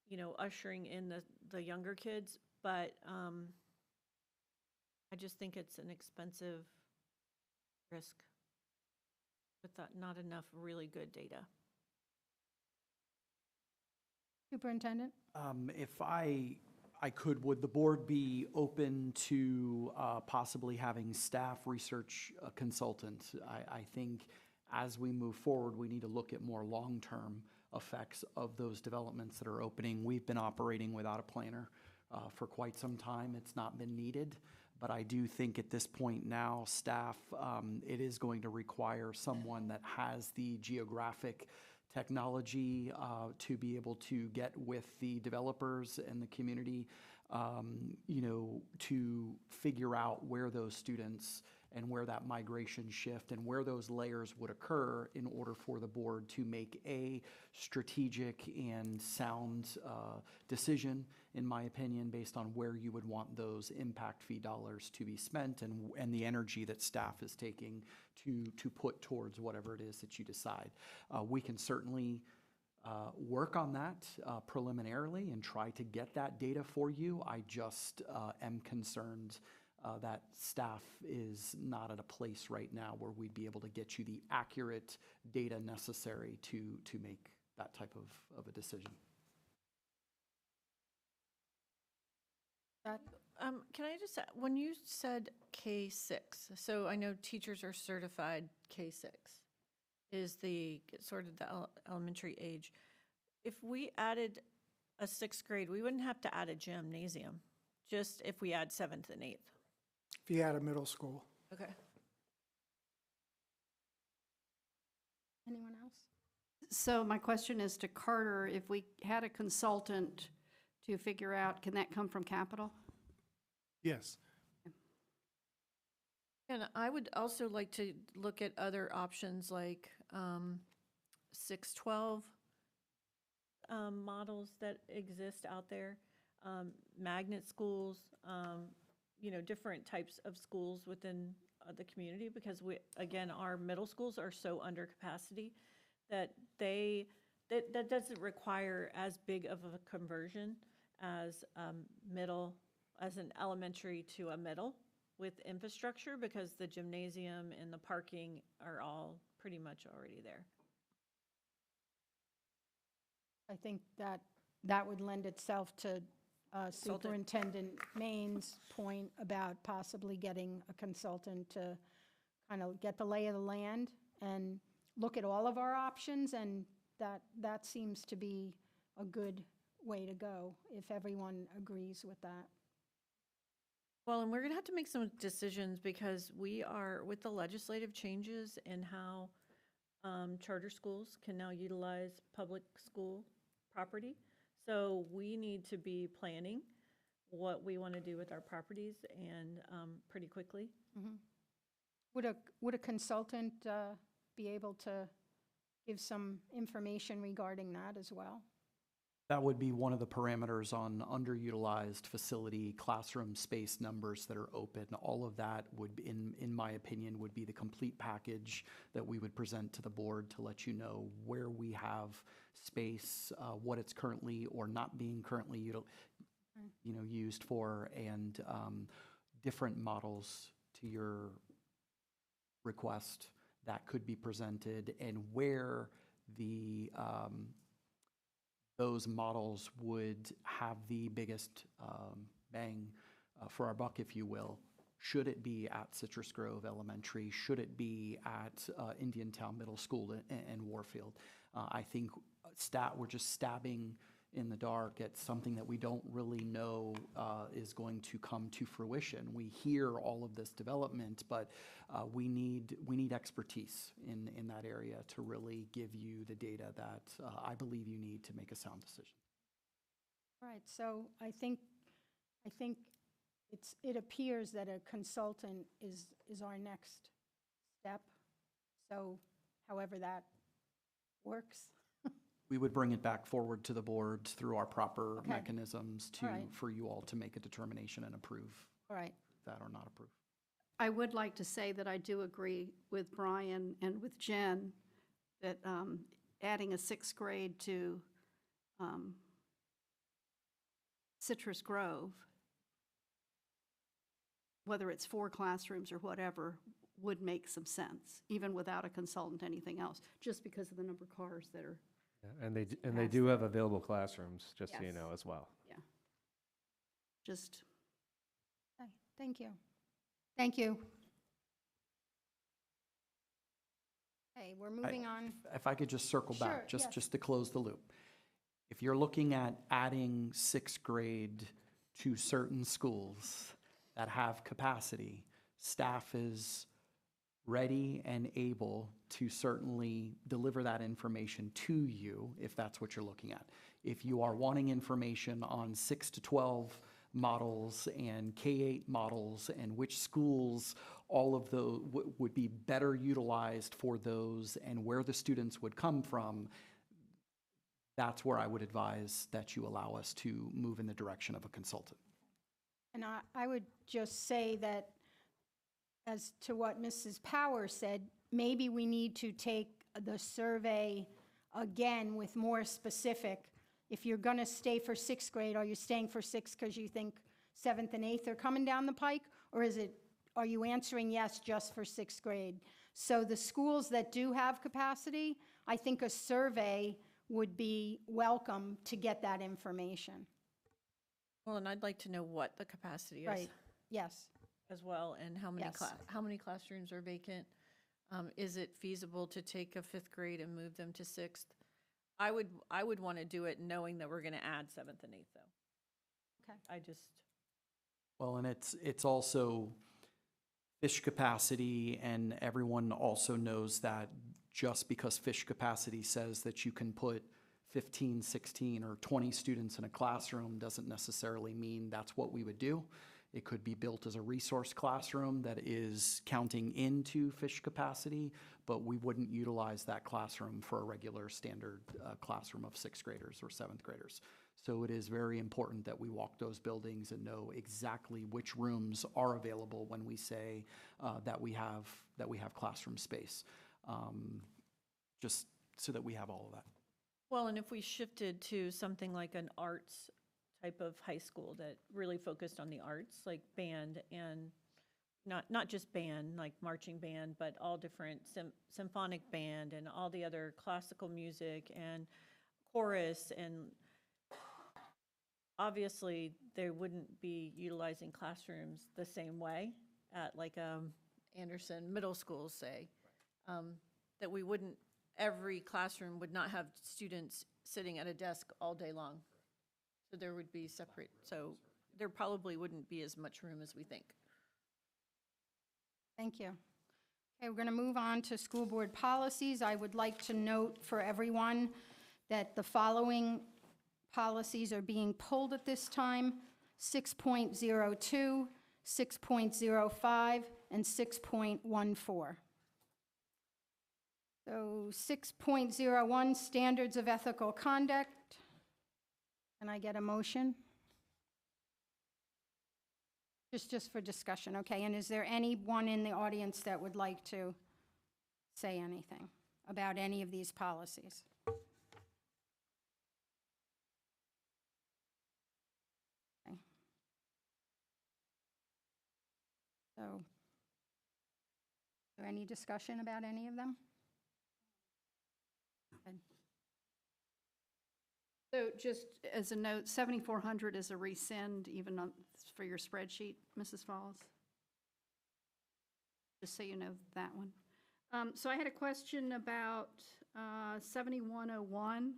you know, ushering in the younger kids. But I just think it's an expensive risk with not enough really good data. Superintendent? If I could, would the board be open to possibly having staff research a consultant? I think as we move forward, we need to look at more long-term effects of those developments that are opening. We've been operating without a planner for quite some time. It's not been needed. But I do think at this point now, staff, it is going to require someone that has the geographic technology to be able to get with the developers and the community, you know, to figure out where those students and where that migration shift and where those layers would occur in order for the board to make a strategic and sound decision, in my opinion, based on where you would want those impact fee dollars to be spent and the energy that staff is taking to put towards whatever it is that you decide. We can certainly work on that preliminarily and try to get that data for you. I just am concerned that staff is not at a place right now where we'd be able to get you the accurate data necessary to make that type of a decision. Can I just, when you said K-6, so I know teachers are certified K-6, is the sort of the elementary age. If we added a 6th grade, we wouldn't have to add a gymnasium, just if we add 7th and 8th. If you had a middle school. Okay. Anyone else? So my question is to Carter, if we had a consultant to figure out, can that come from capital? Yes. And I would also like to look at other options like 612 models that exist out there, magnet schools, you know, different types of schools within the community, because again, our middle schools are so under capacity that that doesn't require as big of a conversion as as an elementary to a middle with infrastructure, because the gymnasium and the parking are all pretty much already there. I think that would lend itself to Superintendent Main's point about possibly getting a consultant to kind of get the lay of the land and look at all of our options, and that seems to be a good way to go, if everyone agrees with that. Well, and we're going to have to make some decisions because we are, with the legislative changes and how charter schools can now utilize public school property. So we need to be planning what we want to do with our properties and pretty quickly. Mhm. Would a consultant be able to give some information regarding that as well? That would be one of the parameters on underutilized facility, classroom space numbers that are open. All of that would, in my opinion, would be the complete package that we would present to the board to let you know where we have space, what it's currently or not being currently used for, and different models to your request that could be presented, and where the those models would have the biggest bang for our buck, if you will. Should it be at Citrus Grove Elementary? Should it be at Indiantown Middle School and Warfield? I think we're just stabbing in the dark at something that we don't really know is going to come to fruition. We hear all of this development, but we need expertise in that area to really give you the data that I believe you need to make a sound decision. All right, so I think it appears that a consultant is our next step. So however that works. We would bring it back forward to the board through our proper Okay. mechanisms All right. for you all to make a determination and approve All right. that or not approve. I would like to say that I do agree with Brian and with Jen that adding a sixth grade to Citrus Grove, whether it's 4 classrooms or whatever, would make some sense, even without a consultant, anything else, just because of the number of cars that are. Yeah, and they do have available classrooms, just so you Yes. know, as well. Yeah. Just. Okay, thank you. Thank you. Okay, we're moving on. If I could just circle Sure, back, yes. just to close the loop. If you're looking at adding sixth grade to certain schools that have capacity, staff is ready and able to certainly deliver that information to you if that's what you're looking at. If you are wanting information on 6 to 12 models and K-8 models and which schools all of those would be better utilized for those and where the students would come from, that's where I would advise that you allow us to move in the direction of a consultant. And I would just say that, as to what Mrs. Power said, maybe we need to take the survey again with more specific. If you're going to stay for sixth grade, are you staying for sixth because you think seventh and eighth are coming down the pike? Or are you answering yes just for sixth grade? So the schools that do have capacity, I think a survey would be welcome to get that information. Well, and I'd like to know what the capacity is. Right, yes. As well, and how many Yes. how many classrooms are vacant? Is it feasible to take a fifth grade and move them to sixth? I would want to do it knowing that we're going to add seventh and eighth, though. Okay. Well, and it's also fish capacity, and everyone also knows that just because fish capacity says that you can put 15, 16, or 20 students in a classroom doesn't necessarily mean that's what we would do. It could be built as a resource classroom that is counting into fish capacity, but we wouldn't utilize that classroom for a regular standard classroom of sixth graders or seventh graders. So it is very important that we walk those buildings and know exactly which rooms are available when we say that we have classroom space, just so that we have all of that. Well, and if we shifted to something like an arts type of high school that really focused on the arts, like band and not just band, like marching band, but all different symphonic band and all the other classical music and chorus, and obviously they wouldn't be utilizing classrooms the same way at like Anderson Middle School, say, that we wouldn't, every classroom would not have students sitting at a desk all day long. So there would be separate, so there probably wouldn't be as much room as we think. Thank you. Okay, we're going to move on to school board policies. I would like to note for everyone that the following policies are being pulled at this time. 6.02, 6.05, and 6.14. So 6.01, standards of ethical conduct. Can I get a motion? Just for discussion, okay? And is there anyone in the audience that would like to say anything about any of these policies? Okay. So, is there any discussion about any of them? Good. So just as a note, 7,400 is a rescind even for your spreadsheet, Mrs. Falls. Just so you know that one. So I had a question about 7101,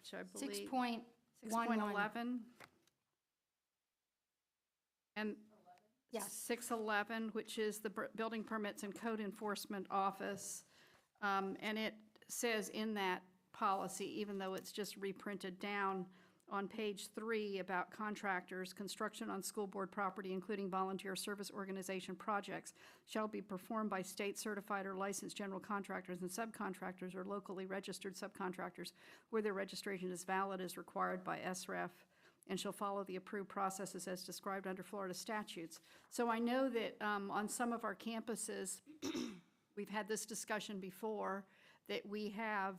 which I believe. 6.11. And Yes. 611, which is the Building Permits and Code Enforcement Office. And it says in that policy, even though it's just reprinted down on page 3 about contractors, construction on school board property, including volunteer service organization projects, shall be performed by state certified or licensed general contractors and subcontractors or locally registered subcontractors where their registration is valid as required by SREF and shall follow the approved processes as described under Florida statutes. So I know that on some of our campuses, we've had this discussion before, that we have,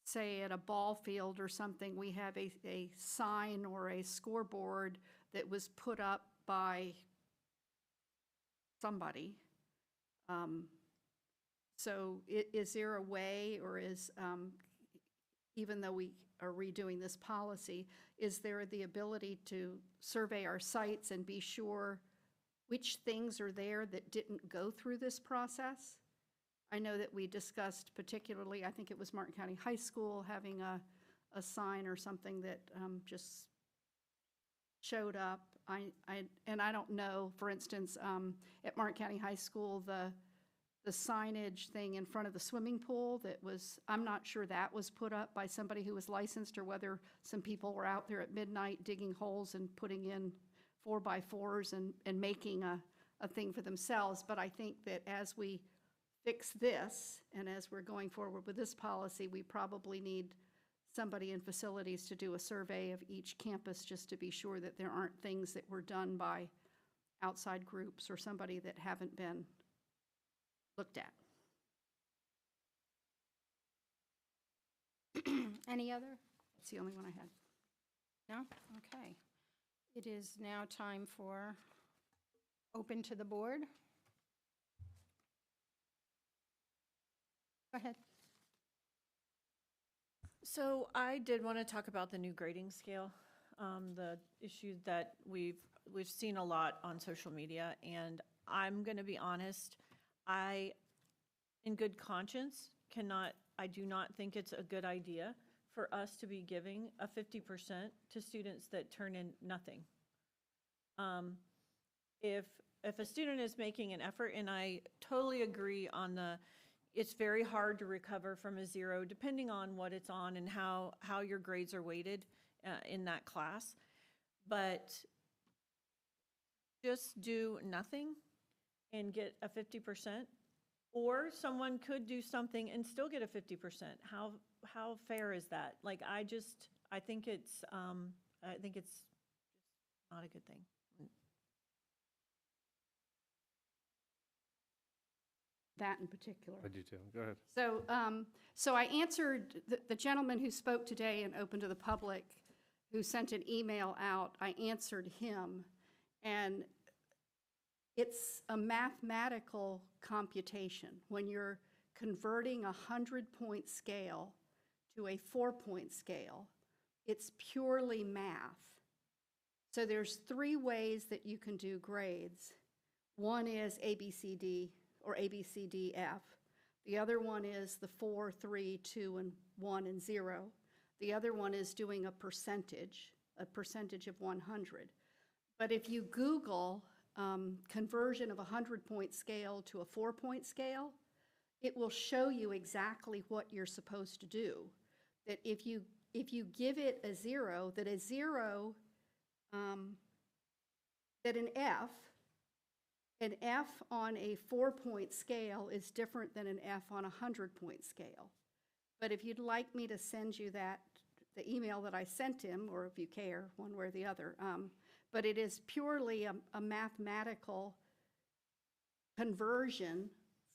say at a ball field or something, we have a sign or a scoreboard that was put up by somebody. So is there a way, or is, even though we are redoing this policy, is there the ability to survey our sites and be sure which things are there that didn't go through this process? I know that we discussed particularly, I think it was Martin County High School, having a sign or something that just showed up. And I don't know, for instance, at Martin County High School, the signage thing in front of the swimming pool that was, I'm not sure that was put up by somebody who was licensed, or whether some people were out there at midnight digging holes and putting in 4x4s and making a thing for themselves. But I think that as we fix this, and as we're going forward with this policy, we probably need somebody in facilities to do a survey of each campus just to be sure that there aren't things that were done by outside groups or somebody that haven't been looked at. Any other? It's the only one I had. No? Okay. It is now time for open to the board. Go ahead. So I did want to talk about the new grading scale, the issue that we've seen a lot on social media, and I'm going to be honest, I, in good conscience, I do not think it's a good idea for us to be giving a 50% to students that turn in nothing. If a student is making an effort, and I totally agree on it's very hard to recover from a 0, depending on what it's on and how your grades are weighted in that class. But just do nothing and get a 50%, or someone could do something and still get a 50%. How fair is that? Like, I think it's just not a good thing. That in particular. I do too. Go ahead. So, so I answered the gentleman who spoke today and open to the public, who sent an email out. I answered him, and it's a mathematical computation. When you're converting a 100-point scale to a 4-point scale, it's purely math. So there's 3 ways that you can do grades. One is ABCD, or ABCDF. The other one is the 4, 3, 2, and 1, and 0. The other one is doing a percentage of 100. But if you Google conversion of a 100-point scale to a 4-point scale, it will show you exactly what you're supposed to do. That if you give it a 0, that a 0 that an F on a 4-point scale is different than an F on a 100-point scale. But if you'd like me to send you that, the email that I sent him, or if you care, one way or the other, but it is purely a mathematical conversion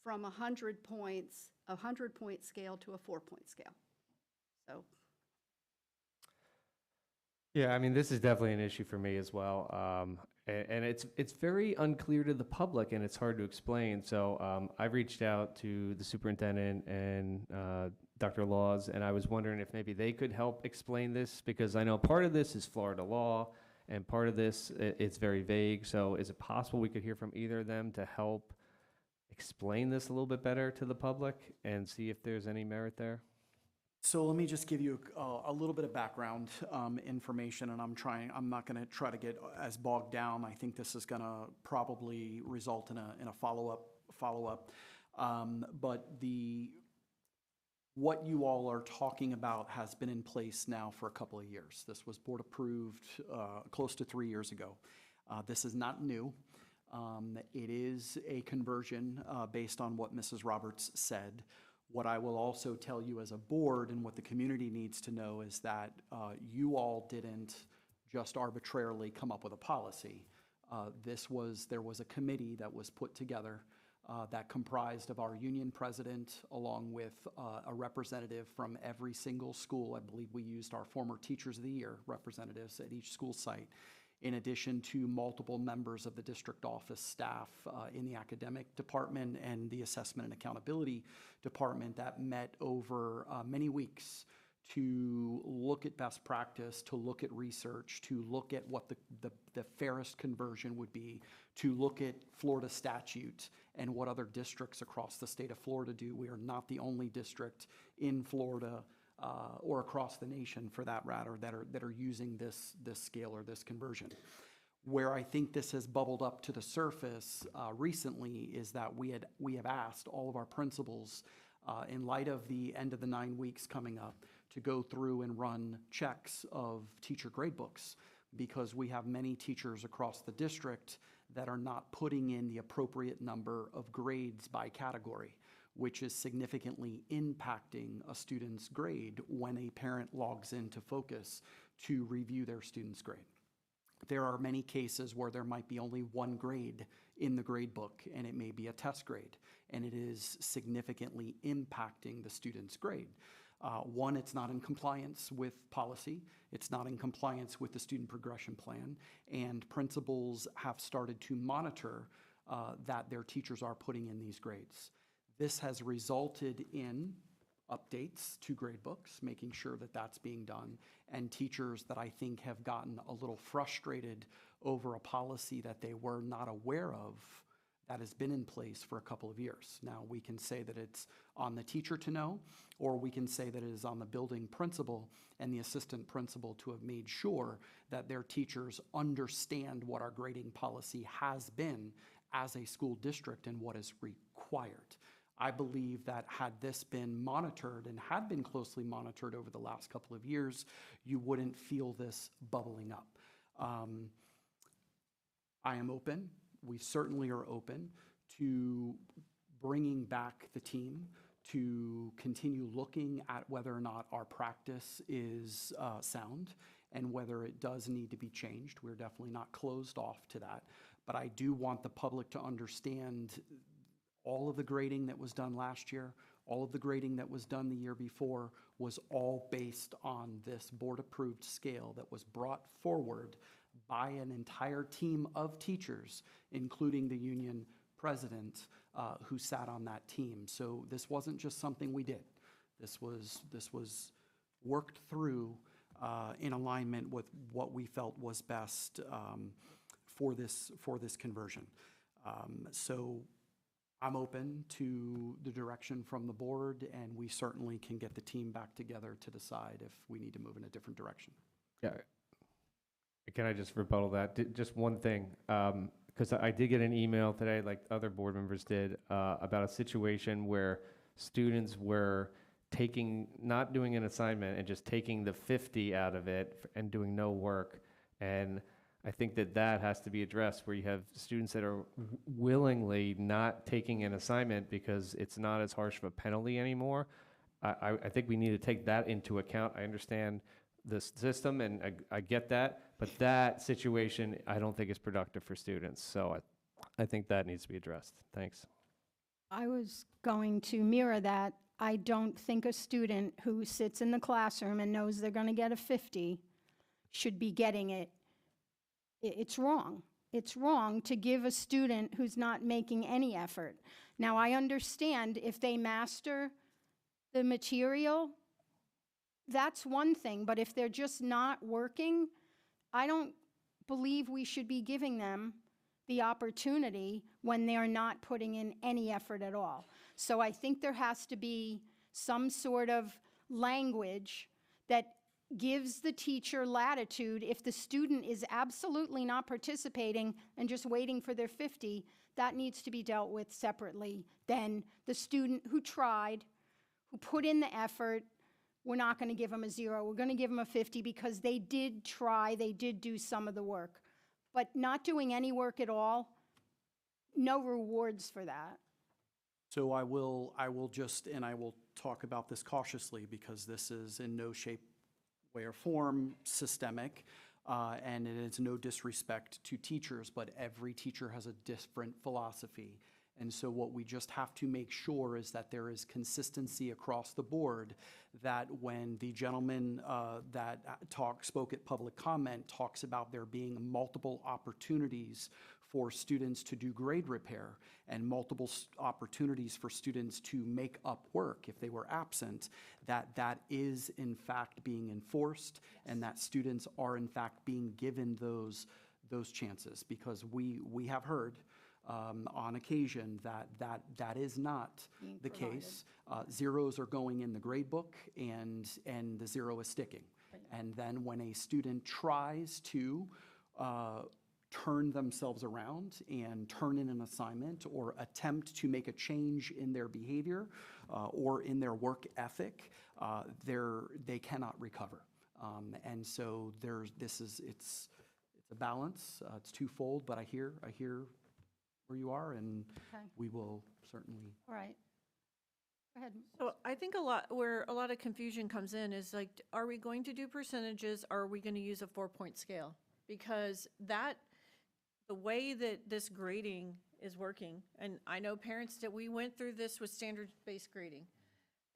from 100 points, a 100-point scale to a 4-point scale. So. Yeah, I mean, this is definitely an issue for me as well. And it's very unclear to the public, and it's hard to explain. So I've reached out to the superintendent and Dr. Laws, and I was wondering if maybe they could help explain this, because I know part of this is Florida law, and part of this, it's very vague. So is it possible we could hear from either of them to help explain this a little bit better to the public and see if there's any merit there? So let me just give you a little bit of background information, and I'm not going to try to get as bogged down. I think this is going to probably result in a follow-up. But what you all are talking about has been in place now for a couple of years. This was board approved close to 3 years ago. This is not new. It is a conversion based on what Mrs. Roberts said. What I will also tell you as a board, and what the community needs to know, is that you all didn't just arbitrarily come up with a policy. There was a committee that was put together that comprised of our union president, along with a representative from every single school. I believe we used our former Teachers of the Year representatives at each school site, in addition to multiple members of the district office staff in the academic department and the assessment and accountability department, that met over many weeks to look at best practice, to look at research, to look at what the fairest conversion would be, to look at Florida statute and what other districts across the state of Florida do. We are not the only district in Florida or across the nation, for that matter, that are using this scale or this conversion. Where I think this has bubbled up to the surface recently is that we have asked all of our principals, in light of the end of the 9 weeks coming up, to go through and run checks of teacher grade books, because we have many teachers across the district that are not putting in the appropriate number of grades by category, which is significantly impacting a student's grade when a parent logs into Focus to review their student's grade. There are many cases where there might be only one grade in the grade book, and it may be a test grade, and it is significantly impacting the student's grade. One, it's not in compliance with policy. It's not in compliance with the student progression plan, and principals have started to monitor that their teachers are putting in these grades. This has resulted in updates to grade books, making sure that that's being done, and teachers that I think have gotten a little frustrated over a policy that they were not aware of that has been in place for a couple of years. Now, we can say that it's on the teacher to know, or we can say that it is on the building principal and the assistant principal to have made sure that their teachers understand what our grading policy has been as a school district and what is required. I believe that had this been monitored and had been closely monitored over the last couple of years, you wouldn't feel this bubbling up. I am open. We certainly are open to bringing back the team, to continue looking at whether or not our practice is sound and whether it does need to be changed. We're definitely not closed off to that. But I do want the public to understand all of the grading that was done last year, all of the grading that was done the year before, was all based on this board-approved scale that was brought forward by an entire team of teachers, including the union president who sat on that team. So this wasn't just something we did. This was worked through in alignment with what we felt was best for this conversion. So I'm open to the direction from the board, and we certainly can get the team back together to decide if we need to move in a different direction. Yeah. Can I just rebuttal that? Just one thing, because I did get an email today, like other board members did, about a situation where students were not doing an assignment and just taking the 50 out of it and doing no work. And I think that that has to be addressed, where you have students that are willingly not taking an assignment because it's not as harsh of a penalty anymore. I think we need to take that into account. I understand the system, and I get that, but that situation I don't think is productive for students. So I think that needs to be addressed. Thanks. I was going to mirror that. I don't think a student who sits in the classroom and knows they're going to get a 50 should be getting it. It's wrong. It's wrong to give a student who's not making any effort. Now, I understand if they master the material, that's one thing, but if they're just not working, I don't believe we should be giving them the opportunity when they're not putting in any effort at all. So I think there has to be some sort of language that gives the teacher latitude. If the student is absolutely not participating and just waiting for their 50, that needs to be dealt with separately than the student who tried, who put in the effort. We're not going to give them a 0. We're going to give them a 50 because they did try, they did do some of the work. But not doing any work at all, no rewards for that. So I will just, and I will talk about this cautiously because this is in no shape, way, or form systemic, and it is no disrespect to teachers, but every teacher has a different philosophy. And so what we just have to make sure is that there is consistency across the board, that when the gentleman that spoke at public comment talks about there being multiple opportunities for students to do grade repair and multiple opportunities for students to make up work if they were absent, that is in fact being enforced, and that students are in fact being given those chances, because we have heard on occasion that is not the case. Zeros are going in the grade book, and the 0 is sticking. And then when a student tries to turn themselves around and turn in an assignment or attempt to make a change in their behavior or in their work ethic, they cannot recover. And so it's a balance. It's twofold, but I hear where you are, and Okay. we will certainly. All right. Go ahead. So I think where a lot of confusion comes in is like, are we going to do percentages, or are we going to use a 4-point scale? Because the way that this grading is working, and I know parents that we went through this with standards-based grading,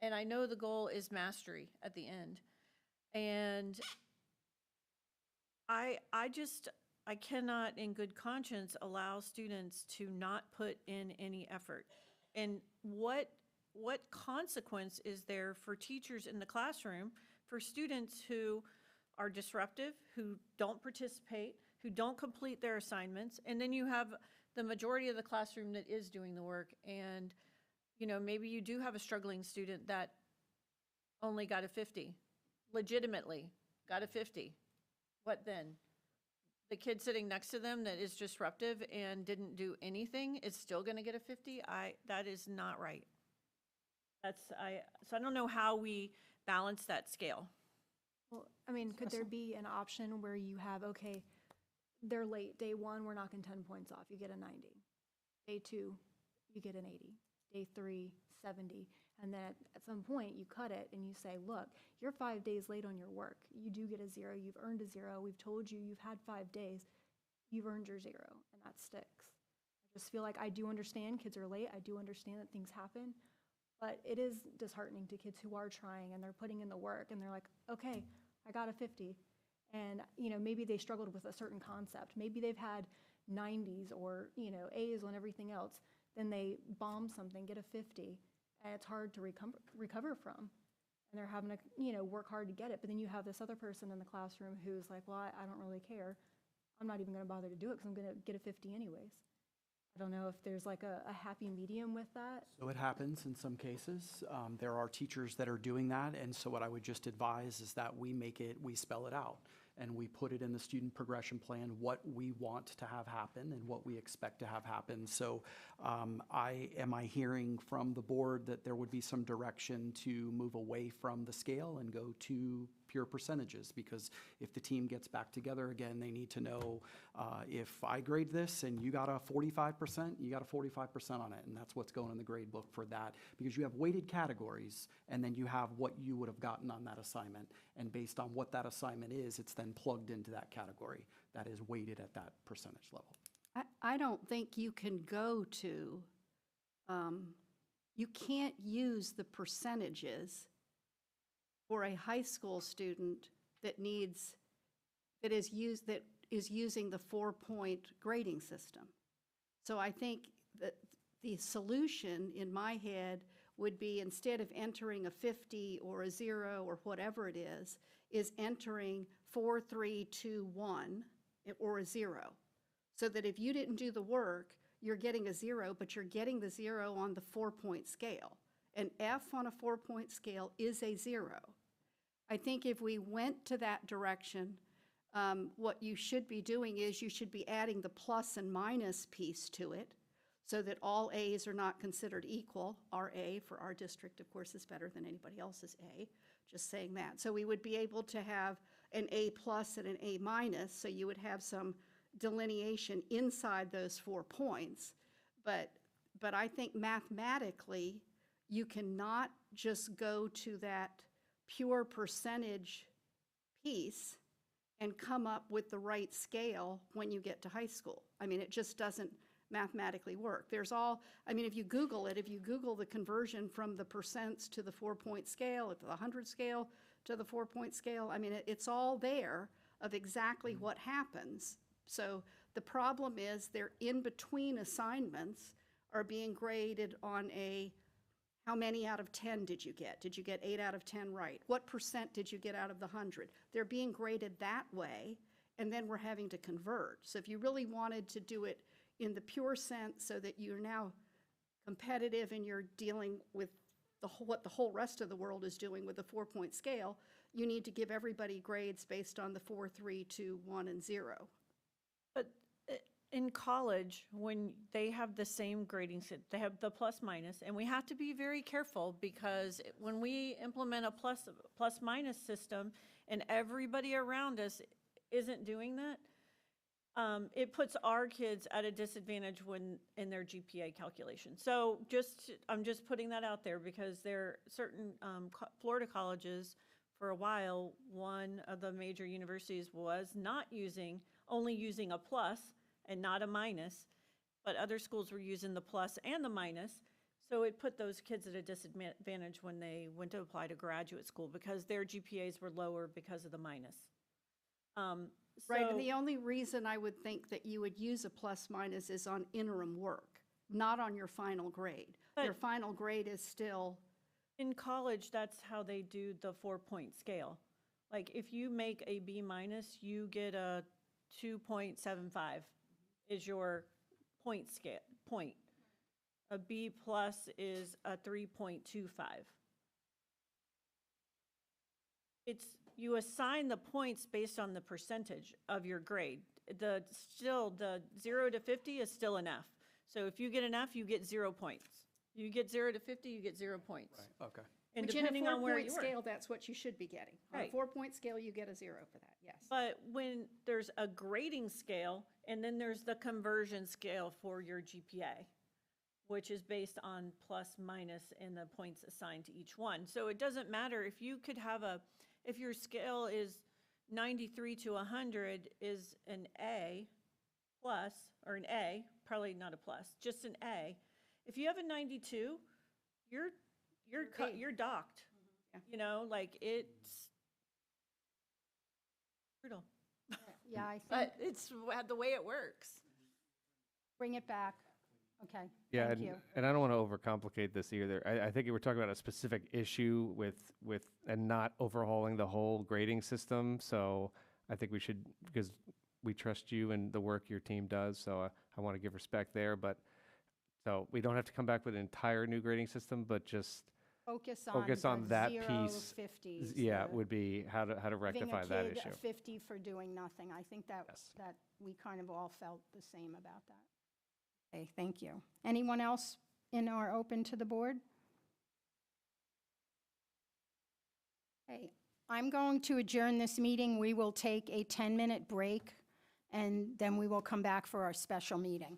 and I know the goal is mastery at the end. And I cannot in good conscience allow students to not put in any effort. And what consequence is there for teachers in the classroom, for students who are disruptive, who don't participate, who don't complete their assignments, and then you have the majority of the classroom that is doing the work, and maybe you do have a struggling student that only got a 50, legitimately got a 50. What then? The kid sitting next to them that is disruptive and didn't do anything is still going to get a 50? That is not right. So I don't know how we balance that scale. Well, I mean, could there be an option where you have, okay, they're late, day 1, we're knocking 10 points off, you get a 90. Day 2, you get an 80. Day 3, 70. And then at some point, you cut it and you say, look, you're 5 days late on your work. You do get a 0. You've earned a 0. We've told you you've had 5 days. You've earned your 0, and that sticks. I just feel like I do understand kids are late. I do understand that things happen. But it is disheartening to kids who are trying and they're putting in the work and they're like, okay, I got a 50. And, maybe they struggled with a certain concept. Maybe they've had 90s or, A's on everything else. Then they bomb something, get a 50, and it's hard to recover from. And they're having to, work hard to get it. But then you have this other person in the classroom who's like, well, I don't really care. I'm not even going to bother to do it because I'm going to get a 50 anyways. I don't know if there's like a happy medium with that. So it happens in some cases. There are teachers that are doing that, and so what I would just advise is that we spell it out, and we put it in the student progression plan, what we want to have happen and what we expect to have happen. So am I hearing from the board that there would be some direction to move away from the scale and go to pure percentages, because if the team gets back together again, they need to know if I grade this and you got a 45%, you got a 45% on it, and that's what's going in the grade book for that, because you have weighted categories, and then you have what you would have gotten on that assignment, and based on what that assignment is, it's then plugged into that category that is weighted at that percentage level. I don't think you can go to, you can't use the percentages for a high school student that is using the 4-point grading system. So I think that the solution in my head would be, instead of entering a 50 or a 0 or whatever it is entering 4, 3, 2, 1 or a 0. So that if you didn't do the work, you're getting a 0, but you're getting the 0 on the 4-point scale. An F on a 4-point scale is a 0. I think if we went to that direction, what you should be doing is you should be adding the plus and minus piece to it, so that all A's are not considered equal. Our A for our district, of course, is better than anybody else's A, just saying that. So we would be able to have an A plus and an A minus, so you would have some delineation inside those 4 points. But I think mathematically, you cannot just go to that pure percentage piece and come up with the right scale when you get to high school. I mean, it just doesn't mathematically work. There's all, I mean, if you Google the conversion from the percents to the 4-point scale, to the 100 scale to the 4-point scale, I mean, it's all there of exactly what happens. So the problem is they're in between assignments are being graded on a, how many out of 10 did you get? Did you get 8 out of 10 right? What percent did you get out of the 100? They're being graded that way, and then we're having to convert. So if you really wanted to do it in the pure sense so that you're now competitive and you're dealing with what the whole rest of the world is doing with the 4-point scale, you need to give everybody grades based on the 4, 3, 2, 1, and 0. But in college, when they have the same grading system, they have the plus minus, and we have to be very careful, because when we implement a plus minus system and everybody around us isn't doing that, it puts our kids at a disadvantage when in their GPA calculation. So I'm just putting that out there, because there are certain Florida colleges, for a while, one of the major universities was only using a plus and not a minus, but other schools were using the plus and the minus. So it put those kids at a disadvantage when they went to apply to graduate school, because their GPAs were lower because of the minus. Right, and the only reason I would think that you would use a plus minus is on interim work, not on your final grade. Your final grade is still... In college, that's how they do the 4-point scale. Like, if you make a B minus, you get a 2.75 is your point scale, point. A B plus is a 3.25. You assign the points based on the percentage of your grade. The 0 to 50 is still an F. So if you get an F, you get 0 points. You get 0 to 50, you get 0 points. Right, okay. And Which depending on where you in a 4-point scale, that's what you should be getting. Right. On a 4-point scale, you get a 0 for that, yes. But when there's a grading scale, and then there's the conversion scale for your GPA, which is based on plus, minus, and the points assigned to each one. So it doesn't matter if you could have if your scale is 93 to 100 is an A plus, or an A, probably not a plus, just an A. If you have a 92, you're docked. Yeah. You know, like, it's brutal. Yeah, I think, But it's the way it works. bring it back. Okay, Yeah, thank you. and I don't want to overcomplicate this either. I think we're talking about a specific issue with and not overhauling the whole grading system. So I think we should, because we trust you and the work your team does. So I want to give respect there. But so we don't have to come back with an entire new grading system, but just Focus on the that 0 piece. 50s. Yeah, would be how to rectify that Giving a issue. kid a 50 for doing nothing. I think that we kind of all felt the same about that. Okay, thank you. Anyone else in or open to the board? Okay, I'm going to adjourn this meeting. We will take a 10-minute break, and then we will come back for our special meeting.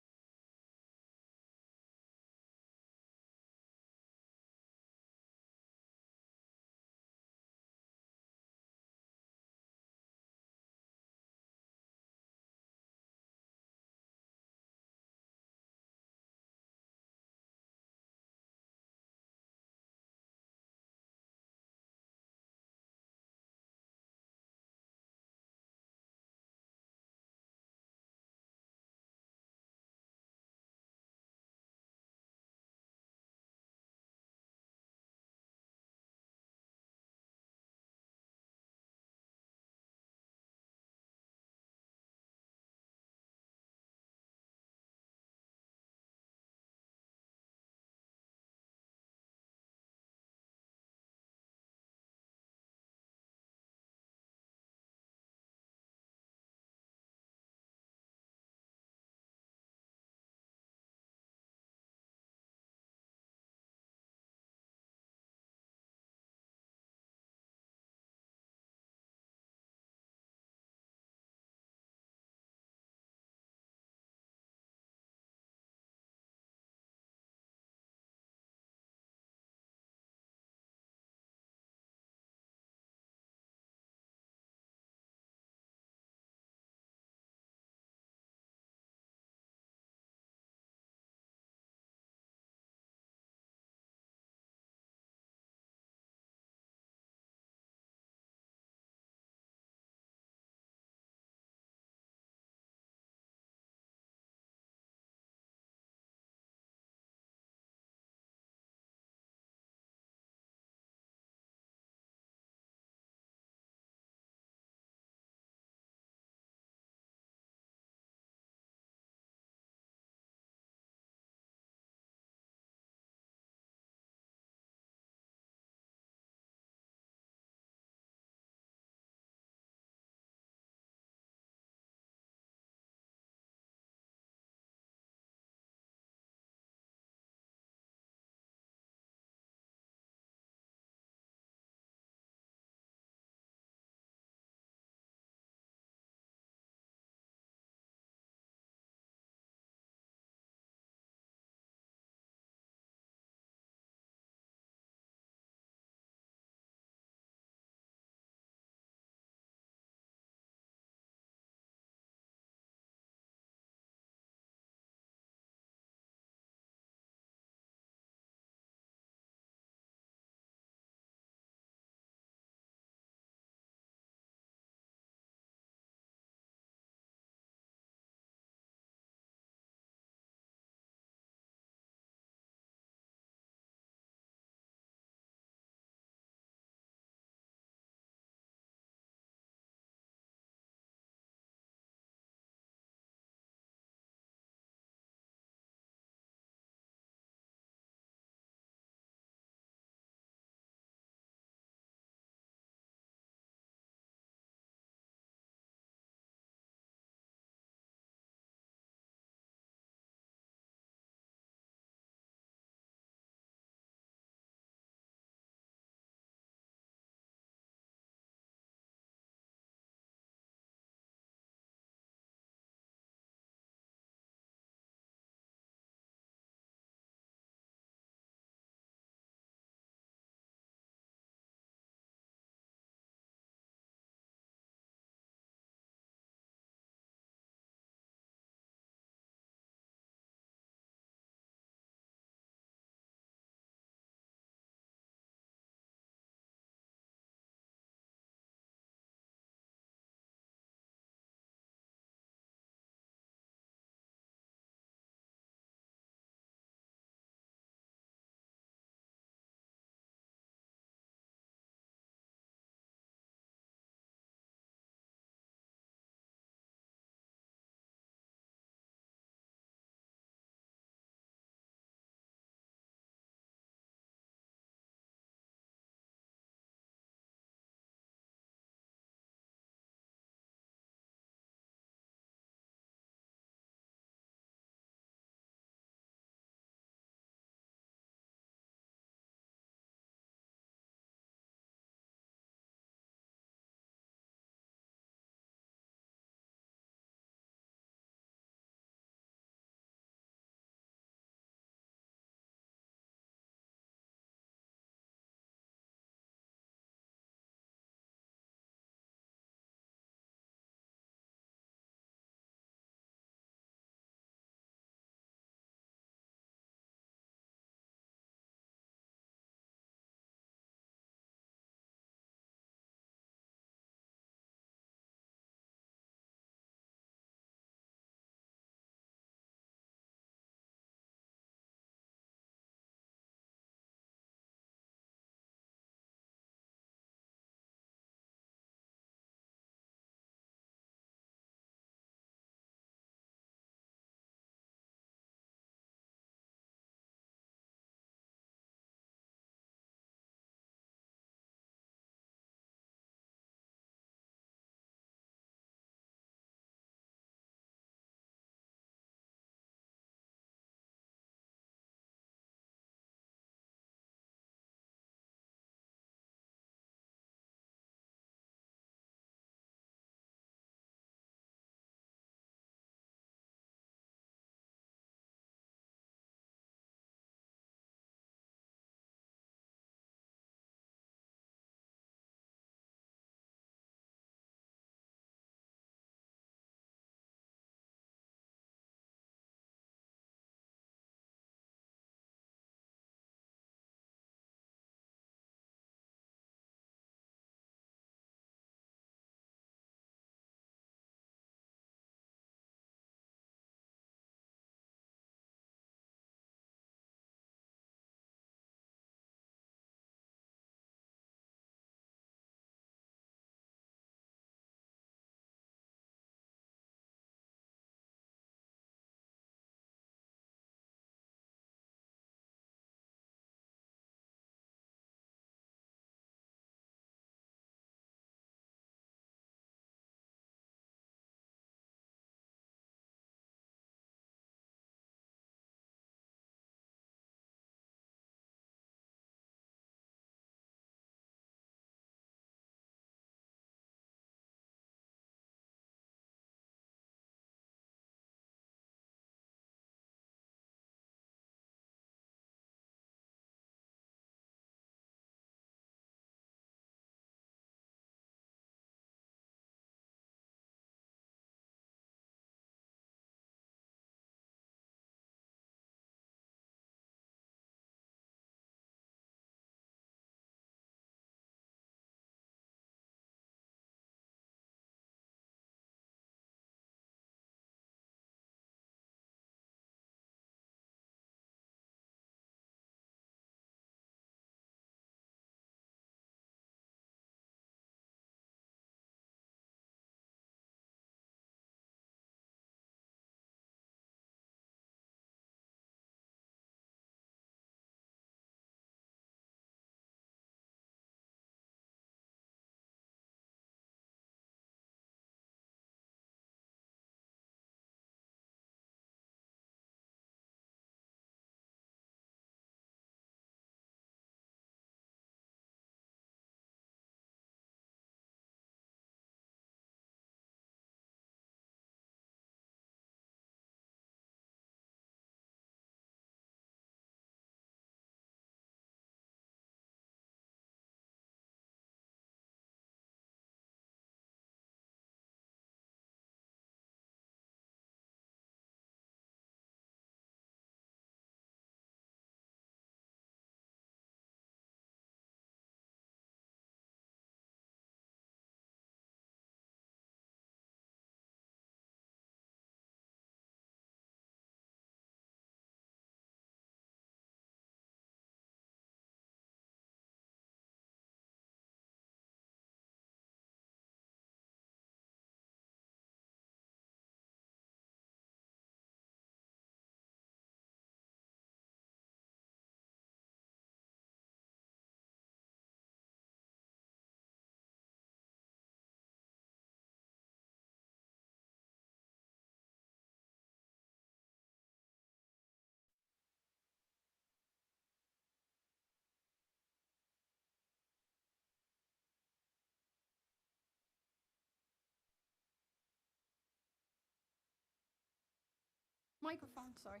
Microphone, sorry.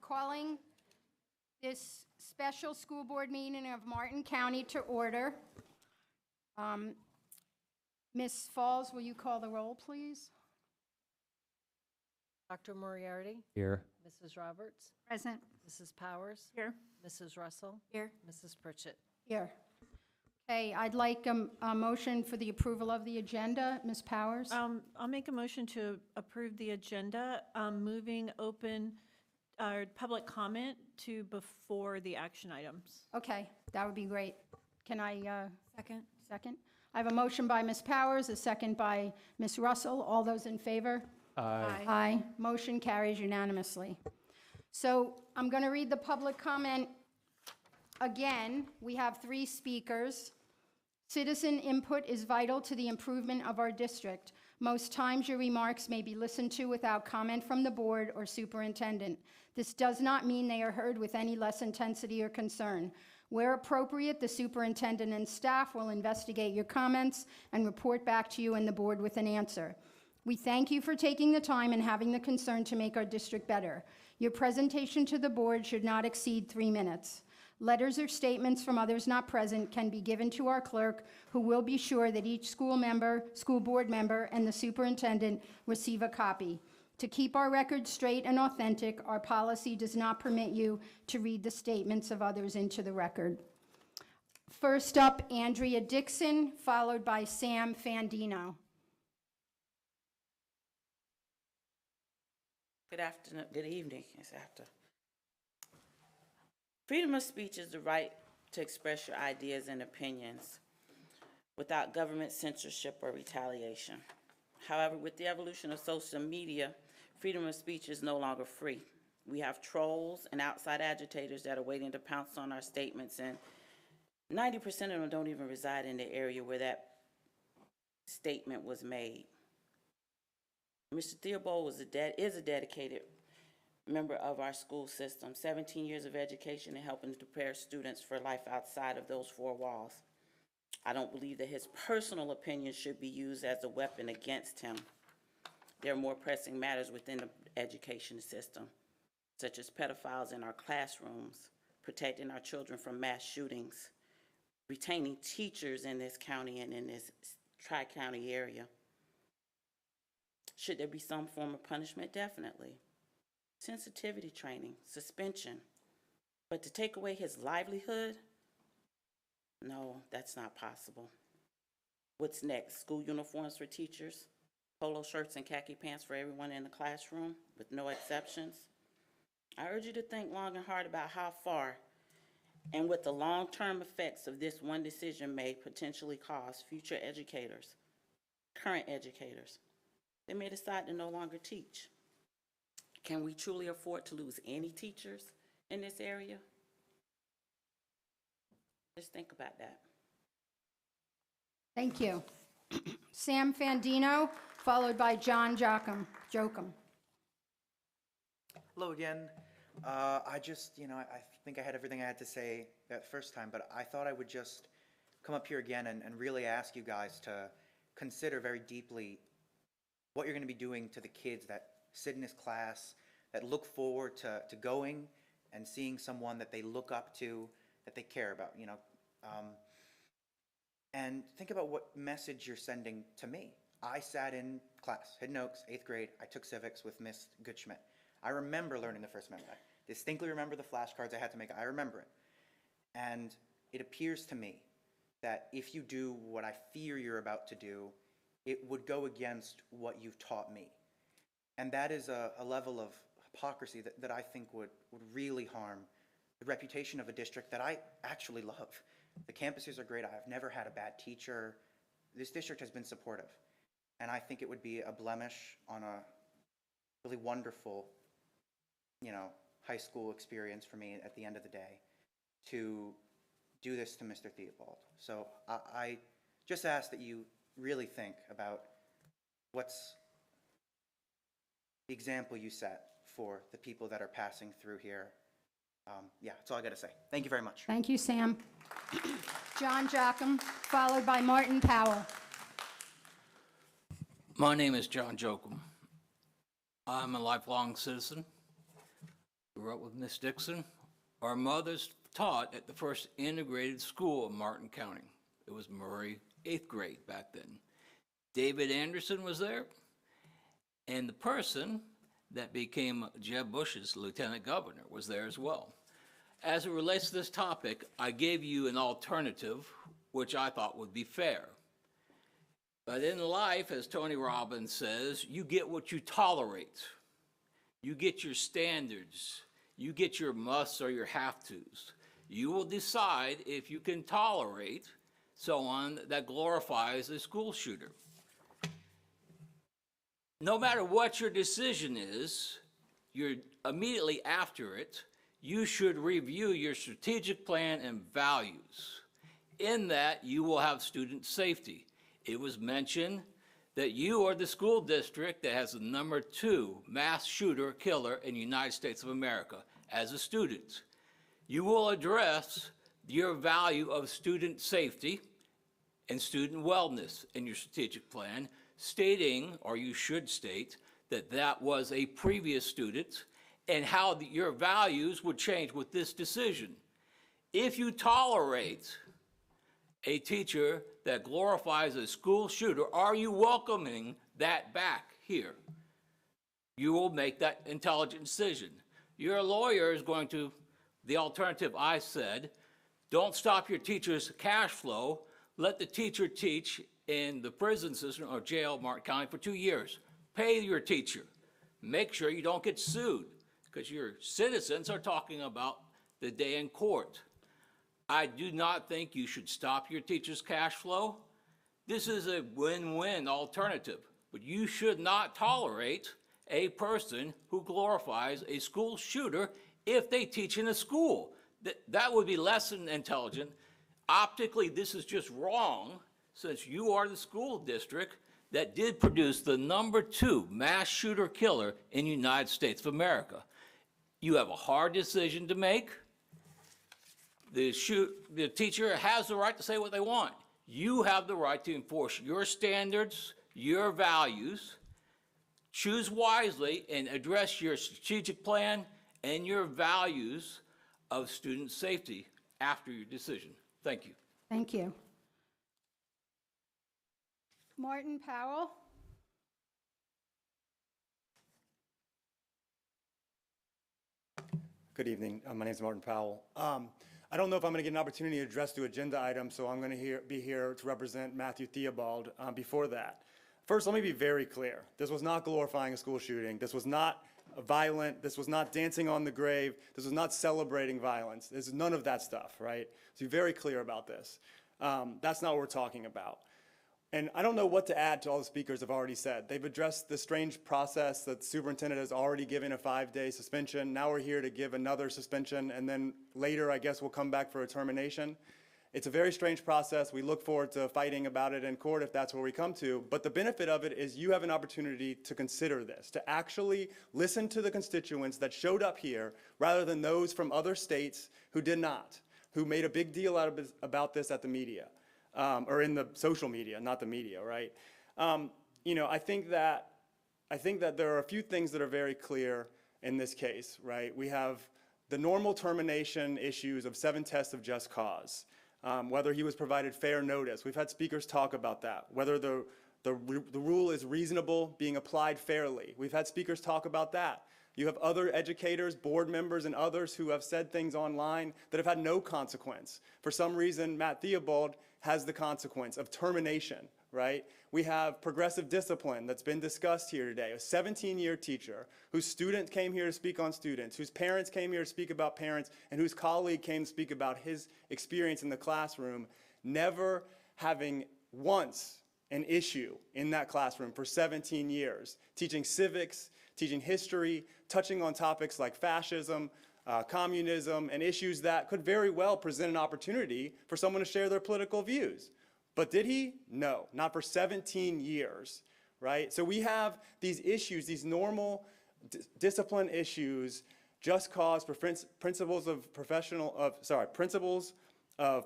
Calling this special school board meeting of Martin County to order. Ms. Falls, will you call the roll, please? Dr. Moriarty? Here. Mrs. Roberts? Present. Mrs. Powers? Here. Mrs. Russell? Here. Mrs. Pritchett? Here. Okay, I'd like a motion for the approval of the agenda. Ms. Powers? I'll make a motion to approve the agenda, moving open public comment to before the action items. Okay, that would be great. Can I? Second. Second? I have a motion by Ms. Powers, a second by Ms. Russell. All those in favor? Aye. Aye. Motion carries unanimously. So I'm going to read the public comment again. We have 3 speakers. Citizen input is vital to the improvement of our district. Most times your remarks may be listened to without comment from the board or superintendent. This does not mean they are heard with any less intensity or concern. Where appropriate, the superintendent and staff will investigate your comments and report back to you and the board with an answer. We thank you for taking the time and having the concern to make our district better. Your presentation to the board should not exceed 3 minutes. Letters or statements from others not present can be given to our clerk, who will be sure that each school board member, and the superintendent receive a copy. To keep our records straight and authentic, our policy does not permit you to read the statements of others into the record. First up, Andrea Dixon, followed by Sam Fandino. Good afternoon, good evening, it's after. Freedom of speech is the right to express your ideas and opinions without government censorship or retaliation. However, with the evolution of social media, freedom of speech is no longer free. We have trolls and outside agitators that are waiting to pounce on our statements, and 90% of them don't even reside in the area where that statement was made. Mr. Theobald is a dedicated member of our school system, 17 years of education and helping to prepare students for life outside of those 4 walls. I don't believe that his personal opinion should be used as a weapon against him. There are more pressing matters within the education system, such as pedophiles in our classrooms, protecting our children from mass shootings, retaining teachers in this county and in this tri-county area. Should there be some form of punishment? Definitely. Sensitivity training, suspension. But to take away his livelihood? No, that's not possible. What's next? School uniforms for teachers? Polo shirts and khaki pants for everyone in the classroom, with no exceptions? I urge you to think long and hard about how far and what the long-term effects of this one decision may potentially cause future educators, current educators. They may decide to no longer teach. Can we truly afford to lose any teachers in this area? Just think about that. Thank you. Sam Fandino, followed by John Jocham. Hello again. I just, I think I had everything I had to say that first time, but I thought I would just come up here again and really ask you guys to consider very deeply what you're going to be doing to the kids that sit in this class, that look forward to going and seeing someone that they look up to, that they care about, and think about what message you're sending to me. I sat in class, Hidden Oaks, 8th grade. I took civics with Miss Goodschmidt. I remember learning the First Amendment. I distinctly remember the flashcards I had to make. I remember it. And it appears to me that if you do what I fear you're about to do, it would go against what you've taught me. And that is a level of hypocrisy that I think would really harm the reputation of a district that I actually love. The campuses are great. I've never had a bad teacher. This district has been supportive. And I think it would be a blemish on a really wonderful, high school experience for me at the end of the day to do this to Mr. Theobald. So I just ask that you really think about what's the example you set for the people that are passing through here. That's all I got to say. Thank you very much. Thank you, Sam. John Jocham, followed by Martin Powell. My name is John Jocham. I'm a lifelong citizen. Grew up with Miss Dixon. Our mothers taught at the first integrated school in Martin County. It was Murray 8th grade back then. David Anderson was there, and the person that became Jeb Bush's lieutenant governor was there as well. As it relates to this topic, I gave you an alternative, which I thought would be fair. But in life, as Tony Robbins says, you get what you tolerate. You get your standards. You get your musts or your have-tos. You will decide if you can tolerate someone that glorifies a school shooter. No matter what your decision is, you're immediately after it, you should review your strategic plan and values. In that, you will have student safety. It was mentioned that you are the school district that has the #2 mass shooter killer in the United States of America. As a student, you will address your value of student safety and student wellness in your strategic plan, stating, or you should state, that that was a previous student and how your values would change with this decision. If you tolerate a teacher that glorifies a school shooter, are you welcoming that back here? You will make that intelligent decision. Your lawyer is going to, the alternative I said, don't stop your teacher's cash flow. Let the teacher teach in the prison system or jail, Martin County, for 2 years. Pay your teacher. Make sure you don't get sued, because your citizens are talking about the day in court. I do not think you should stop your teacher's cash flow. This is a win-win alternative, but you should not tolerate a person who glorifies a school shooter if they teach in a school. That would be less than intelligent. Optically, this is just wrong, since you are the school district that did produce the #2 mass shooter killer in the United States of America. You have a hard decision to make. The teacher has the right to say what they want. You have the right to enforce your standards, your values. Choose wisely and address your strategic plan and your values of student safety after your decision. Thank you. Thank you. Martin Powell. Good evening. My name is Martin Powell. I don't know if I'm going to get an opportunity to address the agenda item, so I'm going to be here to represent Matthew Theobald before that. First, let me be very clear. This was not glorifying a school shooting. This was not violent. This was not dancing on the grave. This was not celebrating violence. This is none of that stuff, right? So be very clear about this. That's not what we're talking about. And I don't know what to add to all the speakers have already said. They've addressed the strange process that the superintendent has already given a 5-day suspension. Now we're here to give another suspension, and then later, I guess, we'll come back for a termination. It's a very strange process. We look forward to fighting about it in court if that's where we come to. But the benefit of it is you have an opportunity to consider this, to actually listen to the constituents that showed up here rather than those from other states who did not, who made a big deal out of about this at the media. Or in the social media, not the media, right? You know, I think that there are a few things that are very clear in this case, right? We have the normal termination issues of 7 tests of just cause, whether he was provided fair notice. We've had speakers talk about that, whether the rule is reasonable, being applied fairly. We've had speakers talk about that. You have other educators, board members, and others who have said things online that have had no consequence. For some reason, Matt Theobald has the consequence of termination, right? We have progressive discipline that's been discussed here today. A 17-year teacher whose student came here to speak on students, whose parents came here to speak about parents, and whose colleague came to speak about his experience in the classroom, never having once an issue in that classroom for 17 years, teaching civics, teaching history, touching on topics like fascism, communism, and issues that could very well present an opportunity for someone to share their political views. But did he? No, not for 17 years, right? So we have these issues, these normal discipline issues, just cause, principles of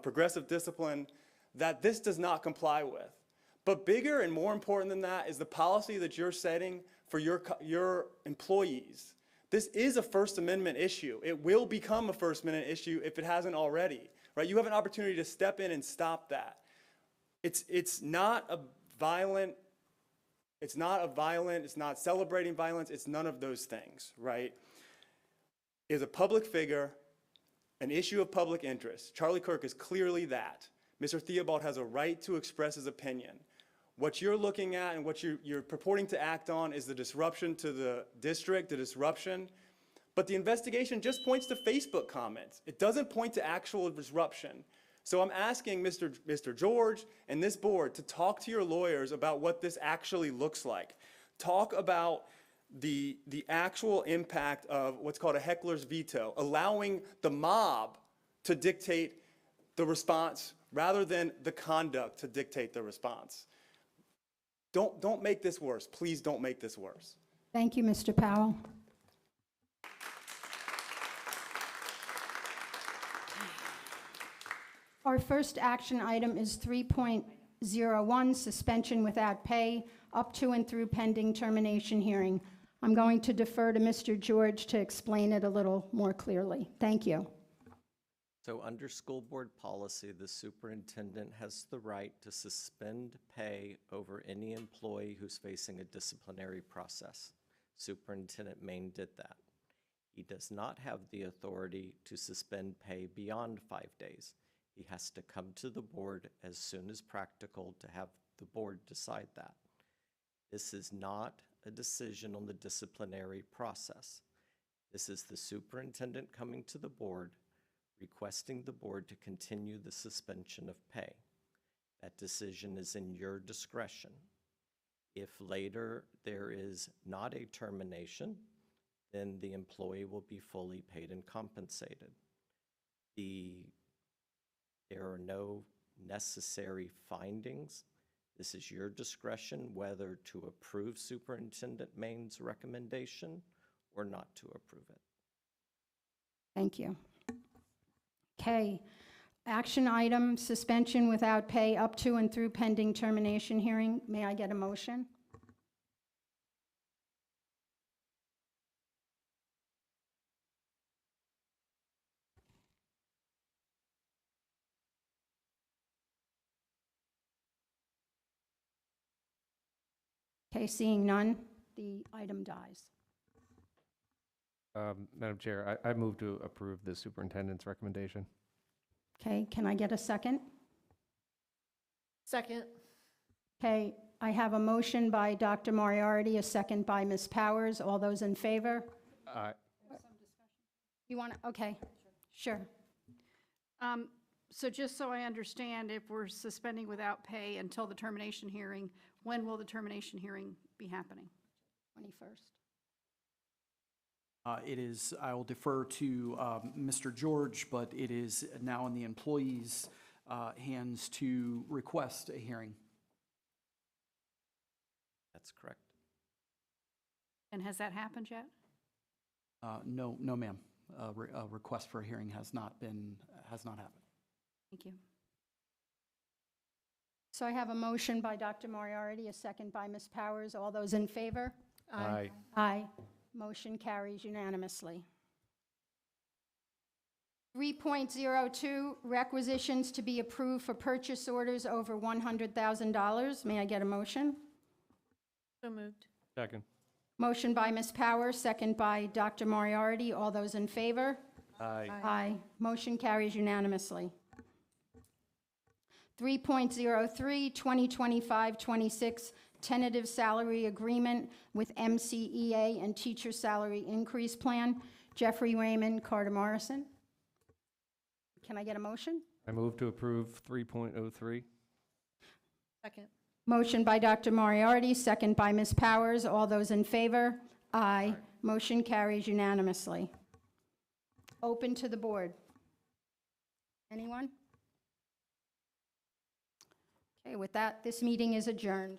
progressive discipline that this does not comply with. But bigger and more important than that is the policy that you're setting for your employees. This is a First Amendment issue. It will become a First Amendment issue if it hasn't already, right? You have an opportunity to step in and stop that. It's not violent, it's not celebrating violence, it's none of those things, right? Is a public figure, an issue of public interest. Charlie Kirk is clearly that. Mr. Theobald has a right to express his opinion. What you're looking at and what you're purporting to act on is the disruption to the district, the disruption. But the investigation just points to Facebook comments. It doesn't point to actual disruption. So I'm asking Mr. George and this board to talk to your lawyers about what this actually looks like. Talk about the actual impact of what's called a heckler's veto, allowing the mob to dictate the response rather than the conduct to dictate the response. Don't make this worse. Please don't make this worse. Thank you, Mr. Powell. Our first action item is 3.01, suspension without pay, up to and through pending termination hearing. I'm going to defer to Mr. George to explain it a little more clearly. Thank you. So under school board policy, the superintendent has the right to suspend pay over any employee who's facing a disciplinary process. Superintendent Main did that. He does not have the authority to suspend pay beyond 5 days. He has to come to the board as soon as practical to have the board decide that. This is not a decision on the disciplinary process. This is the superintendent coming to the board requesting the board to continue the suspension of pay. That decision is in your discretion. If later there is not a termination, then the employee will be fully paid and compensated. There are no necessary findings. This is your discretion whether to approve Superintendent Main's recommendation or not to approve it. Thank you. Okay. Action item, suspension without pay up to and through pending termination hearing. May I get a motion? Okay, seeing none, the item dies. Madam Chair, I move to approve the superintendent's recommendation. Okay, can I get a second? Second. Okay, I have a motion by Dr. Moriarty, a second by Ms. Powers. All those in favor? Aye. You want to, okay, sure. So just so I understand, if we're suspending without pay until the termination hearing, when will the termination hearing be happening? 21st. It is, I will defer to Mr. George, but it is now in the employee's hands to request a hearing. That's correct. And has that happened yet? No, ma'am. A request for a hearing has not happened. Thank you. So I have a motion by Dr. Moriarty, a second by Ms. Powers. All those in favor? Aye. Aye. Motion carries unanimously. 3.02, requisitions to be approved for purchase orders over $100,000. May I get a motion? So moved. Second. Motion by Ms. Powers, second by Dr. Moriarty. All those in favor? Aye. Aye. Motion carries unanimously. 3.03, 2025-26 tentative salary agreement with MCEA and teacher salary increase plan. Jeffrey Raymond, Carter Morrison. Can I get a motion? I move to approve 3.03. Second. Motion by Dr. Moriarty, second by Ms. Powers. All those in favor? Aye. Motion carries unanimously. Open to the board. Anyone? Okay, with that, this meeting is adjourned.